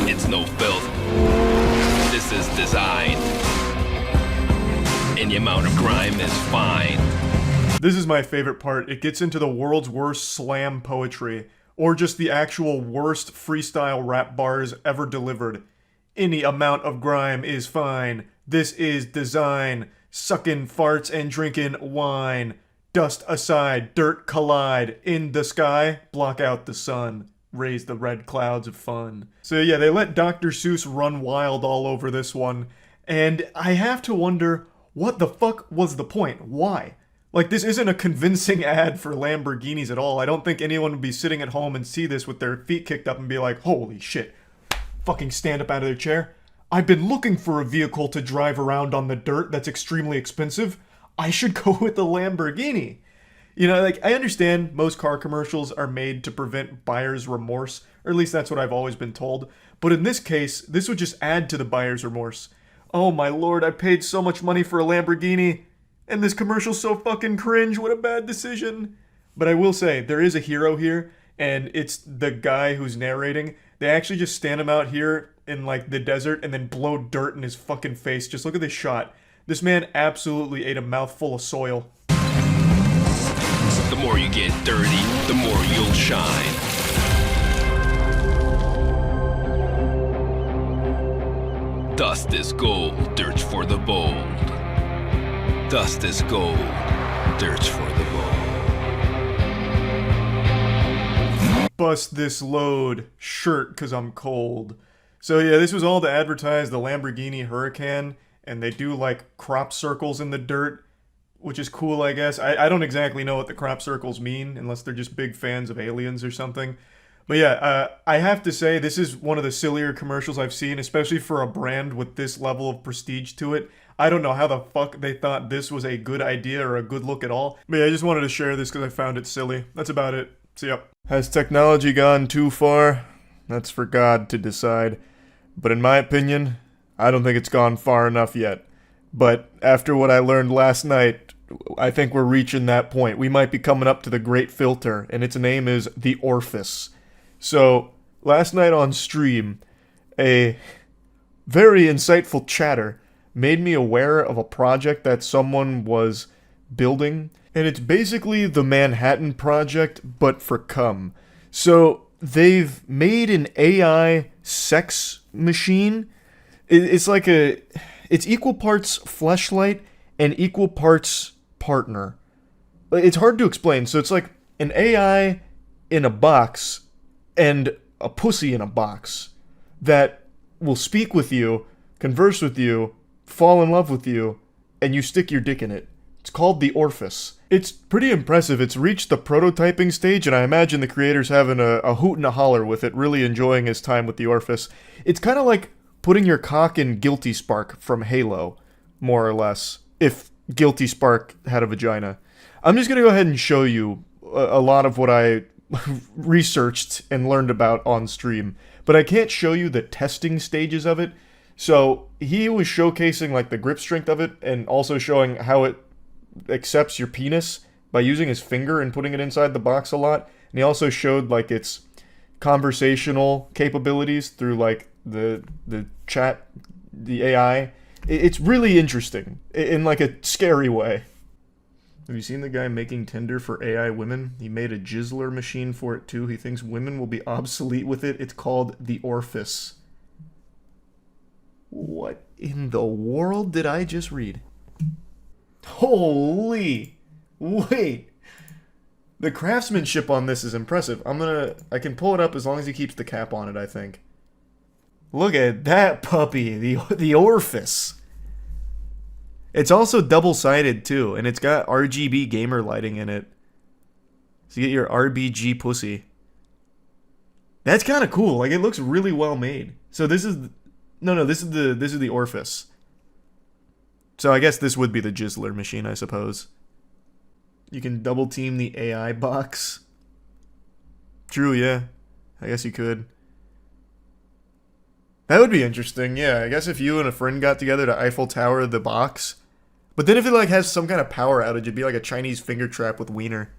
It's no filth. This is design. Any amount of grime is fine. This is my favorite part. It gets into the world's worst slam poetry, or just the actual worst freestyle rap bars ever delivered. Any amount of grime is fine. This is design. Sucking farts and drinking wine. Dust aside, dirt collide. In the sky, block out the sun. Raise the red clouds of fun. So yeah, they let Dr. Seuss run wild all over this one. And I have to wonder, what the fuck was the point? Why? Like, this isn't a convincing ad for Lamborghinis at all. I don't think anyone would be sitting at home and see this with their feet kicked up and be like, holy shit. Fucking stand up out of their chair. I've been looking for a vehicle to drive around on the dirt that's extremely expensive. I should go with the Lamborghini. You know, like, I understand most car commercials are made to prevent buyer's remorse, or at least that's what I've always been told. But in this case, this would just add to the buyer's remorse. Oh my lord, I paid so much money for a Lamborghini, and this commercial's so fucking cringe, what a bad decision. But I will say, there is a hero here, and it's the guy who's narrating. They actually just stand him out here in, like, the desert and then blow dirt in his fucking face. Just look at this shot. This man absolutely ate a mouthful of soil. The more you get dirty, the more you'll shine. Dust is gold, dirt's for the bold. Dust is gold, dirt's for the bold. Bust this load, shirt 'cause I'm cold. So yeah, this was all to advertise the Lamborghini Huracan, and they do like crop circles in the dirt, which is cool, I guess. I don't exactly know what the crop circles mean, unless they're just big fans of aliens or something. But yeah, I have to say, this is one of the sillier commercials I've seen, especially for a brand with this level of prestige to it. I don't know how the fuck they thought this was a good idea or a good look at all. But yeah, I just wanted to share this because I found it silly. That's about it. See ya. Has technology gone too far? That's for God to decide. But in my opinion, I don't think it's gone far enough yet. But after what I learned last night, I think we're reaching that point. We might be coming up to the great filter, and its name is the Orifice. So, last night on stream, a very insightful chatter made me aware of a project that someone was building, and it's basically the Manhattan Project, but for cum. So, they've made an AI sex machine. It's like it's equal parts Fleshlight and equal parts partner. It's hard to explain. So it's like an AI in a box and a pussy in a box that will speak with you, converse with you, fall in love with you, and you stick your dick in it. It's called the Orifice. It's pretty impressive. It's reached the prototyping stage, and I imagine the creator's having a hoot and a holler with it, really enjoying his time with the Orifice. It's kind of like putting your cock in Guilty Spark from Halo, more or less, if Guilty Spark had a vagina. I'm just going to go ahead and show you a lot of what I researched and learned about on stream, but I can't show you the testing stages of it. So he was showcasing like the grip strength of it and also showing how it accepts your penis by using his finger and putting it inside the box a lot. And he also showed like its conversational capabilities through like the chat, the AI. It's really interesting in like a scary way. Have you seen the guy making Tinder for AI women? He made a Chiseled machine for it too. He thinks women will be obsolete with it. It's called the Orifice. What in the world did I just read? Holy! Wait! The craftsmanship on this is impressive. I can pull it up as long as he keeps the cap on it, I think. Look at that puppy, the Orifice. It's also double-sided too, and it's got RGB gamer lighting in it. So you get your RBG pussy. That's kind of cool. Like, it looks really well made. So this is this is the Orifice. So I guess this would be the Chiseled machine, I suppose. You can double team the AI box. True, yeah. I guess you could. That would be interesting, yeah. I guess if you and a friend got together to Eiffel Tower the box. But then if it like has some kind of power outage, it'd be like a Chinese finger trap with wiener.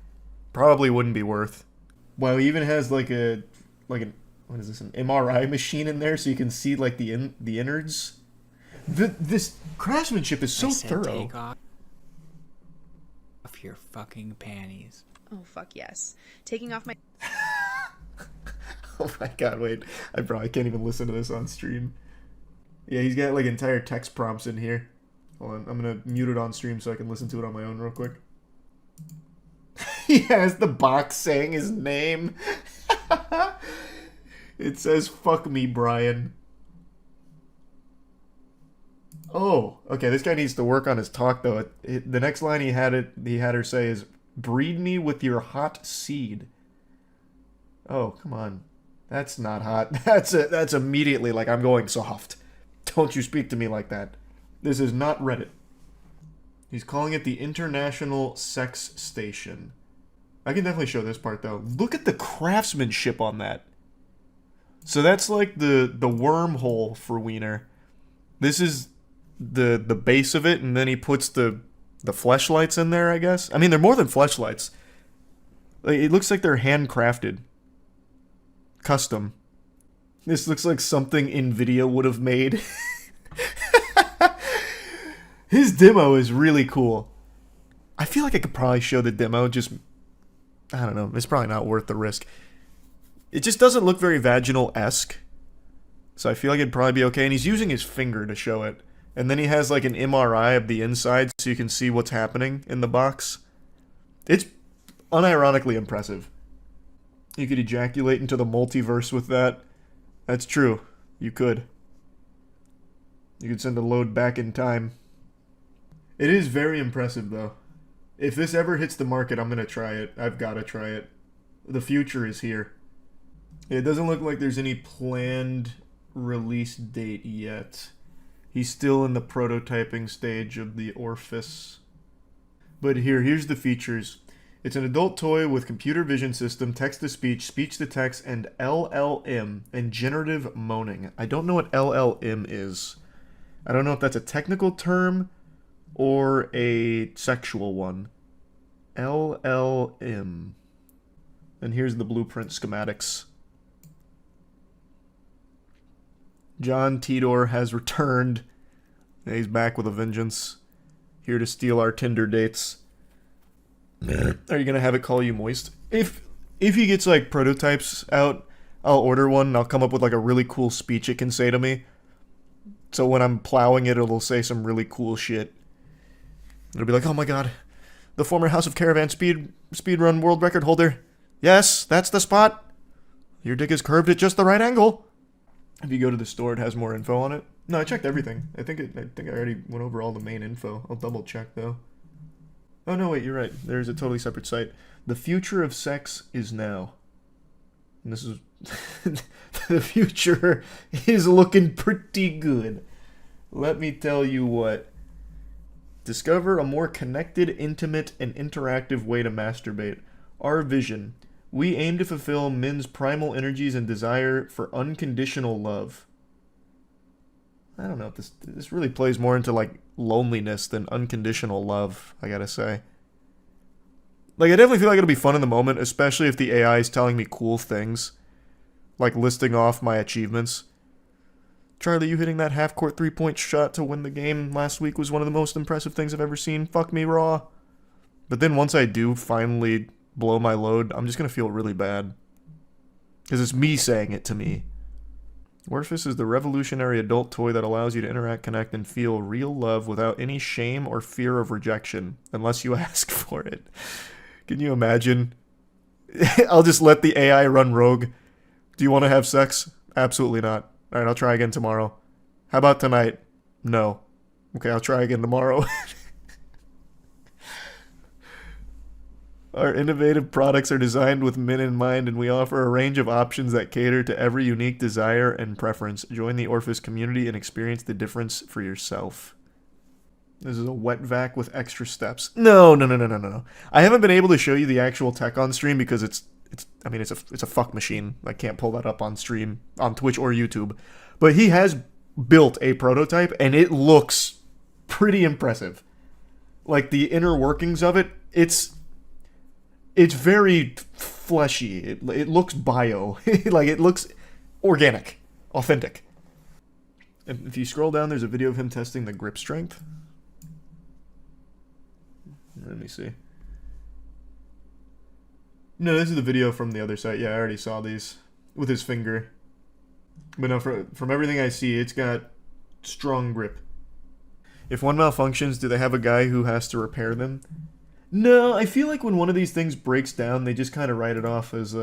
Probably wouldn't be worth. Wow, he even has like an what is this, an MRI machine in there so you can see like the innards. This craftsmanship is so thorough. Take off your fucking panties. Oh fuck yes. Taking off my Oh my god, wait. I probably can't even listen to this on stream. Yeah, he's got like entire text prompts in here. Hold on, I'm gonna mute it on stream so I can listen to it on my own real quick. He has the box saying his name. It says, "Fuck me, Brian." Oh, okay, this guy needs to work on his talk though. The next line he had her say is, "Breed me with your hot seed." Oh, come on. That's not hot. That's immediately like, I'm going soft. Don't you speak to me like that. This is not Reddit. He's calling it the International Sex Station. I can definitely show this part though. Look at the craftsmanship on that. So that's like the wormhole for wiener. This is the base of it, and then he puts the fleshlights in there, I guess. I mean, they're more than fleshlights. It looks like they're handcrafted. Custom. This looks like something NVIDIA would have made. His demo is really cool. I feel like I could probably show the demo, just... I don't know, it's probably not worth the risk. It just doesn't look very vaginal-esque. So I feel like it'd probably be okay, and he's using his finger to show it. And then he has like an MRI of the inside so you can see what's happening in the box. It's unironically impressive. You could ejaculate into the multiverse with that. That's true. You could. You could send a load back in time. It is very impressive, though. If this ever hits the market, I'm going to try it. I've got to try it. The future is here. It doesn't look like there's any planned release date yet. He's still in the prototyping stage of the Orifice. But here's the features. It's an adult toy with computer vision system, text-to-speech, speech-to-text, and LLM, and generative moaning. I don't know what LLM is. I don't know if that's a technical term or a sexual one. LLM. And here's the blueprint schematics. John Tidor has returned. He's back with a vengeance. Here to steal our Tinder dates. Are you gonna have it call you moist? If he gets like prototypes out, I'll order one and I'll come up with like a really cool speech it can say to me. So when I'm plowing it, it'll say some really cool shit. It'll be like, "Oh my god, the former House of Caravan speedrun world record holder. Yes, that's the spot. Your dick is curved at just the right angle." If you go to the store, it has more info on it. No, I checked everything. I think I already went over all the main info. I'll double check though. Oh no, wait, you're right. There's a totally separate site. The future of sex is now. And this is the future is looking pretty good. Let me tell you what. Discover a more connected, intimate, and interactive way to masturbate. Our vision. We aim to fulfill men's primal energies and desire for unconditional love. I don't know if this really plays more into like loneliness than unconditional love, I gotta say. Like, I definitely feel like it'll be fun in the moment, especially if the AI is telling me cool things. Like listing off my achievements. Charlie, you hitting that half-court three-point shot to win the game last week was one of the most impressive things I've ever seen. Fuck me raw. But then once I do finally blow my load, I'm just gonna feel really bad. Because it's me saying it to me. Orifice is the revolutionary adult toy that allows you to interact, connect, and feel real love without any shame or fear of rejection, unless you ask for it. Can you imagine? I'll just let the AI run rogue. Do you want to have sex? Absolutely not. Alright, I'll try again tomorrow. How about tonight? No. Okay, I'll try again tomorrow. Our innovative products are designed with men in mind, and we offer a range of options that cater to every unique desire and preference. Join the Orifice community and experience the difference for yourself. This is a wet vac with extra steps. No. I haven't been able to show you the actual tech on stream because it's a fuck machine. I can't pull that up on stream, on Twitch or YouTube. But he has built a prototype, and it looks pretty impressive. Like, the inner workings of it, it's very fleshy. It looks bio. Like, it looks organic. Authentic. And if you scroll down, there's a video of him testing the grip strength. Let me see. No, this is the video from the other site. Yeah, I already saw these. With his finger. But no, from everything I see, it's got strong grip. If one malfunctions, do they have a guy who has to repair them? No, I feel like when one of these things breaks down, they just kind of write it off as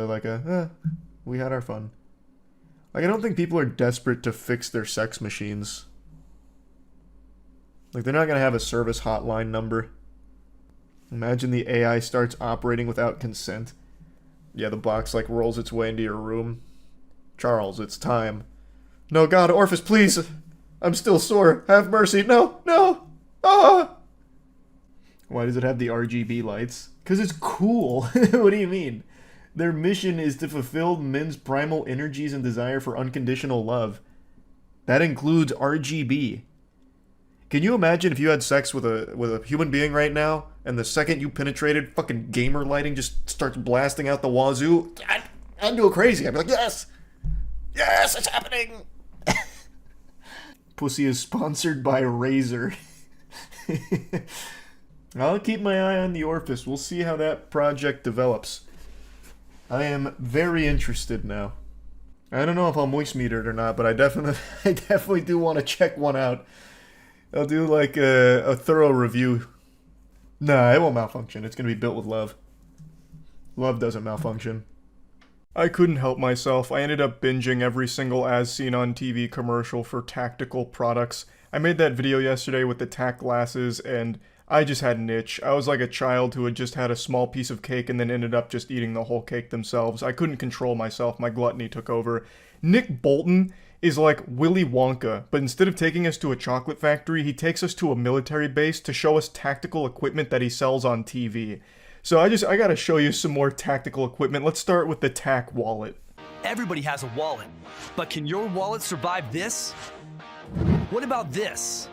we had our fun. Like, I don't think people are desperate to fix their sex machines. Like, they're not going to have a service hotline number. Imagine the AI starts operating without consent. Yeah, the box, like, rolls its way into your room. Charles, it's time. No, God, Orifice, please! I'm still sore. Have mercy. No! Ah! Why does it have the RGB lights? Because it's cool. What do you mean? Their mission is to fulfill men's primal energies and desire for unconditional love. That includes RGB. Can you imagine if you had sex with a human being right now, and the second you penetrated, fucking gamer lighting just starts blasting out the wazoo? I'd go crazy. I'd be like, yes! Yes, it's happening! Pussy is sponsored by Razer. I'll keep my eye on the Orifice. We'll see how that project develops. I am very interested now. I don't know if I'll moist meter it or not, but I definitely do want to check one out. I'll do like a thorough review. Nah, it won't malfunction. It's going to be built with love. Love doesn't malfunction. I couldn't help myself. I ended up binging every single As Seen on TV commercial for tactical products. I made that video yesterday with the tack glasses, and I just had an itch. I was like a child who had just had a small piece of cake and then ended up just eating the whole cake themselves. I couldn't control myself. My gluttony took over. Nick Bolton is like Willy Wonka, but instead of taking us to a chocolate factory, he takes us to a military base to show us tactical equipment that he sells on TV. So I gotta show you some more tactical equipment. Let's start with the tack wallet. Everybody has a wallet, but can your wallet survive this? What about this?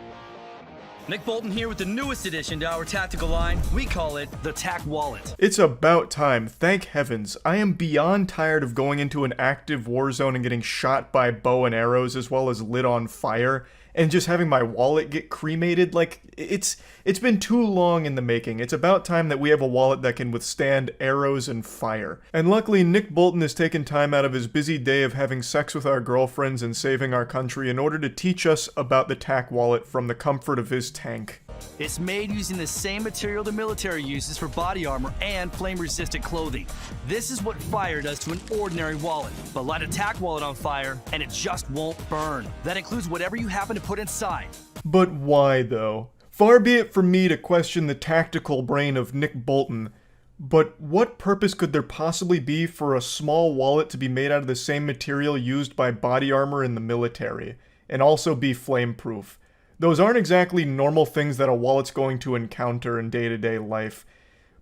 Nick Bolton here with the newest addition to our tactical line. We call it the Tack Wallet. It's about time, thank heavens. I am beyond tired of going into an active war zone and getting shot by bow and arrows as well as lit on fire, and just having my wallet get cremated. Like, it's been too long in the making. It's about time that we have a wallet that can withstand arrows and fire. And luckily, Nick Bolton has taken time out of his busy day of having sex with our girlfriends and saving our country in order to teach us about the Tack Wallet from the comfort of his tank. It's made using the same material the military uses for body armor and flame-resistant clothing. This is what fire does to an ordinary wallet. But light a tack wallet on fire, and it just won't burn. That includes whatever you happen to put inside. But why, though? Far be it from me to question the tactical brain of Nick Bolton, but what purpose could there possibly be for a small wallet to be made out of the same material used by body armor in the military, and also be flame-proof? Those aren't exactly normal things that a wallet's going to encounter in day-to-day life.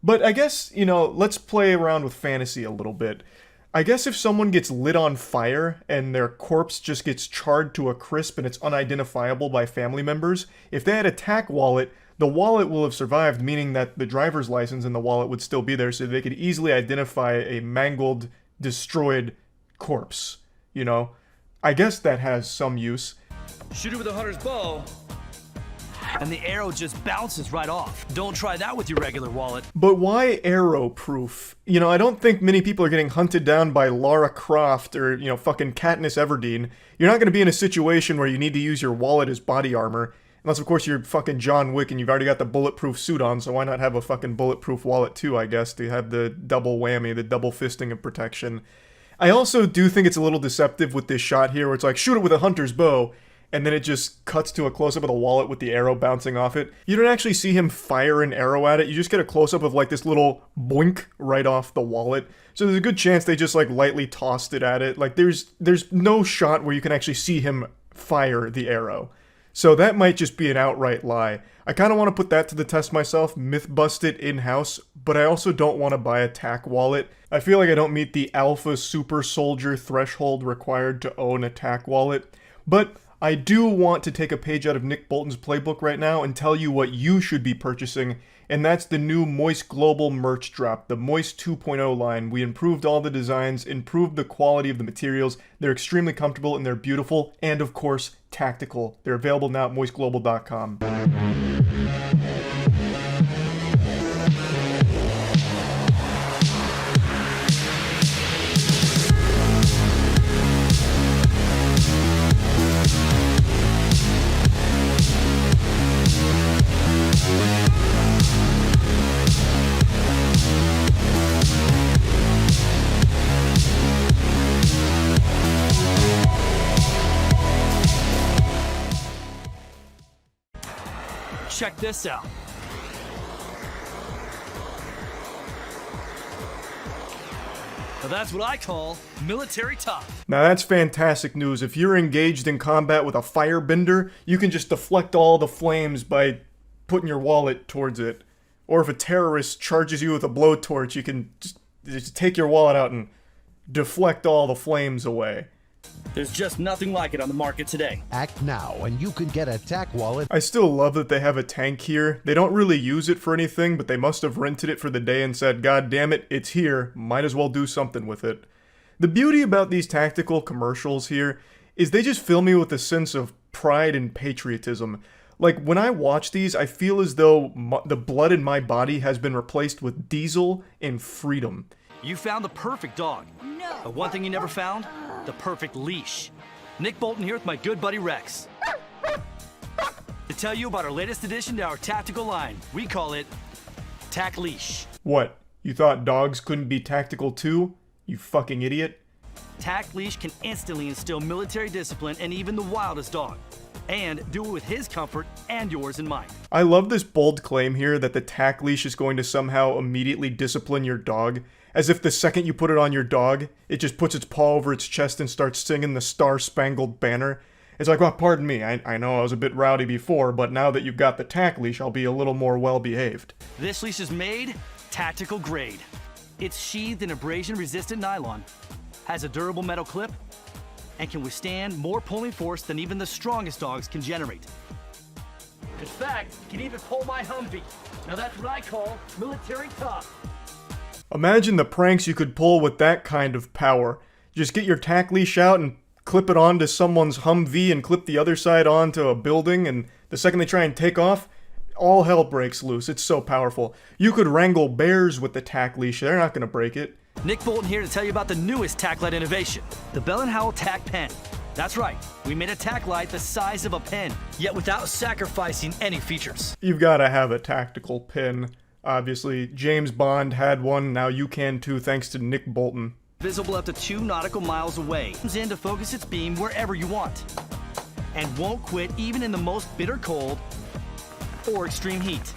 But I guess, let's play around with fantasy a little bit. I guess if someone gets lit on fire and their corpse just gets charred to a crisp and it's unidentifiable by family members, if they had a tack wallet, the wallet will have survived, meaning that the driver's license in the wallet would still be there, so they could easily identify a mangled, destroyed corpse. I guess that has some use. Shoot it with a hunter's bow, and the arrow just bounces right off. Don't try that with your regular wallet. But why arrow-proof? I don't think many people are getting hunted down by Lara Croft or, fucking Katniss Everdeen. You're not going to be in a situation where you need to use your wallet as body armor. Unless, of course, you're fucking John Wick and you've already got the bulletproof suit on, so why not have a fucking bulletproof wallet too, I guess, to have the double whammy, the double fisting of protection. I also do think it's a little deceptive with this shot here, where it's like, shoot it with a hunter's bow, and then it just cuts to a close-up of the wallet with the arrow bouncing off it. You don't actually see him fire an arrow at it, you just get a close-up of like this little boink right off the wallet. So there's a good chance they just like lightly tossed it at it. Like there's no shot where you can actually see him fire the arrow. So that might just be an outright lie. I kind of want to put that to the test myself, myth bust it in-house, but I also don't want to buy a tack wallet. I feel like I don't meet the alpha super soldier threshold required to own a tack wallet. But I do want to take a page out of Nick Bolton's playbook right now and tell you what you should be purchasing, and that's the new Moist Global merch drop, the Moist 2.0 line. We improved all the designs, improved the quality of the materials. They're extremely comfortable and they're beautiful, and of course, tactical. They're available now at moistglobal.com. Check this out. Now that's what I call military top. Now that's fantastic news. If you're engaged in combat with a firebender, you can just deflect all the flames by putting your wallet towards it. Or if a terrorist charges you with a blowtorch, you can just take your wallet out and deflect all the flames away. There's just nothing like it on the market today. Act now and you can get a tack wallet. I still love that they have a tank here. They don't really use it for anything, but they must have rented it for the day and said, God damn it, it's here, might as well do something with it. The beauty about these tactical commercials here is they just fill me with a sense of pride and patriotism. Like, when I watch these, I feel as though the blood in my body has been replaced with diesel and freedom. You found the perfect dog. No. But one thing you never found? The perfect leash. Nick Bolton here with my good buddy Rex. To tell you about our latest addition to our tactical line. We call it Tack Leash. What? You thought dogs couldn't be tactical too? You fucking idiot. Tack Leash can instantly instill military discipline in even the wildest dog. And do it with his comfort and yours in mind. I love this bold claim here that the tack leash is going to somehow immediately discipline your dog. As if the second you put it on your dog, it just puts its paw over its chest and starts singing the Star-Spangled Banner. It's like, well, pardon me, I know I was a bit rowdy before, but now that you've got the tack leash, I'll be a little more well-behaved. This leash is made tactical grade. It's sheathed in abrasion-resistant nylon, has a durable metal clip, and can withstand more pulling force than even the strongest dogs can generate. In fact, it can even pull my Humvee. Now that's what I call military tough. Imagine the pranks you could pull with that kind of power. Just get your tack leash out and clip it onto someone's Humvee and clip the other side onto a building, and the second they try and take off, all hell breaks loose. It's so powerful. You could wrangle bears with the tack leash. They're not going to break it. Nick Bolton here to tell you about the newest tack-led innovation, the Bell & Howell Tack Pen. That's right, we made a tack light the size of a pin, yet without sacrificing any features. You've got to have a tactical pin. Obviously, James Bond had one, now you can too, thanks to Nick Bolton. Visible up to 2 nautical miles away. Comes in to focus its beam wherever you want. And won't quit even in the most bitter cold or extreme heat.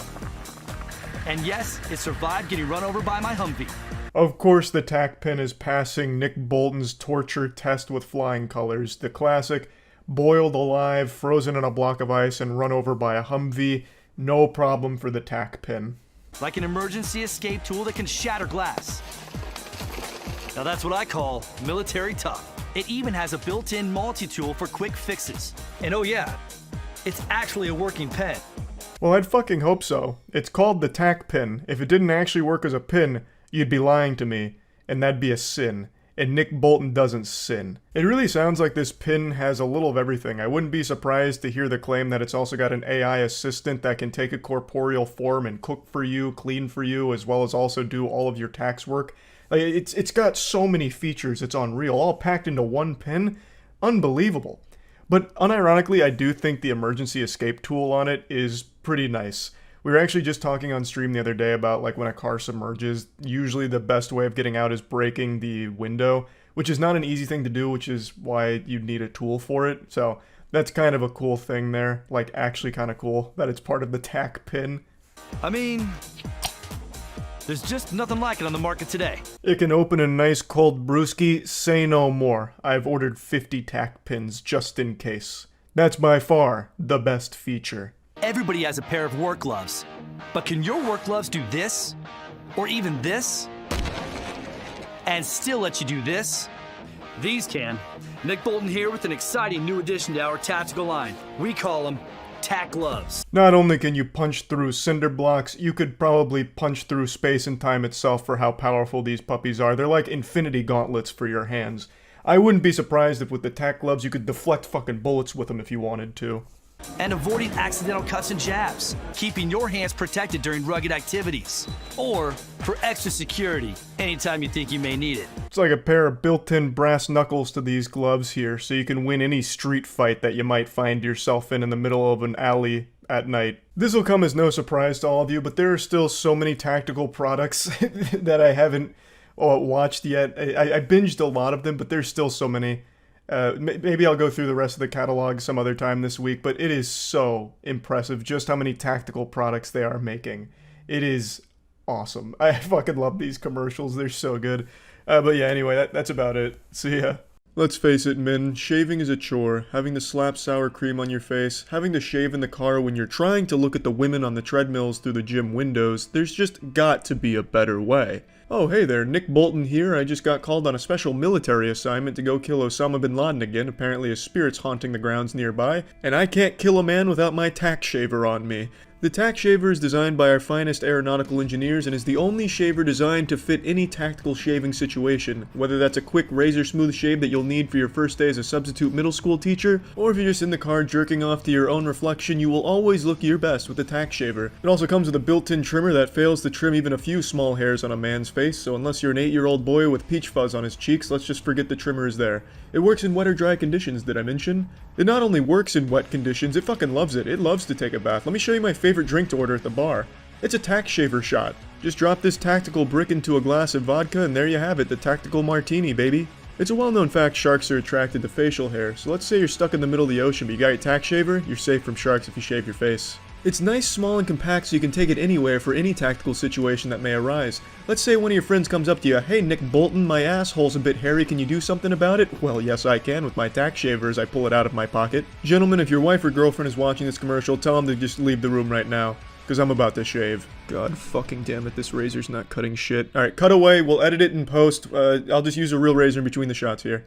And yes, it survived getting run over by my Humvee. Of course, the tack pin is passing Nick Bolton's torture test with flying colors. The classic, boiled alive, frozen in a block of ice, and run over by a Humvee. No problem for the tack pin. Like an emergency escape tool that can shatter glass. Now that's what I call military tough. It even has a built-in multi-tool for quick fixes. And oh yeah, it's actually a working pen. Well, I'd fucking hope so. It's called the tack pin. If it didn't actually work as a pin, you'd be lying to me, and that'd be a sin. And Nick Bolton doesn't sin. It really sounds like this pin has a little of everything. I wouldn't be surprised to hear the claim that it's also got an AI assistant that can take a corporeal form and cook for you, clean for you, as well as also do all of your tax work. Like, it's got so many features, it's unreal, all packed into one pin. Unbelievable. But unironically, I do think the emergency escape tool on it is pretty nice. We were actually just talking on stream the other day about like when a car submerges, usually the best way of getting out is breaking the window, which is not an easy thing to do, which is why you need a tool for it. So that's kind of a cool thing there, like actually kind of cool that it's part of the tack pin. I mean, there's just nothing like it on the market today. It can open a nice cold brewski, say no more. I've ordered 50 tack pins just in case. That's by far the best feature. Everybody has a pair of work gloves, but can your work gloves do this? Or even this? And still let you do this? These can. Nick Bolton here with an exciting new addition to our tactical line. We call them tack gloves. Not only can you punch through cinder blocks, you could probably punch through space and time itself for how powerful these puppies are. They're like infinity gauntlets for your hands. I wouldn't be surprised if with the tack gloves you could deflect fucking bullets with them if you wanted to. And avoiding accidental cuts and jabs, keeping your hands protected during rugged activities, or for extra security anytime you think you may need it. It's like a pair of built-in brass knuckles to these gloves here, so you can win any street fight that you might find yourself in the middle of an alley at night. This will come as no surprise to all of you, but there are still so many tactical products that I haven't watched yet. I binged a lot of them, but there's still so many. Maybe I'll go through the rest of the catalog some other time this week, but it is so impressive just how many tactical products they are making. It is awesome. I fucking love these commercials. They're so good. But yeah, anyway, that's about it. See ya. Let's face it, men, shaving is a chore. Having to slap sour cream on your face, having to shave in the car when you're trying to look at the women on the treadmills through the gym windows, there's just got to be a better way. Oh, hey there, Nick Bolton here. I just got called on a special military assignment to go kill Osama bin Laden again. Apparently a spirit's haunting the grounds nearby, and I can't kill a man without my tack shaver on me. The tack shaver is designed by our finest aeronautical engineers and is the only shaver designed to fit any tactical shaving situation, whether that's a quick razor-smooth shave that you'll need for your first day as a substitute middle school teacher, or if you're just in the car jerking off to your own reflection, you will always look your best with the tack shaver. It also comes with a built-in trimmer that fails to trim even a few small hairs on a man's face, so unless you're an 8-year-old boy with peach fuzz on his cheeks, let's just forget the trimmer is there. It works in wet or dry conditions, did I mention? It not only works in wet conditions, it fucking loves it. It loves to take a bath. Let me show you my favorite drink to order at the bar. It's a tack shaver shot. Just drop this tactical brick into a glass of vodka and there you have it, the tactical martini, baby. It's a well-known fact sharks are attracted to facial hair, so let's say you're stuck in the middle of the ocean but you got your tack shaver, you're safe from sharks if you shave your face. It's nice, small, and compact so you can take it anywhere for any tactical situation that may arise. Let's say one of your friends comes up to you, "Hey Nick Bolton, my asshole's a bit hairy, can you do something about it?" Well, yes I can with my tack shaver as I pull it out of my pocket. Gentlemen, if your wife or girlfriend is watching this commercial, tell them to just leave the room right now, because I'm about to shave. God fucking damn it, this razor's not cutting shit. Alright, cut away, we'll edit it in post. I'll just use a real razor in between the shots here.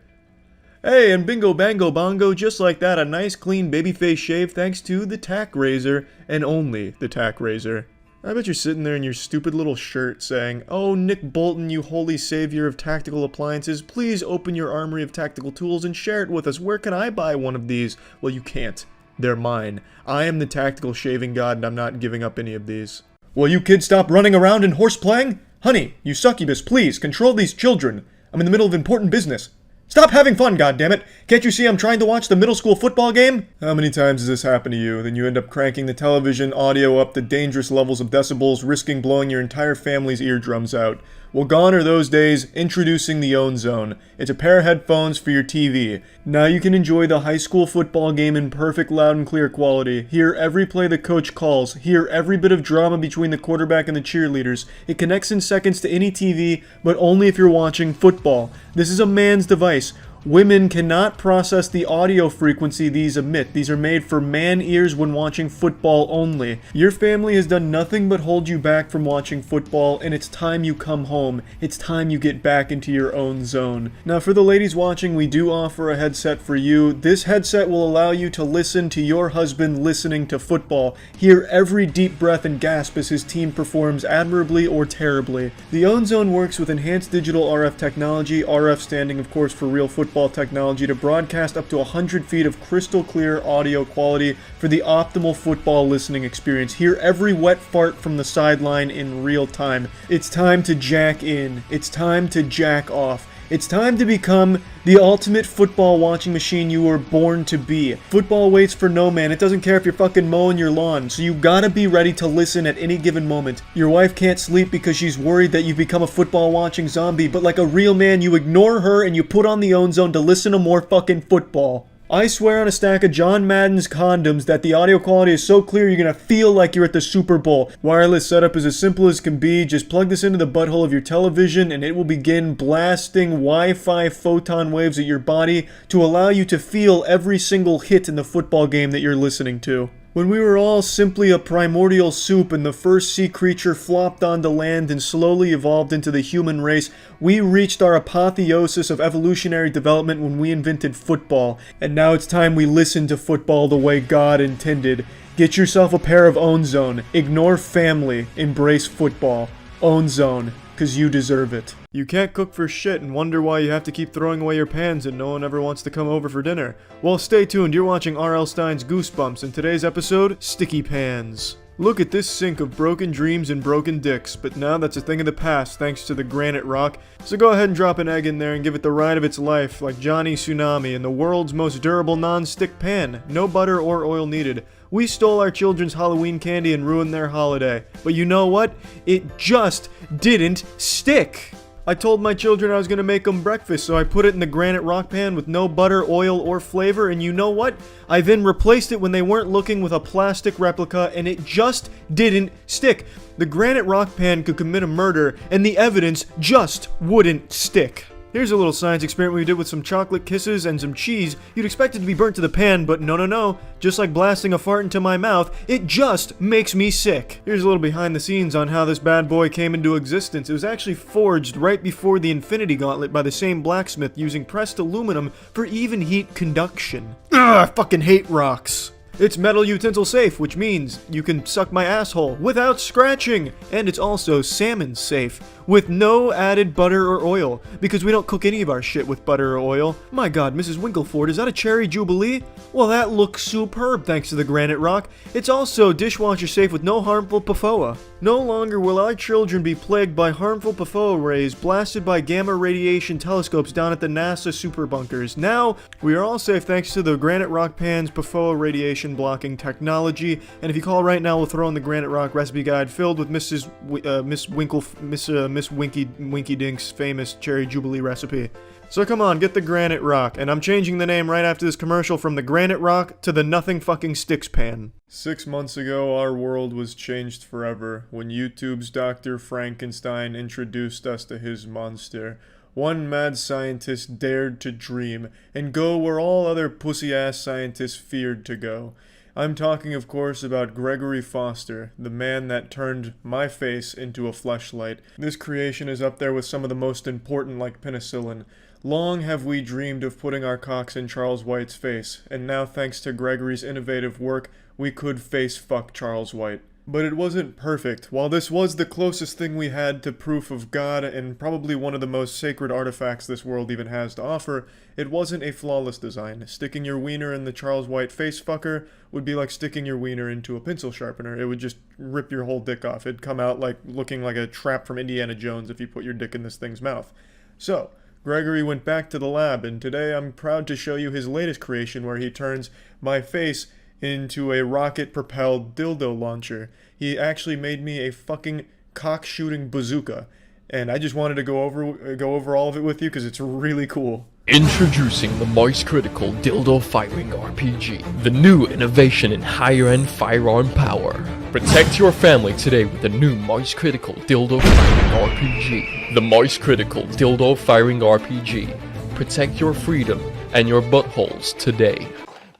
Hey, and bingo bango bongo, just like that, a nice clean babyface shave thanks to the tack razor, and only the tack razor. I bet you're sitting there in your stupid little shirt saying, "Oh, Nick Bolton, you holy savior of tactical appliances, please open your armory of tactical tools and share it with us. Where can I buy one of these?" Well, you can't. They're mine. I am the tactical shaving god and I'm not giving up any of these. Will you kids stop running around and horseplaying? Honey, you succubus, please, control these children. I'm in the middle of important business. Stop having fun, goddammit! Can't you see I'm trying to watch the middle school football game? How many times has this happened to you? Then you end up cranking the television audio up to dangerous levels of decibels, risking blowing your entire family's eardrums out. Well, gone are those days. Introducing the Own Zone. It's a pair of headphones for your TV. Now you can enjoy the high school football game in perfect loud and clear quality. Hear every play the coach calls. Hear every bit of drama between the quarterback and the cheerleaders. It connects in seconds to any TV, but only if you're watching football. This is a man's device. Women cannot process the audio frequency these emit. These are made for man ears when watching football only. Your family has done nothing but hold you back from watching football, and it's time you come home. It's time you get back into your own zone. Now, for the ladies watching, we do offer a headset for you. This headset will allow you to listen to your husband listening to football. Hear every deep breath and gasp as his team performs admirably or terribly. The Own Zone works with enhanced digital RF technology, RF standing, of course, for real football technology, to broadcast up to 100 feet of crystal clear audio quality for the optimal football listening experience. Hear every wet fart from the sideline in real time. It's time to jack in. It's time to jack off. It's time to become the ultimate football watching machine you were born to be. Football waits for no man. It doesn't care if you're fucking mowing your lawn, so you gotta be ready to listen at any given moment. Your wife can't sleep because she's worried that you've become a football watching zombie, but like a real man, you ignore her and you put on the Own Zone to listen to more fucking football. I swear on a stack of John Madden's condoms that the audio quality is so clear you're gonna feel like you're at the Super Bowl. Wireless setup is as simple as can be. Just plug this into the butthole of your television and it will begin blasting Wi-Fi photon waves at your body to allow you to feel every single hit in the football game that you're listening to. When we were all simply a primordial soup and the first sea creature flopped onto land and slowly evolved into the human race, we reached our apotheosis of evolutionary development when we invented football. And now it's time we listen to football the way God intended. Get yourself a pair of Own Zone. Ignore family. Embrace football. Own Zone. 'Cause you deserve it. You can't cook for shit and wonder why you have to keep throwing away your pans and no one ever wants to come over for dinner. Well, stay tuned. You're watching R.L. Stein's Goosebumps, and today's episode, Sticky Pans. Look at this sink of broken dreams and broken dicks, but now that's a thing of the past thanks to the granite rock. So go ahead and drop an egg in there and give it the ride of its life, like Johnny Tsunami in the world's most durable non-stick pan. No butter or oil needed. We stole our children's Halloween candy and ruined their holiday. But you know what? It just didn't stick! I told my children I was gonna make them breakfast, so I put it in the granite rock pan with no butter, oil, or flavor, and you know what? I then replaced it when they weren't looking with a plastic replica, and it just didn't stick. The granite rock pan could commit a murder, and the evidence just wouldn't stick. Here's a little science experiment we did with some chocolate kisses and some cheese. You'd expect it to be burnt to the pan, but no. Just like blasting a fart into my mouth, it just makes me sick. Here's a little behind the scenes on how this bad boy came into existence. It was actually forged right before the Infinity Gauntlet by the same blacksmith using pressed aluminum for even heat conduction. Ugh, I fucking hate rocks. It's metal utensil safe, which means you can suck my asshole without scratching. And it's also salmon safe, with no added butter or oil, because we don't cook any of our shit with butter or oil. My god, Mrs. Winkleford, is that a cherry jubilee? Well, that looks superb thanks to the granite rock. It's also dishwasher safe with no harmful PFOA. No longer will our children be plagued by harmful PFOA rays blasted by gamma radiation telescopes down at the NASA superbunkers. Now, we are all safe thanks to the granite rock pan's PFOA radiation blocking technology. And if you call right now, we'll throw in the granite rock recipe guide filled with Miss Winky Dink's famous cherry jubilee recipe. So come on, get the granite rock, and I'm changing the name right after this commercial from the granite rock to the nothing fucking sticks pan. 6 months ago, our world was changed forever when YouTube's Dr. Frankenstein introduced us to his monster. One mad scientist dared to dream and go where all other pussy-ass scientists feared to go. I'm talking, of course, about Gregory Foster, the man that turned my face into a fleshlight. This creation is up there with some of the most important, like penicillin. Long have we dreamed of putting our cocks in Charles White's face, and now thanks to Gregory's innovative work, we could face fuck Charles White. But it wasn't perfect. While this was the closest thing we had to proof of God and probably one of the most sacred artifacts this world even has to offer, it wasn't a flawless design. Sticking your wiener in the Charles White face fucker would be like sticking your wiener into a pencil sharpener. It would just rip your whole dick off. It'd come out like looking like a trap from Indiana Jones if you put your dick in this thing's mouth. So, Gregory went back to the lab, and today I'm proud to show you his latest creation where he turns my face into a rocket-propelled dildo launcher. He actually made me a fucking cock-shooting bazooka, and I just wanted to go over all of it with you because it's really cool. Introducing the Moist Critical Dildo Firing RPG, the new innovation in higher-end firearm power. Protect your family today with the new Moist Critical Dildo Firing RPG. The Moist Critical Dildo Firing RPG. Protect your freedom and your buttholes today.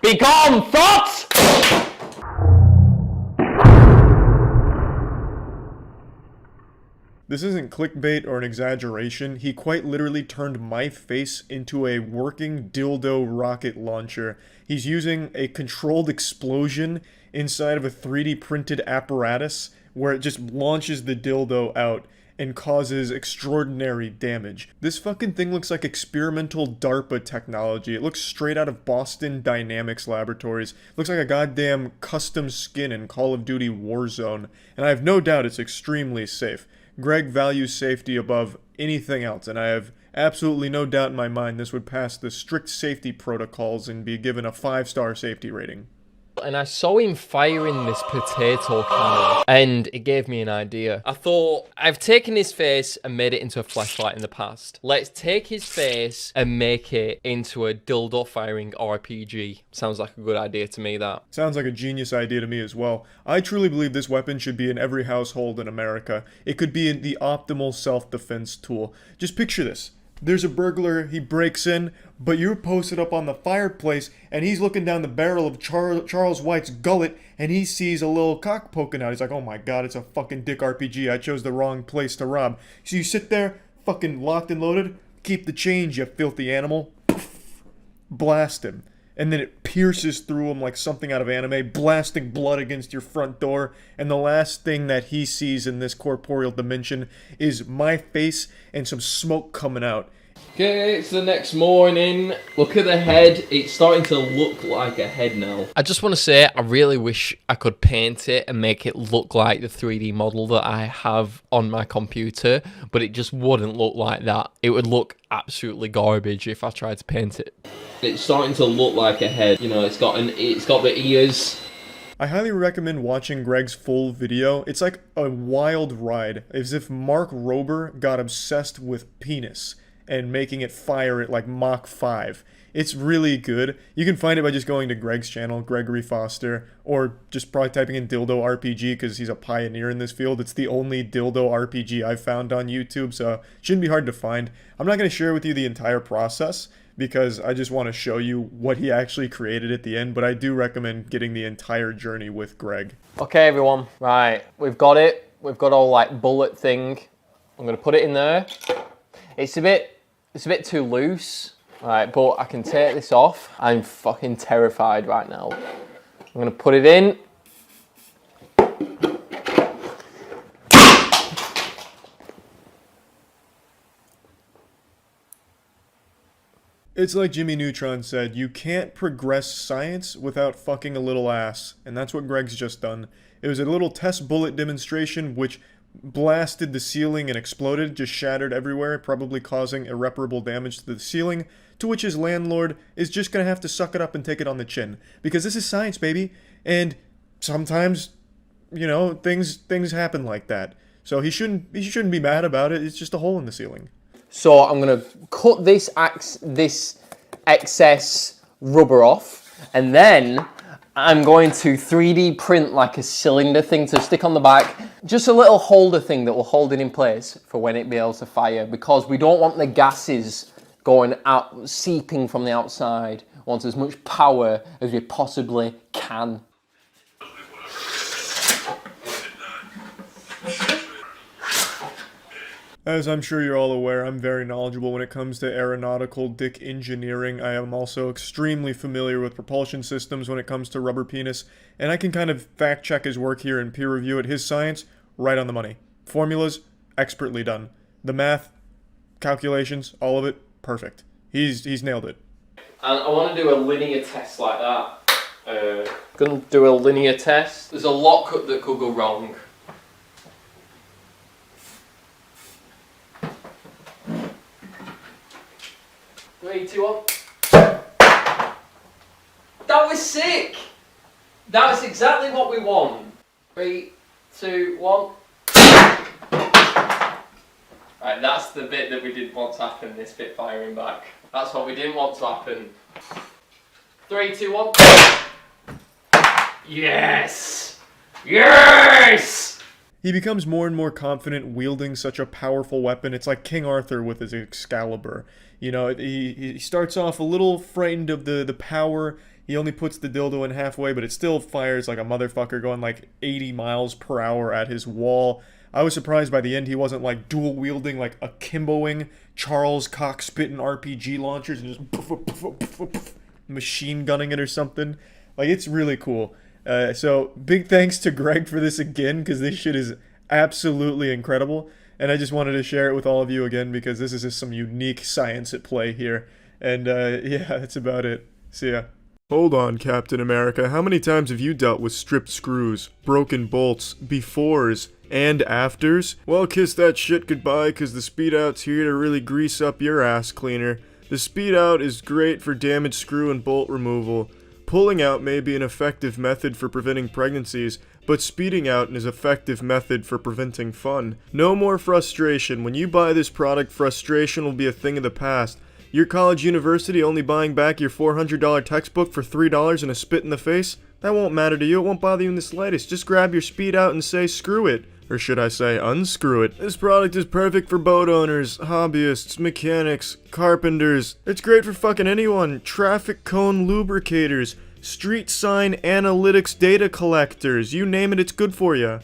Be gone, thoughts! This isn't clickbait or an exaggeration. He quite literally turned my face into a working dildo rocket launcher. He's using a controlled explosion inside of a 3D printed apparatus where it just launches the dildo out and causes extraordinary damage. This fucking thing looks like experimental DARPA technology. It looks straight out of Boston Dynamics Laboratories. It looks like a goddamn custom skin in Call of Duty Warzone. And I have no doubt it's extremely safe. Greg values safety above anything else, and I have absolutely no doubt in my mind this would pass the strict safety protocols and be given a 5-star safety rating. And I saw him firing this potato cannon, and it gave me an idea. I thought, I've taken his face and made it into a fleshlight in the past. Let's take his face and make it into a dildo firing RPG. Sounds like a good idea to me, that. Sounds like a genius idea to me as well. I truly believe this weapon should be in every household in America. It could be the optimal self-defense tool. Just picture this. There's a burglar, he breaks in, but you're posted up on the fireplace, and he's looking down the barrel of Charles White's gullet, and he sees a little cock poking out. He's like, oh my god, it's a fucking dick RPG, I chose the wrong place to rob. So you sit there, fucking locked and loaded, keep the change, you filthy animal, poof, blast him. And then it pierces through him like something out of anime, blasting blood against your front door, and the last thing that he sees in this corporeal dimension is my face and some smoke coming out. Okay, it's the next morning. Look at the head. It's starting to look like a head now. I just want to say, I really wish I could paint it and make it look like the 3D model that I have on my computer, but it just wouldn't look like that. It would look absolutely garbage if I tried to paint it. It's starting to look like a head. You know, it's got the ears. I highly recommend watching Greg's full video. It's like a wild ride, as if Mark Rober got obsessed with penis and making it fire at like Mach 5. It's really good. You can find it by just going to Greg's channel, Gregory Foster, or just probably typing in dildo RPG because he's a pioneer in this field. It's the only dildo RPG I've found on YouTube, so it shouldn't be hard to find. I'm not going to share with you the entire process because I just want to show you what he actually created at the end, but I do recommend getting the entire journey with Greg. Okay everyone, right, we've got it. We've got all like bullet thing. I'm going to put it in there. It's a bit too loose, right, but I can take this off. I'm fucking terrified right now. I'm gonna put it in. It's like Jimmy Neutron said, you can't progress science without fucking a little ass, and that's what Greg's just done. It was a little test bullet demonstration which blasted the ceiling and exploded, just shattered everywhere, probably causing irreparable damage to the ceiling, to which his landlord is just gonna have to suck it up and take it on the chin. Because this is science, baby, and sometimes, you know, things happen like that. So he shouldn't be mad about it, it's just a hole in the ceiling. So I'm gonna cut this excess rubber off, and then I'm going to 3D print like a cylinder thing to stick on the back. Just a little holder thing that will hold it in place for when it be able to fire, because we don't want the gases going out, seeping from the outside. We want as much power as we possibly can. As I'm sure you're all aware, I'm very knowledgeable when it comes to aeronautical dick engineering. I am also extremely familiar with propulsion systems when it comes to rubber penis, and I can kind of fact check his work here and peer review it. His science, right on the money. Formulas, expertly done. The math, calculations, all of it, perfect. He's nailed it. And I want to do a linear test like that. Gonna do a linear test. There's a lot that could go wrong. 3, 2, 1. That was sick! That was exactly what we want. 3, 2, 1. Right, that's the bit that we didn't want to happen, this bit firing back. That's what we didn't want to happen. 3, 2, 1. Yes! Yes! He becomes more and more confident wielding such a powerful weapon. It's like King Arthur with his Excalibur. You know, he starts off a little frightened of the power. He only puts the dildo in halfway, but it still fires like a motherfucker, going like 80 miles per hour at his wall. I was surprised by the end he wasn't like dual wielding, like akimboing Charles cock-spitting RPG launchers and just machine gunning it or something. Like, it's really cool. So big thanks to Greg for this again, because this shit is absolutely incredible. And I just wanted to share it with all of you again, because this is just some unique science at play here. And yeah, that's about it. See ya. Hold on, Captain America. How many times have you dealt with stripped screws, broken bolts, befores, and afters? Well, kiss that shit goodbye, because the SpeedOut's here to really grease up your ass cleaner. The SpeedOut is great for damaged screw and bolt removal. Pulling out may be an effective method for preventing pregnancies, but speeding out is an effective method for preventing fun. No more frustration. When you buy this product, frustration will be a thing of the past. Your college university only buying back your $400 textbook for $3 and a spit in the face? That won't matter to you, it won't bother you in the slightest. Just grab your SpeedOut and say screw it. Or should I say unscrew it. This product is perfect for boat owners, hobbyists, mechanics, carpenters. It's great for fucking anyone. Traffic cone lubricators, street sign analytics data collectors. You name it, it's good for you.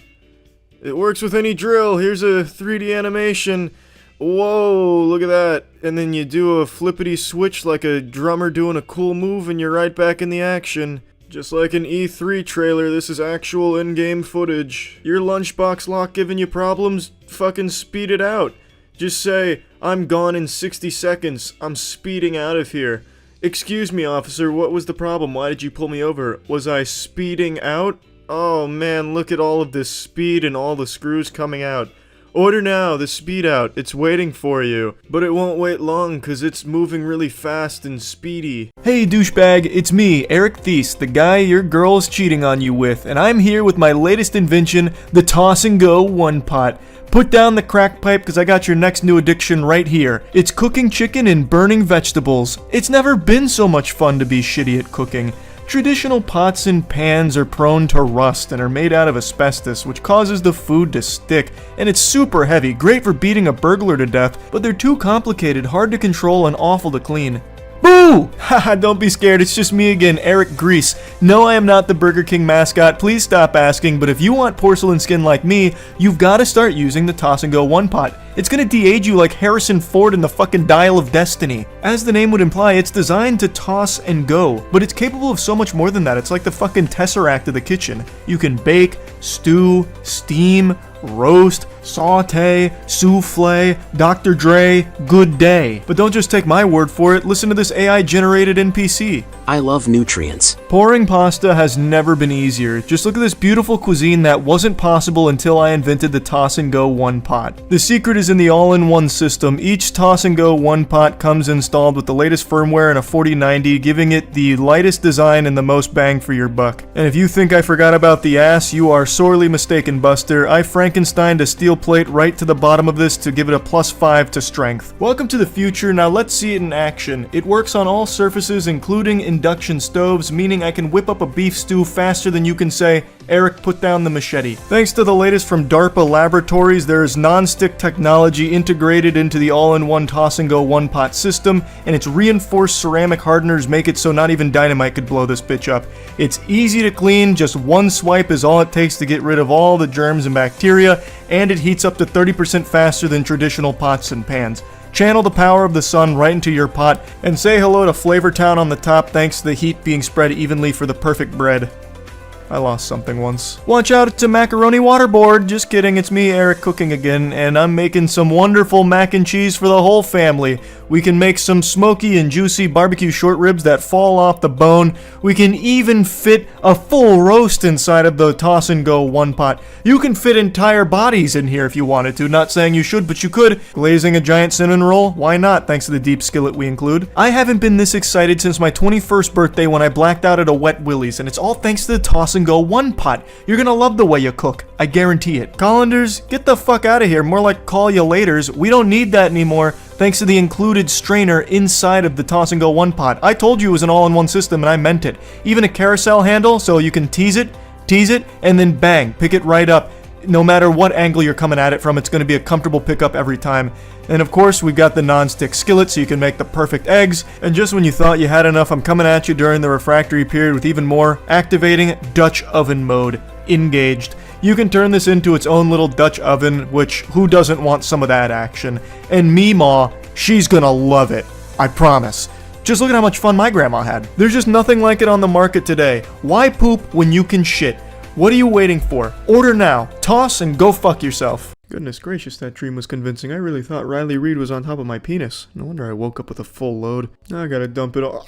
It works with any drill. Here's a 3D animation. Whoa, look at that. And then you do a flippity switch like a drummer doing a cool move and you're right back in the action. Just like an E3 trailer, this is actual in-game footage. Your lunchbox lock giving you problems? Fucking speed it out. Just say, I'm gone in 60 seconds. I'm speeding out of here. Excuse me, officer, what was the problem? Why did you pull me over? Was I speeding out? Oh man, look at all of this speed and all the screws coming out. Order now, the SpeedOut. It's waiting for you. But it won't wait long, cause it's moving really fast and speedy. Hey douchebag, it's me, Eric Thies, the guy your girl is cheating on you with, and I'm here with my latest invention, the Toss and Go One Pot. Put down the crack pipe, cause I got your next new addiction right here. It's cooking chicken and burning vegetables. It's never been so much fun to be shitty at cooking. Traditional pots and pans are prone to rust and are made out of asbestos, which causes the food to stick, and it's super heavy, great for beating a burglar to death, but they're too complicated, hard to control, and awful to clean. Boo! Haha, don't be scared, it's just me again, Eric Grease. No, I am not the Burger King mascot, please stop asking, but if you want porcelain skin like me, you've gotta start using the Toss and Go One Pot. It's gonna de-age you like Harrison Ford in the fucking Dial of Destiny. As the name would imply, it's designed to toss and go, but it's capable of so much more than that. It's like the fucking Tesseract of the kitchen. You can bake, stew, steam, roast, saute, souffle, Dr. Dre, good day. But don't just take my word for it, listen to this AI-generated NPC. I love nutrients. Pouring pasta has never been easier. Just look at this beautiful cuisine that wasn't possible until I invented the Toss and Go One Pot. The secret is in the all-in-one system. Each Toss and Go One Pot comes installed with the latest firmware and a 4090, giving it the lightest design and the most bang for your buck. And if you think I forgot about the ass, you are sorely mistaken, Buster. I Frankensteined a steel plate right to the bottom of this to give it a +5 to strength. Welcome to the future, now let's see it in action. It works on all surfaces, including induction stoves, meaning I can whip up a beef stew faster than you can say, Eric, put down the machete. Thanks to the latest from DARPA Laboratories, there is non-stick technology integrated into the all-in-one Toss and Go One Pot system, and its reinforced ceramic hardeners make it so not even dynamite could blow this bitch up. It's easy to clean, just one swipe is all it takes to get rid of all the germs and bacteria, and it heats up to 30% faster than traditional pots and pans. Channel the power of the sun right into your pot, and say hello to Flavortown on the top thanks to the heat being spread evenly for the perfect bread. I lost something once. Watch out, it's a macaroni waterboard. Just kidding, it's me, Eric, cooking again, and I'm making some wonderful mac and cheese for the whole family. We can make some smoky and juicy barbecue short ribs that fall off the bone. We can even fit a full roast inside of the toss and go one pot. You can fit entire bodies in here if you wanted to. Not saying you should, but you could. Glazing a giant cinnamon roll? Why not, thanks to the deep skillet we include. I haven't been this excited since my 21st birthday when I blacked out at a Wet Willie's, and it's all thanks to the toss and go one pot. You're gonna love the way you cook. I guarantee it. Colanders, get the fuck out of here. More like call you laters. We don't need that anymore, thanks to the included strainer inside of the toss and go one pot. I told you it was an all-in-one system and I meant it. Even a carousel handle so you can tease it, and then bang, pick it right up. No matter what angle you're coming at it from, it's going to be a comfortable pickup every time. And of course, we've got the non-stick skillet so you can make the perfect eggs. And just when you thought you had enough, I'm coming at you during the refractory period with even more. Activating Dutch oven mode. Engaged. You can turn this into its own little Dutch oven, which who doesn't want some of that action? And Meemaw, she's gonna love it. I promise. Just look at how much fun my grandma had. There's just nothing like it on the market today. Why poop when you can shit? What are you waiting for? Order now. Toss and go fuck yourself. Goodness gracious, that dream was convincing. I really thought Riley Reid was on top of my penis. No wonder I woke up with a full load. Now I gotta dump it all.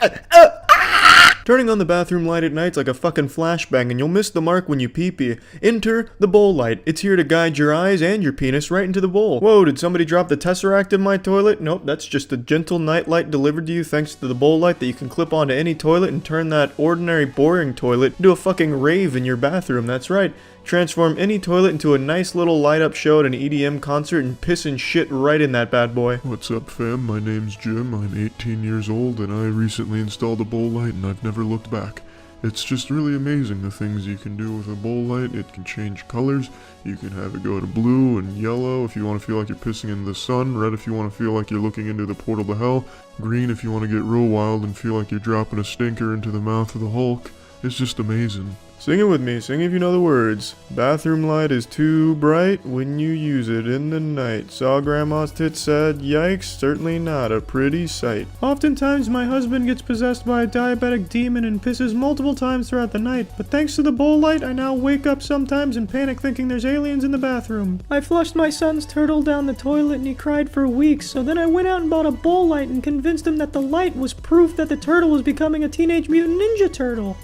Turning on the bathroom light at night's like a fucking flashbang, and you'll miss the mark when you pee-pee. Enter the bowl light. It's here to guide your eyes and your penis right into the bowl. Whoa, did somebody drop the Tesseract in my toilet? Nope, that's just a gentle night light delivered to you thanks to the bowl light that you can clip onto any toilet and turn that ordinary boring toilet into a fucking rave in your bathroom. That's right. Transform any toilet into a nice little light-up show at an EDM concert and piss and shit right in that bad boy. What's up, fam? My name's Jim. I'm 18 years old, and I recently installed a bowl light, and I've never looked back. It's just really amazing the things you can do with a bowl light. It can change colors. You can have it go to blue and yellow if you want to feel like you're pissing into the sun, red if you want to feel like you're looking into the portal to hell, green if you want to get real wild and feel like you're dropping a stinker into the mouth of the Hulk. It's just amazing. Sing it with me, sing if you know the words. Bathroom light is too bright when you use it in the night. Saw grandma's tits, said, yikes, certainly not a pretty sight. Oftentimes my husband gets possessed by a diabetic demon and pisses multiple times throughout the night, but thanks to the bowl light, I now wake up sometimes and panic thinking there's aliens in the bathroom. I flushed my son's turtle down the toilet and he cried for weeks, so then I went out and bought a bowl light and convinced him that the light was proof that the turtle was becoming a Teenage Mutant Ninja Turtle.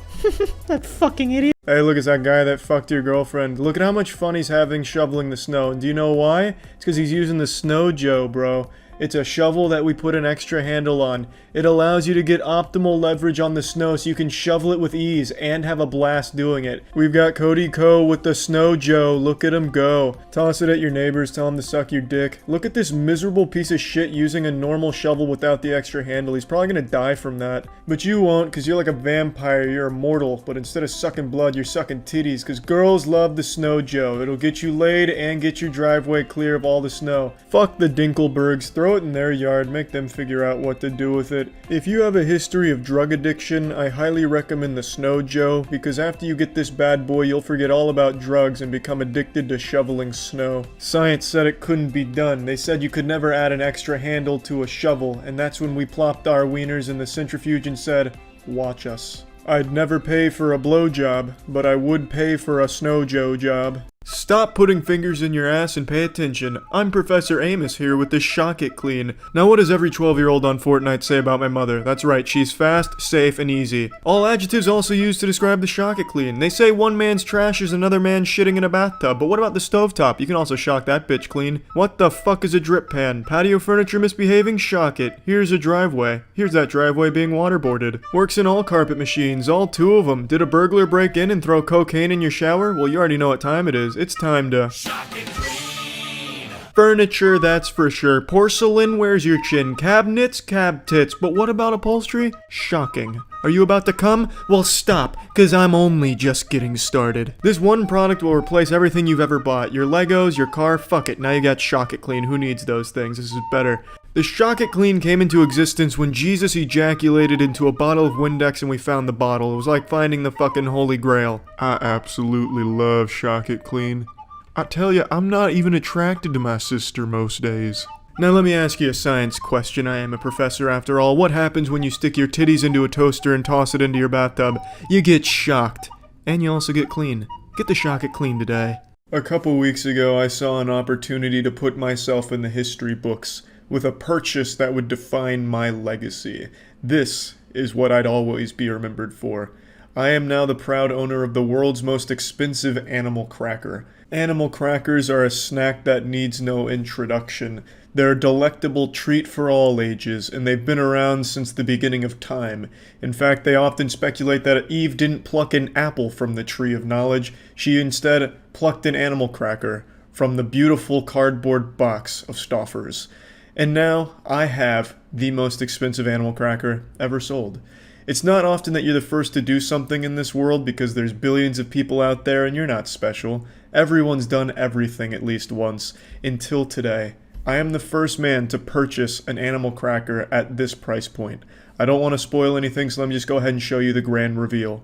That fucking idiot. Hey, look, it's that guy that fucked your girlfriend. Look at how much fun he's having shoveling the snow. And do you know why? It's because he's using the Snow Joe, bro. It's a shovel that we put an extra handle on. It allows you to get optimal leverage on the snow so you can shovel it with ease and have a blast doing it. We've got Cody Ko with the Snow Joe. Look at him go. Toss it at your neighbors, tell him to suck your dick. Look at this miserable piece of shit using a normal shovel without the extra handle. He's probably gonna die from that. But you won't, because you're like a vampire. You're immortal. But instead of sucking blood, you're sucking titties, because girls love the Snow Joe. It'll get you laid and get your driveway clear of all the snow. Fuck the Dinkelbergs. Throw it in their yard. Make them figure out what to do with it. If you have a history of drug addiction, I highly recommend the Snow Joe, because after you get this bad boy, you'll forget all about drugs and become addicted to shoveling snow. Science said it couldn't be done. They said you could never add an extra handle to a shovel, and that's when we plopped our wieners in the centrifuge and said, watch us. I'd never pay for a blowjob, but I would pay for a Snow Joe job. Stop putting fingers in your ass and pay attention. I'm Professor Amos here with the Shock It Clean. Now what does every 12-year-old on Fortnite say about my mother? That's right, she's fast, safe, and easy. All adjectives also used to describe the Shock It Clean. They say one man's trash is another man's shitting in a bathtub, but what about the stovetop? You can also shock that bitch clean. What the fuck is a drip pan? Patio furniture misbehaving? Shock it. Here's a driveway. Here's that driveway being waterboarded. Works in all carpet machines, all 2 of them. Did a burglar break in and throw cocaine in your shower? Well, you already know what time it is. It's time to shock it clean. Furniture, that's for sure. Porcelain, where's your chin? Cabinets, cab tits. But what about upholstery? Shocking. Are you about to come? Well, stop, cause I'm only just getting started. This one product will replace everything you've ever bought. Your Legos, your car, fuck it. Now you got Shock It Clean. Who needs those things? This is better. The Shock It Clean came into existence when Jesus ejaculated into a bottle of Windex and we found the bottle. It was like finding the fucking Holy Grail. I absolutely love Shock It Clean. I tell ya, I'm not even attracted to my sister most days. Now let me ask you a science question. I am a professor after all. What happens when you stick your titties into a toaster and toss it into your bathtub? You get shocked. And you also get clean. Get the shock at clean today. A couple weeks ago, I saw an opportunity to put myself in the history books with a purchase that would define my legacy. This is what I'd always be remembered for. I am now the proud owner of the world's most expensive animal cracker. Animal crackers are a snack that needs no introduction. They're a delectable treat for all ages, and they've been around since the beginning of time. In fact, they often speculate that Eve didn't pluck an apple from the tree of knowledge. She instead plucked an animal cracker from the beautiful cardboard box of Stouffer's. And now I have the most expensive animal cracker ever sold. It's not often that you're the first to do something in this world because there's billions of people out there and you're not special. Everyone's done everything at least once, until today. I am the first man to purchase an animal cracker at this price point. I don't want to spoil anything, so let me just go ahead and show you the grand reveal.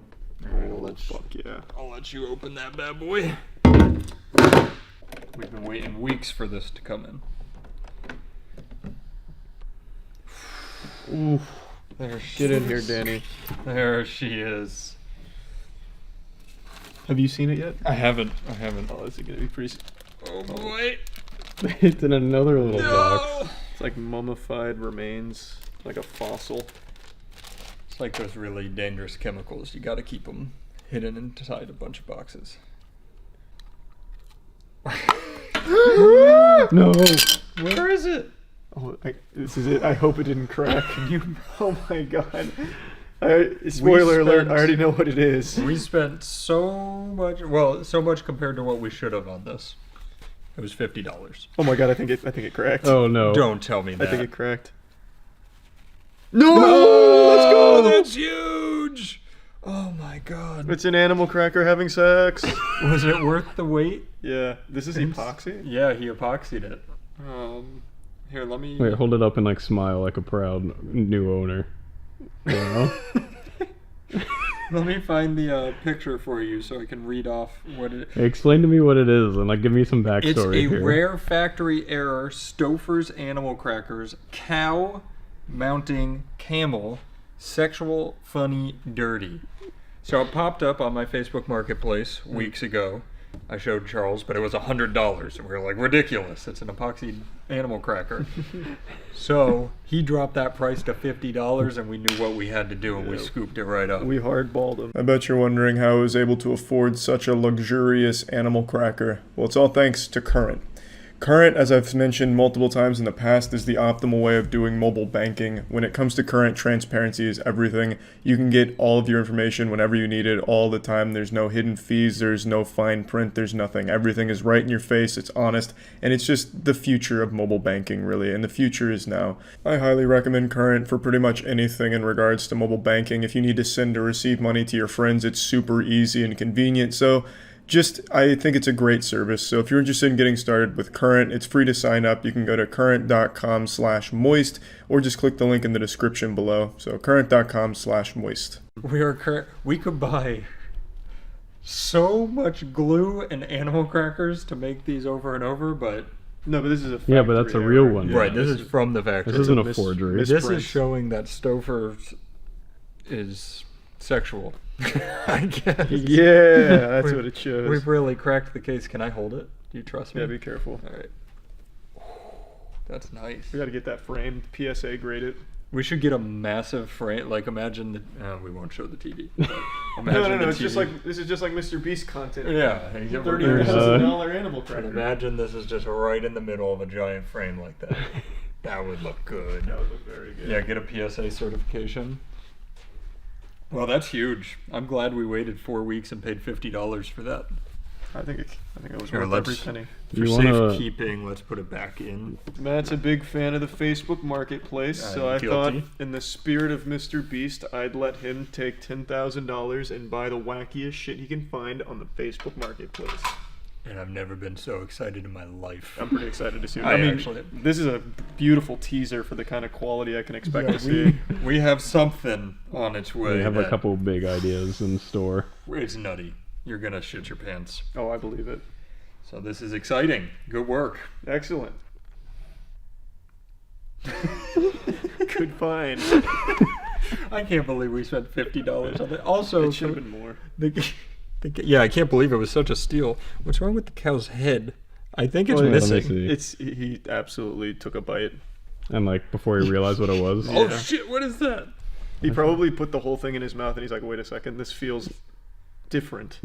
Fuck yeah. I'll let you open that bad boy. We've been waiting weeks for this to come in. Oof. There she Get in here, Danny. There she is. Have you seen it yet? I haven't. Oh, this is gonna be pretty... Oh boy. It's in another little No! box. It's like mummified remains, like a fossil. It's like those really dangerous chemicals. You gotta keep them hidden inside a bunch of boxes. No! Where is it? Oh, this is it. I hope it didn't crack. Oh my god. Spoiler alert, I already know what it is. We spent so much compared to what we should have on this. It was $50. Oh my god, I think it cracked. Oh no. Don't tell me that. I think it cracked. No! Let's go! That's huge! Oh my god. It's an animal cracker having sex. Was it worth the wait? Yeah. This is epoxy? Yeah, he epoxied it. Here, let me... Wait, hold it up and like smile like a proud new owner. Yeah. Let me find the picture for you so I can read off what it... Explain to me what it is and like give me some backstory It's a here. rare factory error Stouffer's animal crackers, cow mounting camel, sexual funny dirty. So it popped up on my Facebook Marketplace weeks ago. I showed Charles, but it was $100, and we were like, ridiculous. It's an epoxy animal cracker. So he dropped that price to $50, and we knew what we had to do, and we scooped it right up. We hardballed him. I bet you're wondering how I was able to afford such a luxurious animal cracker. Well, it's all thanks to Current. Current, as I've mentioned multiple times in the past, is the optimal way of doing mobile banking. When it comes to Current, transparency is everything. You can get all of your information whenever you need it, all the time. There's no hidden fees, there's no fine print, there's nothing. Everything is right in your face, it's honest, and it's just the future of mobile banking, really, and the future is now. I highly recommend Current for pretty much anything in regards to mobile banking. If you need to send or receive money to your friends, it's super easy and convenient, so I think it's a great service. So if you're interested in getting started with Current, it's free to sign up. You can go to current.com/moist or just click the link in the description below. So current.com/moist. We could buy so much glue and animal crackers to make these over and over, but... No, but this is a factory Yeah, but that's a real one. Right, this is from the factory. This isn't a forgery. This is showing that Stouffer's is sexual. I guess. Yeah, that's what it shows. We've really cracked the case. Can I hold it? Do you trust me? Yeah, be careful. All right. That's nice. We gotta get that framed, PSA graded. We should get a massive frame. Like, imagine the... we won't show the TV. No. It's just like... This is just like Mr. Beast content. Yeah. $30,000 animal cracker. Imagine this is just right in the middle of a giant frame like that. That would look good. That would look very good. Yeah, get a PSA certification. Well, that's huge. I'm glad we waited 4 weeks and paid $50 for that. I think it was worth every penny. For safekeeping, let's put it back in. Matt's a big fan of the Facebook Marketplace, so I thought, in the spirit of Mr. Beast, I'd let him take $10,000 and buy the wackiest shit he can find on the Facebook Marketplace. And I've never been so excited in my life. I'm pretty excited to see it. This is a beautiful teaser for the kind of quality I can expect to see. We have something on its way. We have a couple of big ideas in store. It's nutty. You're going to shit your pants. Oh, I believe it. So this is exciting. Good work. Excellent. Good find. I can't believe we spent $50 on it. Also, it should have been more. Yeah, I can't believe it was such a steal. What's wrong with the cow's head? I think it's missing. He absolutely took a bite. And like before he realized what it was. Oh shit! What is that? He probably put the whole thing in his mouth, and he's like, "Wait a second, this feels different.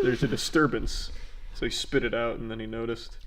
There's a disturbance." So he spit it out, and then he noticed.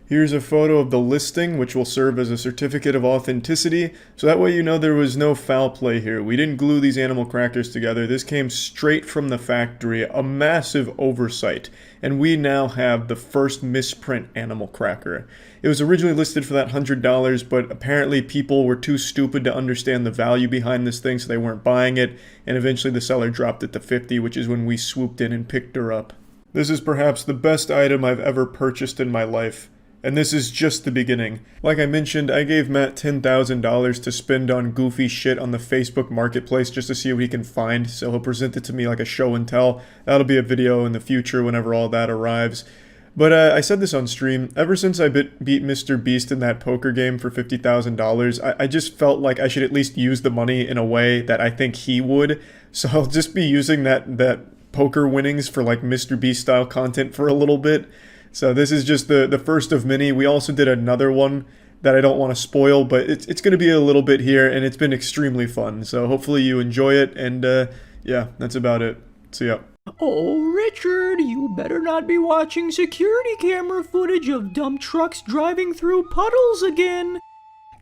Here's a photo of the listing, which will serve as a certificate of authenticity, so that way you know there was no foul play here. We didn't glue these animal crackers together. This came straight from the factory, a massive oversight, and we now have the first misprint animal cracker. It was originally listed for that $100, but apparently people were too stupid to understand the value behind this thing, so they weren't buying it, and eventually the seller dropped it to $50, which is when we swooped in and picked her up. This is perhaps the best item I've ever purchased in my life. And this is just the beginning. Like I mentioned, I gave Matt $10,000 to spend on goofy shit on the Facebook Marketplace just to see what he can find, so he'll present it to me like a show and tell. That'll be a video in the future whenever all that arrives. But I said this on stream, ever since I beat Mr. Beast in that poker game for $50,000, I just felt like I should at least use the money in a way that I think he would. So I'll just be using that poker winnings for like Mr. Beast style content for a little bit. So this is just the first of many. We also did another one that I don't want to spoil, but it's going to be a little bit here, and it's been extremely fun. So hopefully you enjoy it, and yeah, that's about it. See ya. Oh, Richard, you better not be watching security camera footage of dump trucks driving through puddles again.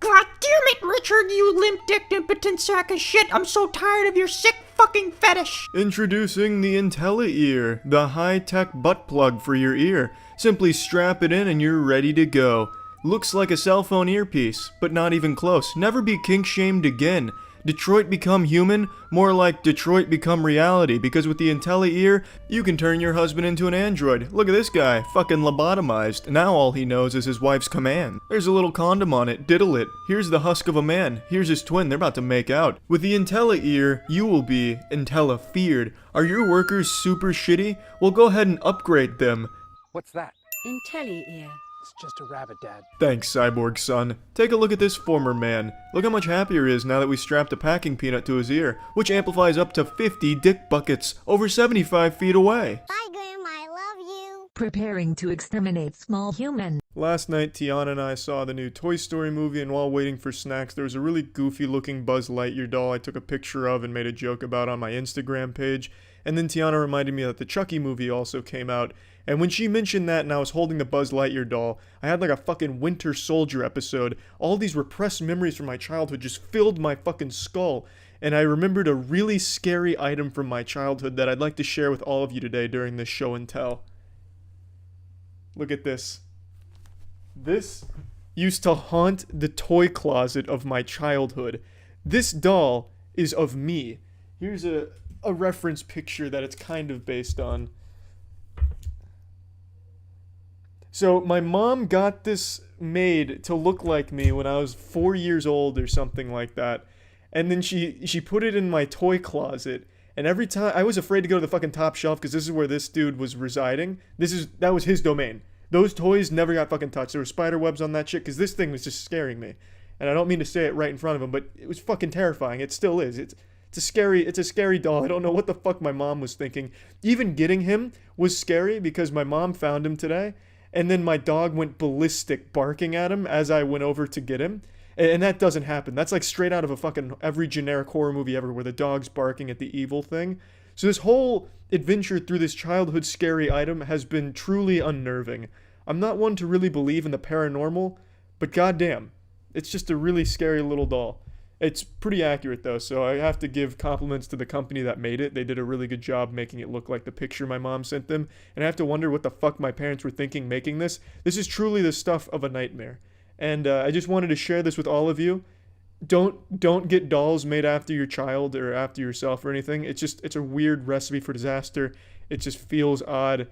God damn it, Richard, you limp-dicked impotent sack of shit. I'm so tired of your sick fucking fetish. Introducing the IntelliEar, the high-tech butt plug for your ear. Simply strap it in and you're ready to go. Looks like a cell phone earpiece, but not even close. Never be kink-shamed again. Detroit become human? More like Detroit become reality, because with the IntelliEar, you can turn your husband into an android. Look at this guy, fucking lobotomized. Now all he knows is his wife's command. There's a little condom on it, diddle it. Here's the husk of a man. Here's his twin, they're about to make out. With the IntelliEar, you will be Intellifeared. Are your workers super shitty? Well, go ahead and upgrade them. What's that? IntelliEar. It's just a rabbit, Dad. Thanks, Cyborg son. Take a look at this former man. Look how much happier he is now that we strapped a packing peanut to his ear, which amplifies up to 50 dick buckets, over 75 feet away. Bye, Grandma, I love you. Preparing to exterminate small human. Last night, Tiana and I saw the new Toy Story movie, and while waiting for snacks, there was a really goofy-looking Buzz Lightyear doll I took a picture of and made a joke about on my Instagram page. And then Tiana reminded me that the Chucky movie also came out. And when she mentioned that and I was holding the Buzz Lightyear doll, I had like a fucking Winter Soldier episode. All these repressed memories from my childhood just filled my fucking skull. And I remembered a really scary item from my childhood that I'd like to share with all of you today during this show and tell. Look at this. This used to haunt the toy closet of my childhood. This doll is of me. Here's a reference picture that it's kind of based on. So my mom got this made to look like me when I was 4 years old or something like that. And then she put it in my toy closet. And every time, I was afraid to go to the fucking top shelf because this is where this dude was residing. That was his domain. Those toys never got fucking touched. There were spider webs on that shit because this thing was just scaring me. And I don't mean to say it right in front of him, but it was fucking terrifying. It still is. It's a scary doll. I don't know what the fuck my mom was thinking. Even getting him was scary because my mom found him today. And then my dog went ballistic barking at him as I went over to get him. And that doesn't happen. That's like straight out of a fucking every generic horror movie ever where the dog's barking at the evil thing. So this whole adventure through this childhood scary item has been truly unnerving. I'm not one to really believe in the paranormal, but goddamn, it's just a really scary little doll. It's pretty accurate though, so I have to give compliments to the company that made it. They did a really good job making it look like the picture my mom sent them, and I have to wonder what the fuck my parents were thinking making this. This is truly the stuff of a nightmare, and I just wanted to share this with all of you. Don't get dolls made after your child or after yourself or anything. It's a weird recipe for disaster. It just feels odd.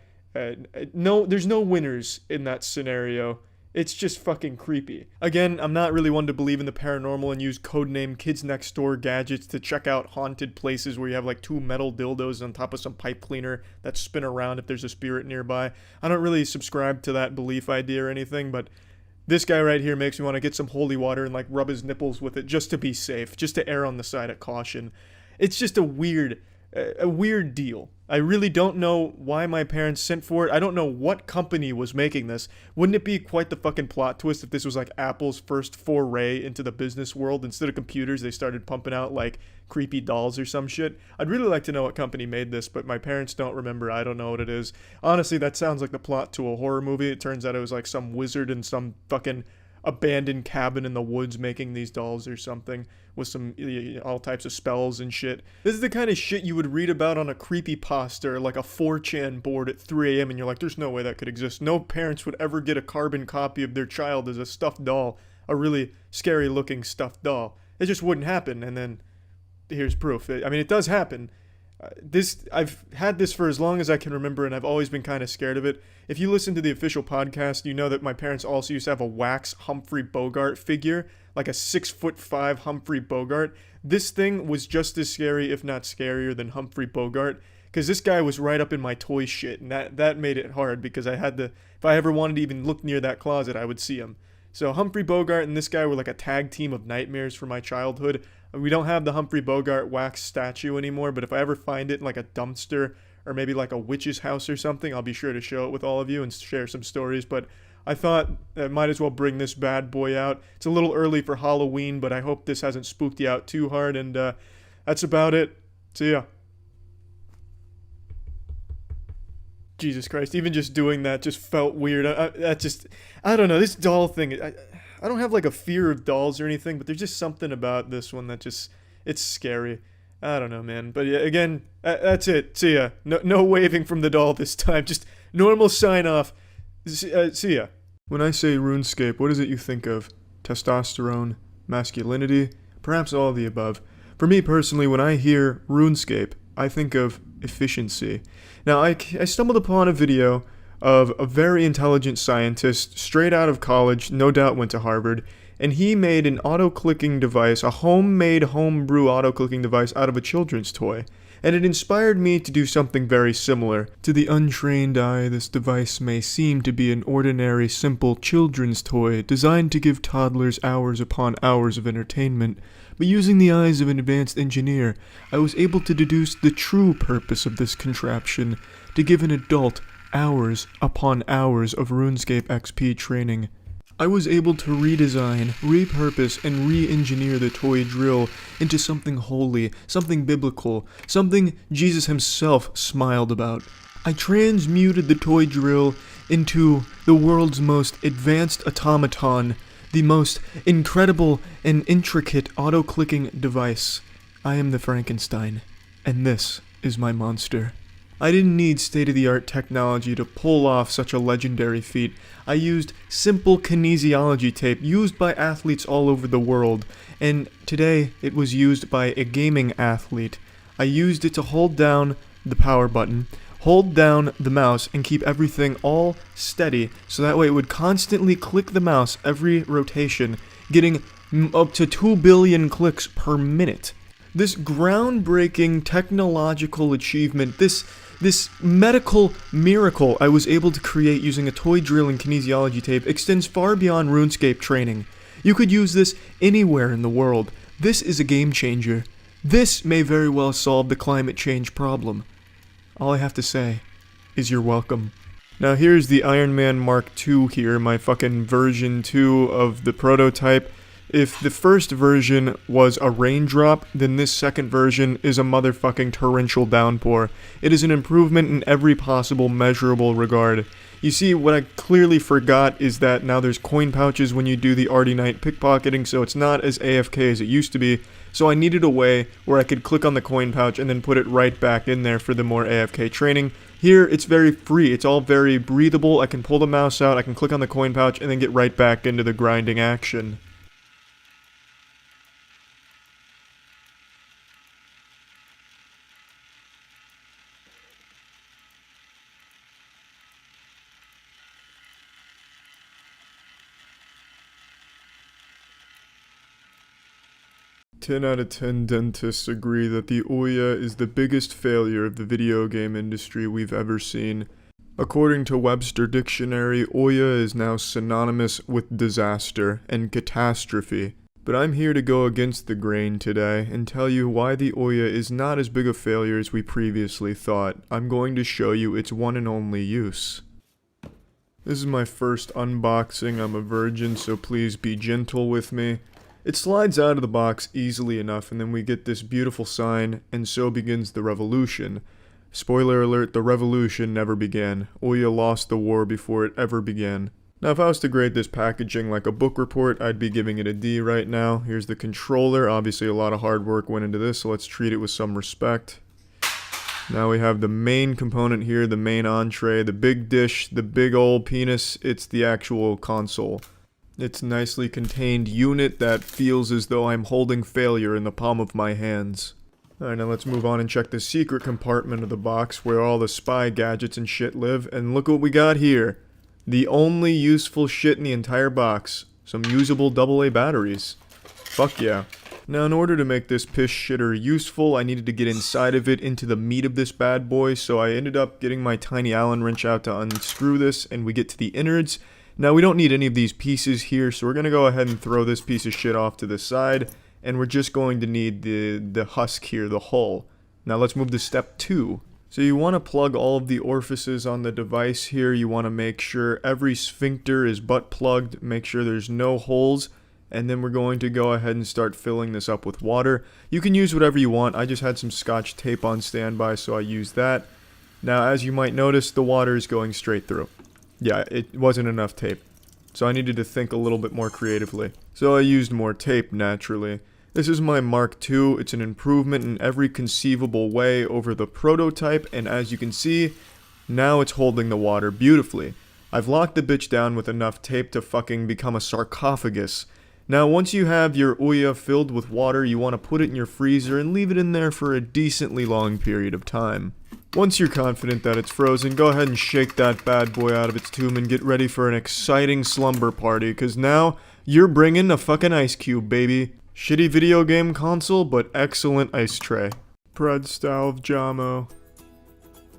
No, there's no winners in that scenario. It's just fucking creepy. Again, I'm not really one to believe in the paranormal and use codename Kids Next Door gadgets to check out haunted places where you have like 2 metal dildos on top of some pipe cleaner that spin around if there's a spirit nearby. I don't really subscribe to that belief idea or anything, but this guy right here makes me want to get some holy water and like rub his nipples with it just to be safe, just to err on the side of caution. It's just a weird, a weird deal. I really don't know why my parents sent for it. I don't know what company was making this. Wouldn't it be quite the fucking plot twist if this was like Apple's first foray into the business world? Instead of computers, they started pumping out like creepy dolls or some shit. I'd really like to know what company made this, but my parents don't remember. I don't know what it is. Honestly, that sounds like the plot to a horror movie. It turns out it was like some wizard in some fucking abandoned cabin in the woods making these dolls or something with some all types of spells and shit. This is the kind of shit you would read about on a creepypasta or like a 4chan board at 3 a.m. and you're like, there's no way that could exist. No parents would ever get a carbon copy of their child as a stuffed doll, a really scary looking stuffed doll. It just wouldn't happen. And then here's proof. I mean, it does happen. I've had this for as long as I can remember, and I've always been kind of scared of it. If you listen to the official podcast, you know that my parents also used to have a wax Humphrey Bogart figure, like a 6'5" Humphrey Bogart. This thing was just as scary, if not scarier, than Humphrey Bogart, because this guy was right up in my toy shit, and that made it hard, because I had to, if I ever wanted to even look near that closet, I would see him. So Humphrey Bogart and this guy were like a tag team of nightmares for my childhood. We don't have the Humphrey Bogart wax statue anymore, but if I ever find it in like a dumpster or maybe like a witch's house or something, I'll be sure to show it with all of you and share some stories. But I thought I might as well bring this bad boy out. It's a little early for Halloween, but I hope this hasn't spooked you out too hard. And that's about it. See ya. Jesus Christ, even just doing that just felt weird. I don't know, this doll thing, I don't have like a fear of dolls or anything, but there's just something about this one that just, it's scary. I don't know, man. But yeah, again, that's it. See ya. No waving from the doll this time. Just normal sign off. See ya. When I say RuneScape, what is it you think of? Testosterone? Masculinity? Perhaps all of the above. For me personally, when I hear RuneScape, I think of efficiency. Now, I stumbled upon a video of a very intelligent scientist, straight out of college, no doubt went to Harvard, and he made an auto-clicking device, a homemade homebrew auto-clicking device out of a children's toy. And it inspired me to do something very similar. To the untrained eye, this device may seem to be an ordinary, simple children's toy designed to give toddlers hours upon hours of entertainment. But using the eyes of an advanced engineer, I was able to deduce the true purpose of this contraption, to give an adult hours upon hours of RuneScape XP training. I was able to redesign, repurpose, and re-engineer the toy drill into something holy, something biblical, something Jesus himself smiled about. I transmuted the toy drill into the world's most advanced automaton, the most incredible and intricate auto-clicking device. I am the Frankenstein, and this is my monster. I didn't need state-of-the-art technology to pull off such a legendary feat. I used simple kinesiology tape used by athletes all over the world, and today it was used by a gaming athlete. I used it to hold down the power button, hold down the mouse, and keep everything all steady, so that way it would constantly click the mouse every rotation, getting up to 2 billion clicks per minute. This groundbreaking technological achievement, this medical miracle I was able to create using a toy drill and kinesiology tape extends far beyond RuneScape training. You could use this anywhere in the world. This is a game changer. This may very well solve the climate change problem. All I have to say is you're welcome. Now here's the Iron Man Mark II here, my fucking version 2 of the prototype. If the first version was a raindrop, then this second version is a motherfucking torrential downpour. It is an improvement in every possible measurable regard. You see, what I clearly forgot is that now there's coin pouches when you do the Artie Knight pickpocketing, so it's not as AFK as it used to be. So I needed a way where I could click on the coin pouch and then put it right back in there for the more AFK training. Here, it's very free. It's all very breathable. I can pull the mouse out, I can click on the coin pouch, and then get right back into the grinding action. Ten out of 10 dentists agree that the Ouya is the biggest failure of the video game industry we've ever seen. According to Webster Dictionary, Ouya is now synonymous with disaster and catastrophe. But I'm here to go against the grain today and tell you why the Ouya is not as big a failure as we previously thought. I'm going to show you its one and only use. This is my first unboxing. I'm a virgin, so please be gentle with me. It slides out of the box easily enough, and then we get this beautiful sign, and so begins the revolution. Spoiler alert, the revolution never began. Ouya lost the war before it ever began. Now, if I was to grade this packaging like a book report, I'd be giving it a D right now. Here's the controller. Obviously, a lot of hard work went into this, so let's treat it with some respect. Now we have the main component here, the main entree, the big dish, the big old penis. It's the actual console. It's a nicely contained unit that feels as though I'm holding failure in the palm of my hands. Alright, now let's move on and check the secret compartment of the box where all the spy gadgets and shit live. And look what we got here. The only useful shit in the entire box. Some usable AA batteries. Fuck yeah. Now in order to make this piss shitter useful, I needed to get inside of it into the meat of this bad boy. So I ended up getting my tiny Allen wrench out to unscrew this, and we get to the innards. Now we don't need any of these pieces here, so we're going to go ahead and throw this piece of shit off to the side. And we're just going to need the husk here, the hull. Now let's move to step 2. So you want to plug all of the orifices on the device here. You want to make sure every sphincter is butt plugged. Make sure there's no holes. And then we're going to go ahead and start filling this up with water. You can use whatever you want. I just had some scotch tape on standby, so I used that. Now, as you might notice, the water is going straight through. Yeah, it wasn't enough tape. So I needed to think a little bit more creatively. So I used more tape, naturally. This is my Mark II. It's an improvement in every conceivable way over the prototype, and as you can see, now it's holding the water beautifully. I've locked the bitch down with enough tape to fucking become a sarcophagus. Now, once you have your Ouya filled with water, you want to put it in your freezer and leave it in there for a decently long period of time. Once you're confident that it's frozen, go ahead and shake that bad boy out of its tomb and get ready for an exciting slumber party, cause now, you're bringing a fucking ice cube, baby. Shitty video game console, but excellent ice tray. Predstav Jamo.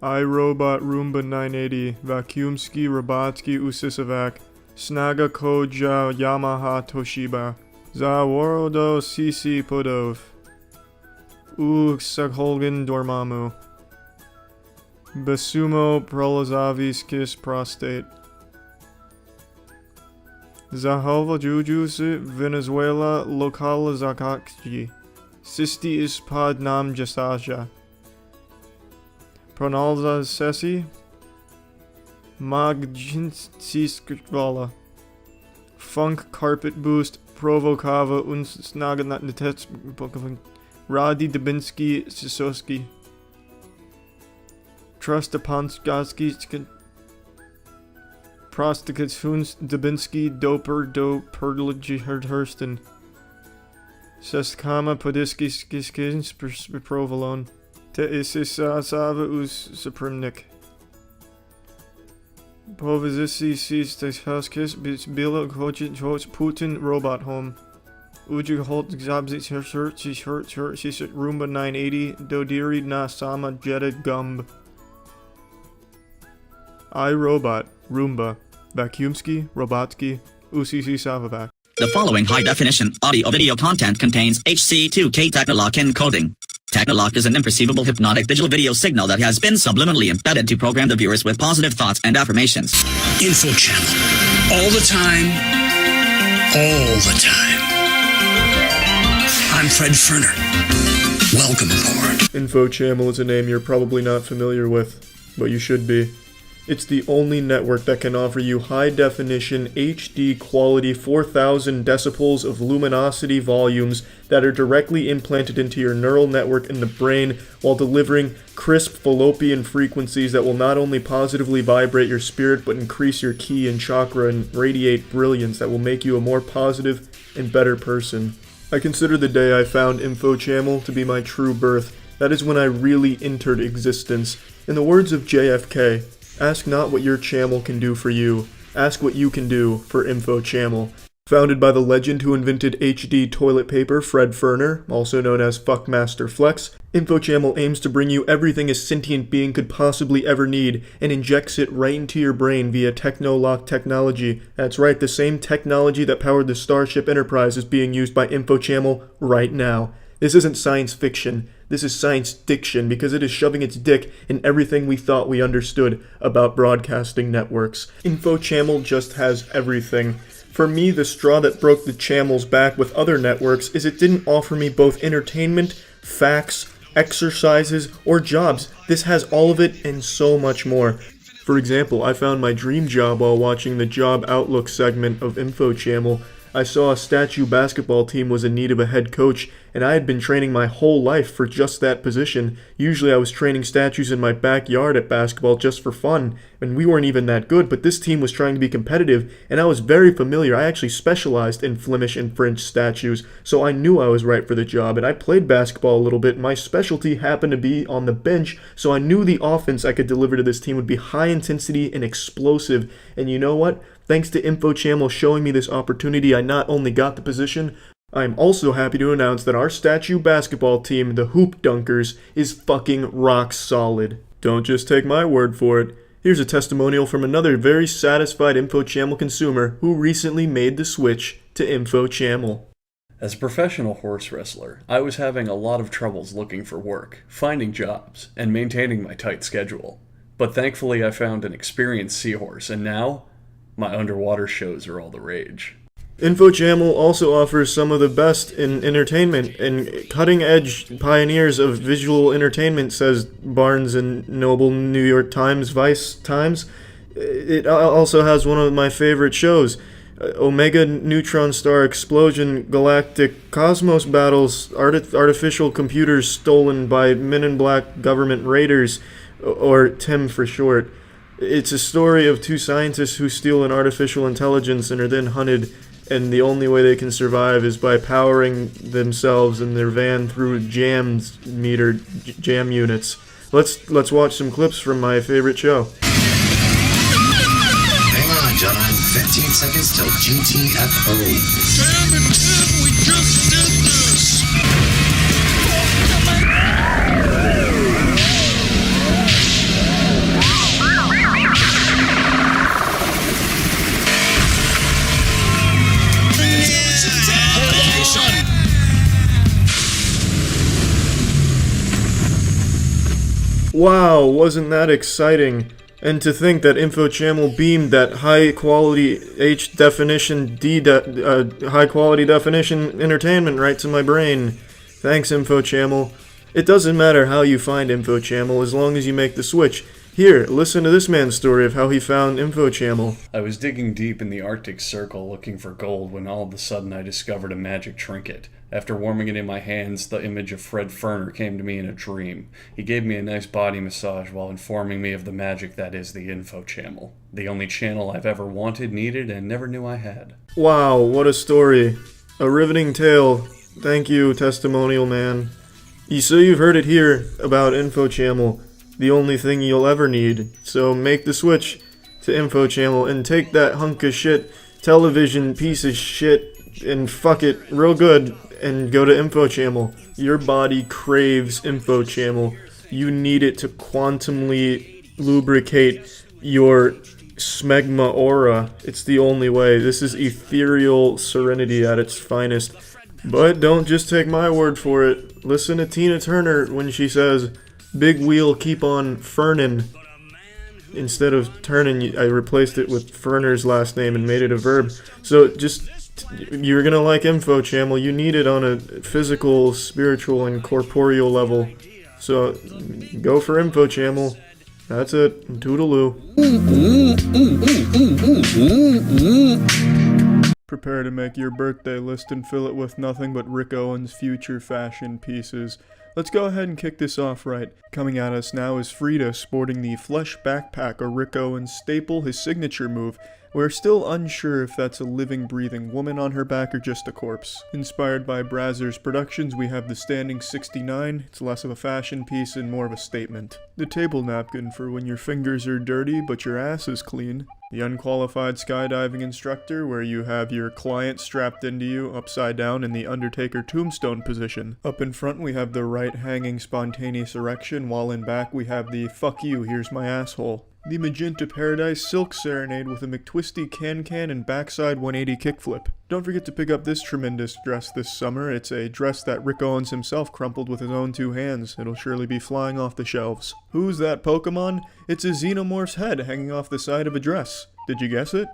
iRobot Roomba 980. Vacuumski Robotsky Usisavac. Snaga Koja Yamaha Toshiba. Zaworodo CC Podov. Sakholgan Dormammu. Basumo Prolazaviskis Prostate. Zahalva Jujus Venezuela Lokalizakakji. Sisti Ispad Nam Jasaja. Pronalza Sesi. Magjinsiskvala. Funk Carpet Boost Provokava Unsnaganatnetets Radi Dubinsky Sisoski. Trustapanskaski Prostikats Dubinsky Doper Do Perligi Hurston Sestkama Podiski Skiskins Provolone Te Isisasava Us Suprimnik Povizisi Sistashuskis Bila Kojit Putin Robot Home Uju Holt Zabzit Shirt She's Roomba 980 Dodiri Na Sama Jetted Gumb iRobot Roomba Vacuumski Robotsky UCC Savavac. The following high-definition audio-video content contains HC2K Technolock encoding. Technolock is an imperceivable hypnotic digital video signal that has been subliminally embedded to program the viewers with positive thoughts and affirmations. Info channel. All the time. All the time. I'm Fred Ferner. Welcome aboard. InfoChannel is a name you're probably not familiar with, but you should be. It's the only network that can offer you high-definition, HD quality 4,000 decibels of luminosity volumes that are directly implanted into your neural network in the brain while delivering crisp fallopian frequencies that will not only positively vibrate your spirit but increase your ki and chakra and radiate brilliance that will make you a more positive and better person. I consider the day I found InfoChannel to be my true birth. That is when I really entered existence. In the words of JFK, ask not what your channel can do for you. Ask what you can do for InfoChannel. Founded by the legend who invented HD toilet paper, Fred Ferner, also known as Fuckmaster Flex, InfoChannel aims to bring you everything a sentient being could possibly ever need and injects it right into your brain via Technolock technology. That's right, the same technology that powered the Starship Enterprise is being used by InfoChannel right now. This isn't science fiction, this is science diction because it is shoving its dick in everything we thought we understood about broadcasting networks. InfoChannel just has everything. For me, the straw that broke the camel's back with other networks is it didn't offer me both entertainment, facts, exercises, or jobs. This has all of it and so much more. For example, I found my dream job while watching the Job Outlook segment of InfoChannel. I saw a statue basketball team was in need of a head coach, and I had been training my whole life for just that position. Usually I was training statues in my backyard at basketball just for fun, and we weren't even that good, but this team was trying to be competitive, and I was very familiar. I actually specialized in Flemish and French statues, so I knew I was right for the job, and I played basketball a little bit. My specialty happened to be on the bench, so I knew the offense I could deliver to this team would be high intensity and explosive, and you know what? Thanks to InfoChannel showing me this opportunity, I not only got the position, I am also happy to announce that our statue basketball team, the Hoop Dunkers, is fucking rock solid. Don't just take my word for it. Here's a testimonial from another very satisfied InfoChannel consumer who recently made the switch to InfoChannel. As a professional horse wrestler, I was having a lot of troubles looking for work, finding jobs, and maintaining my tight schedule. But thankfully I found an experienced seahorse, and now my underwater shows are all the rage. InfoChannel also offers some of the best in entertainment and cutting-edge pioneers of visual entertainment, says Barnes & Noble, New York Times, Vice Times. It also has one of my favorite shows, Omega Neutron Star Explosion, Galactic Cosmos Battles, Artificial Computers Stolen by Men in Black Government Raiders, or TIM for short. It's a story of two scientists who steal an artificial intelligence and are then hunted, and the only way they can survive is by powering themselves and their van through jam units. Let's watch some clips from my favorite show. Hang on, Jawline. 15 seconds till GTFO. Damn it, Tim, we just did this! Wow, wasn't that exciting? And to think that InfoChannel beamed that high-quality high-quality definition entertainment right to my brain. Thanks, InfoChannel. It doesn't matter how you find InfoChannel as long as you make the switch. Here, listen to this man's story of how he found InfoChannel. I was digging deep in the Arctic Circle looking for gold when all of a sudden I discovered a magic trinket. After warming it in my hands, the image of Fred Ferner came to me in a dream. He gave me a nice body massage while informing me of the magic that is the InfoChannel. The only channel I've ever wanted, needed, and never knew I had. Wow, what a story. A riveting tale. Thank you, testimonial man. So you've heard it here about InfoChannel. The only thing you'll ever need. So make the switch to InfoChannel and take that hunk of shit television piece of shit and fuck it real good and go to InfoChannel. Your body craves InfoChannel. You need it to quantumly lubricate your smegma aura. It's the only way. This is ethereal serenity at its finest. But don't just take my word for it. Listen to Tina Turner when she says, "Big wheel keep on fernin'." Instead of turning, I replaced it with Ferner's last name and made it a verb. So just, you're gonna like InfoChannel. You need it on a physical, spiritual, and corporeal level. So go for InfoChannel. That's it. Toodaloo. Prepare to make your birthday list and fill it with nothing but Rick Owens' future fashion pieces. Let's go ahead and kick this off right. Coming at us now is Frida sporting the Flesh backpack, a Rick Owens staple, his signature move. We're still unsure if that's a living, breathing woman on her back or just a corpse. Inspired by Brazzers Productions, we have the Standing 69. It's less of a fashion piece and more of a statement. The table napkin for when your fingers are dirty but your ass is clean. The unqualified skydiving instructor, where you have your client strapped into you upside down in the Undertaker tombstone position. Up in front we have the right hanging spontaneous erection, while in back we have the fuck you, here's my asshole. The Magenta Paradise Silk Serenade with a McTwisty can and backside 180 kickflip. Don't forget to pick up this tremendous dress this summer. It's a dress that Rick Owens himself crumpled with his own 2 hands. It'll surely be flying off the shelves. Who's that Pokemon? It's a Xenomorph's head hanging off the side of a dress. Did you guess it?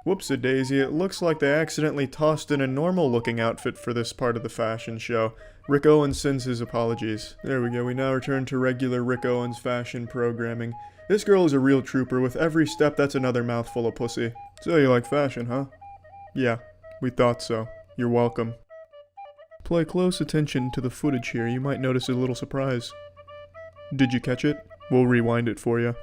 Whoops-a-daisy, it looks like they accidentally tossed in a normal-looking outfit for this part of the fashion show. Rick Owens sends his apologies. There we go, we now return to regular Rick Owens fashion programming. This girl is a real trooper. With every step, that's another mouthful of pussy. So you like fashion, huh? Yeah, we thought so. You're welcome. Play close attention to the footage here. You might notice a little surprise. Did you catch it? We'll rewind it for you.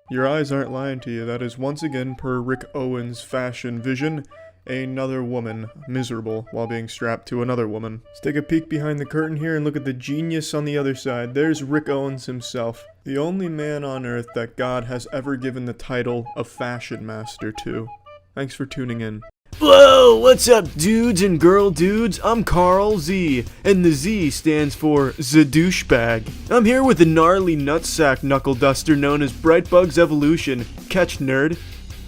Your eyes aren't lying to you. That is once again, per Rick Owens' fashion vision, another woman miserable while being strapped to another woman. Let's take a peek behind the curtain here and look at the genius on the other side. There's Rick Owens himself, the only man on earth that God has ever given the title of Fashion Master to. Thanks for tuning in. Whoa, what's up dudes and girl dudes? I'm Carl Z, and the Z stands for the douchebag. I'm here with the gnarly nutsack knuckle duster known as Brightbug's Evolution. Catch, nerd?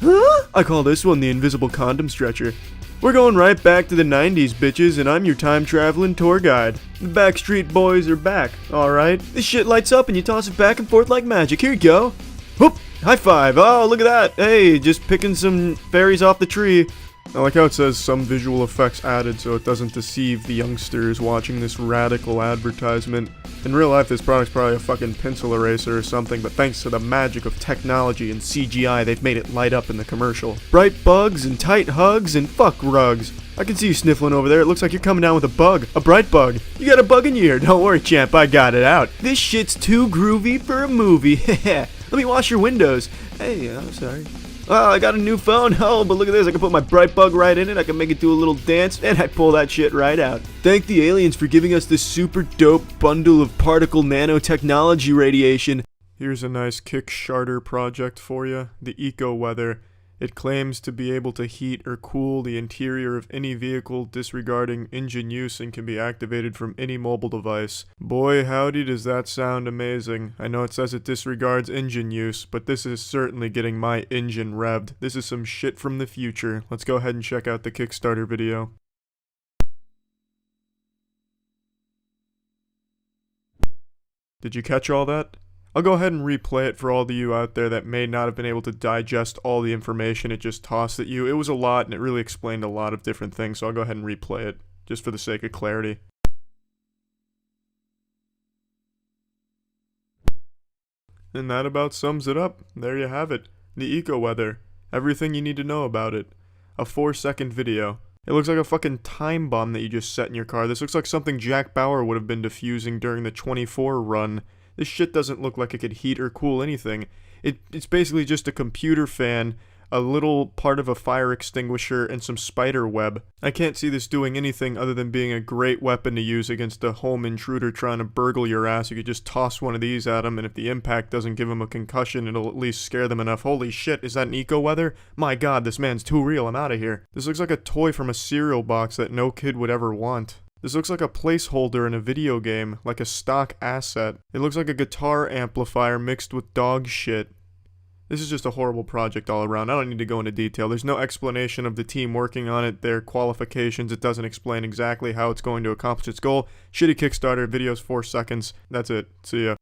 Huh? I call this one the invisible condom stretcher. We're going right back to the 90s, bitches, and I'm your time-traveling tour guide. The Backstreet Boys are back, alright? This shit lights up and you toss it back and forth like magic. Here you go. Whoop! High five! Oh, look at that! Hey, just picking some fairies off the tree. I like how it says some visual effects added so it doesn't deceive the youngsters watching this radical advertisement. In real life, this product's probably a fucking pencil eraser or something, but thanks to the magic of technology and CGI, they've made it light up in the commercial. Bright bugs and tight hugs and fuck rugs. I can see you sniffling over there. It looks like you're coming down with a bug. A bright bug. You got a bug in your ear. Don't worry, champ. I got it out. This shit's too groovy for a movie. Let me wash your windows. Hey, I'm sorry. Oh, I got a new phone. Oh, but look at this. I can put my bright bug right in it. I can make it do a little dance, and I pull that shit right out. Thank the aliens for giving us this super dope bundle of particle nanotechnology radiation. Here's a nice Kickstarter project for you. The Eco Weather. It claims to be able to heat or cool the interior of any vehicle disregarding engine use and can be activated from any mobile device. Boy howdy does that sound amazing. I know it says it disregards engine use, but this is certainly getting my engine revved. This is some shit from the future. Let's go ahead and check out the Kickstarter video. Did you catch all that? I'll go ahead and replay it for all of you out there that may not have been able to digest all the information it just tossed at you. It was a lot and it really explained a lot of different things, so I'll go ahead and replay it, just for the sake of clarity. And that about sums it up. There you have it. The Eco Weather. Everything you need to know about it. A 4-second video. It looks like a fucking time bomb that you just set in your car. This looks like something Jack Bauer would have been diffusing during the 24 run. This shit doesn't look like it could heat or cool anything. It's basically just a computer fan, a little part of a fire extinguisher, and some spider web. I can't see this doing anything other than being a great weapon to use against a home intruder trying to burgle your ass. You could just toss one of these at them, and if the impact doesn't give them a concussion, it'll at least scare them enough. Holy shit, is that an Eco Weather? My god, this man's too real, I'm out of here. This looks like a toy from a cereal box that no kid would ever want. This looks like a placeholder in a video game, like a stock asset. It looks like a guitar amplifier mixed with dog shit. This is just a horrible project all around. I don't need to go into detail. There's no explanation of the team working on it, their qualifications. It doesn't explain exactly how it's going to accomplish its goal. Shitty Kickstarter, video's 4 seconds. That's it. See ya.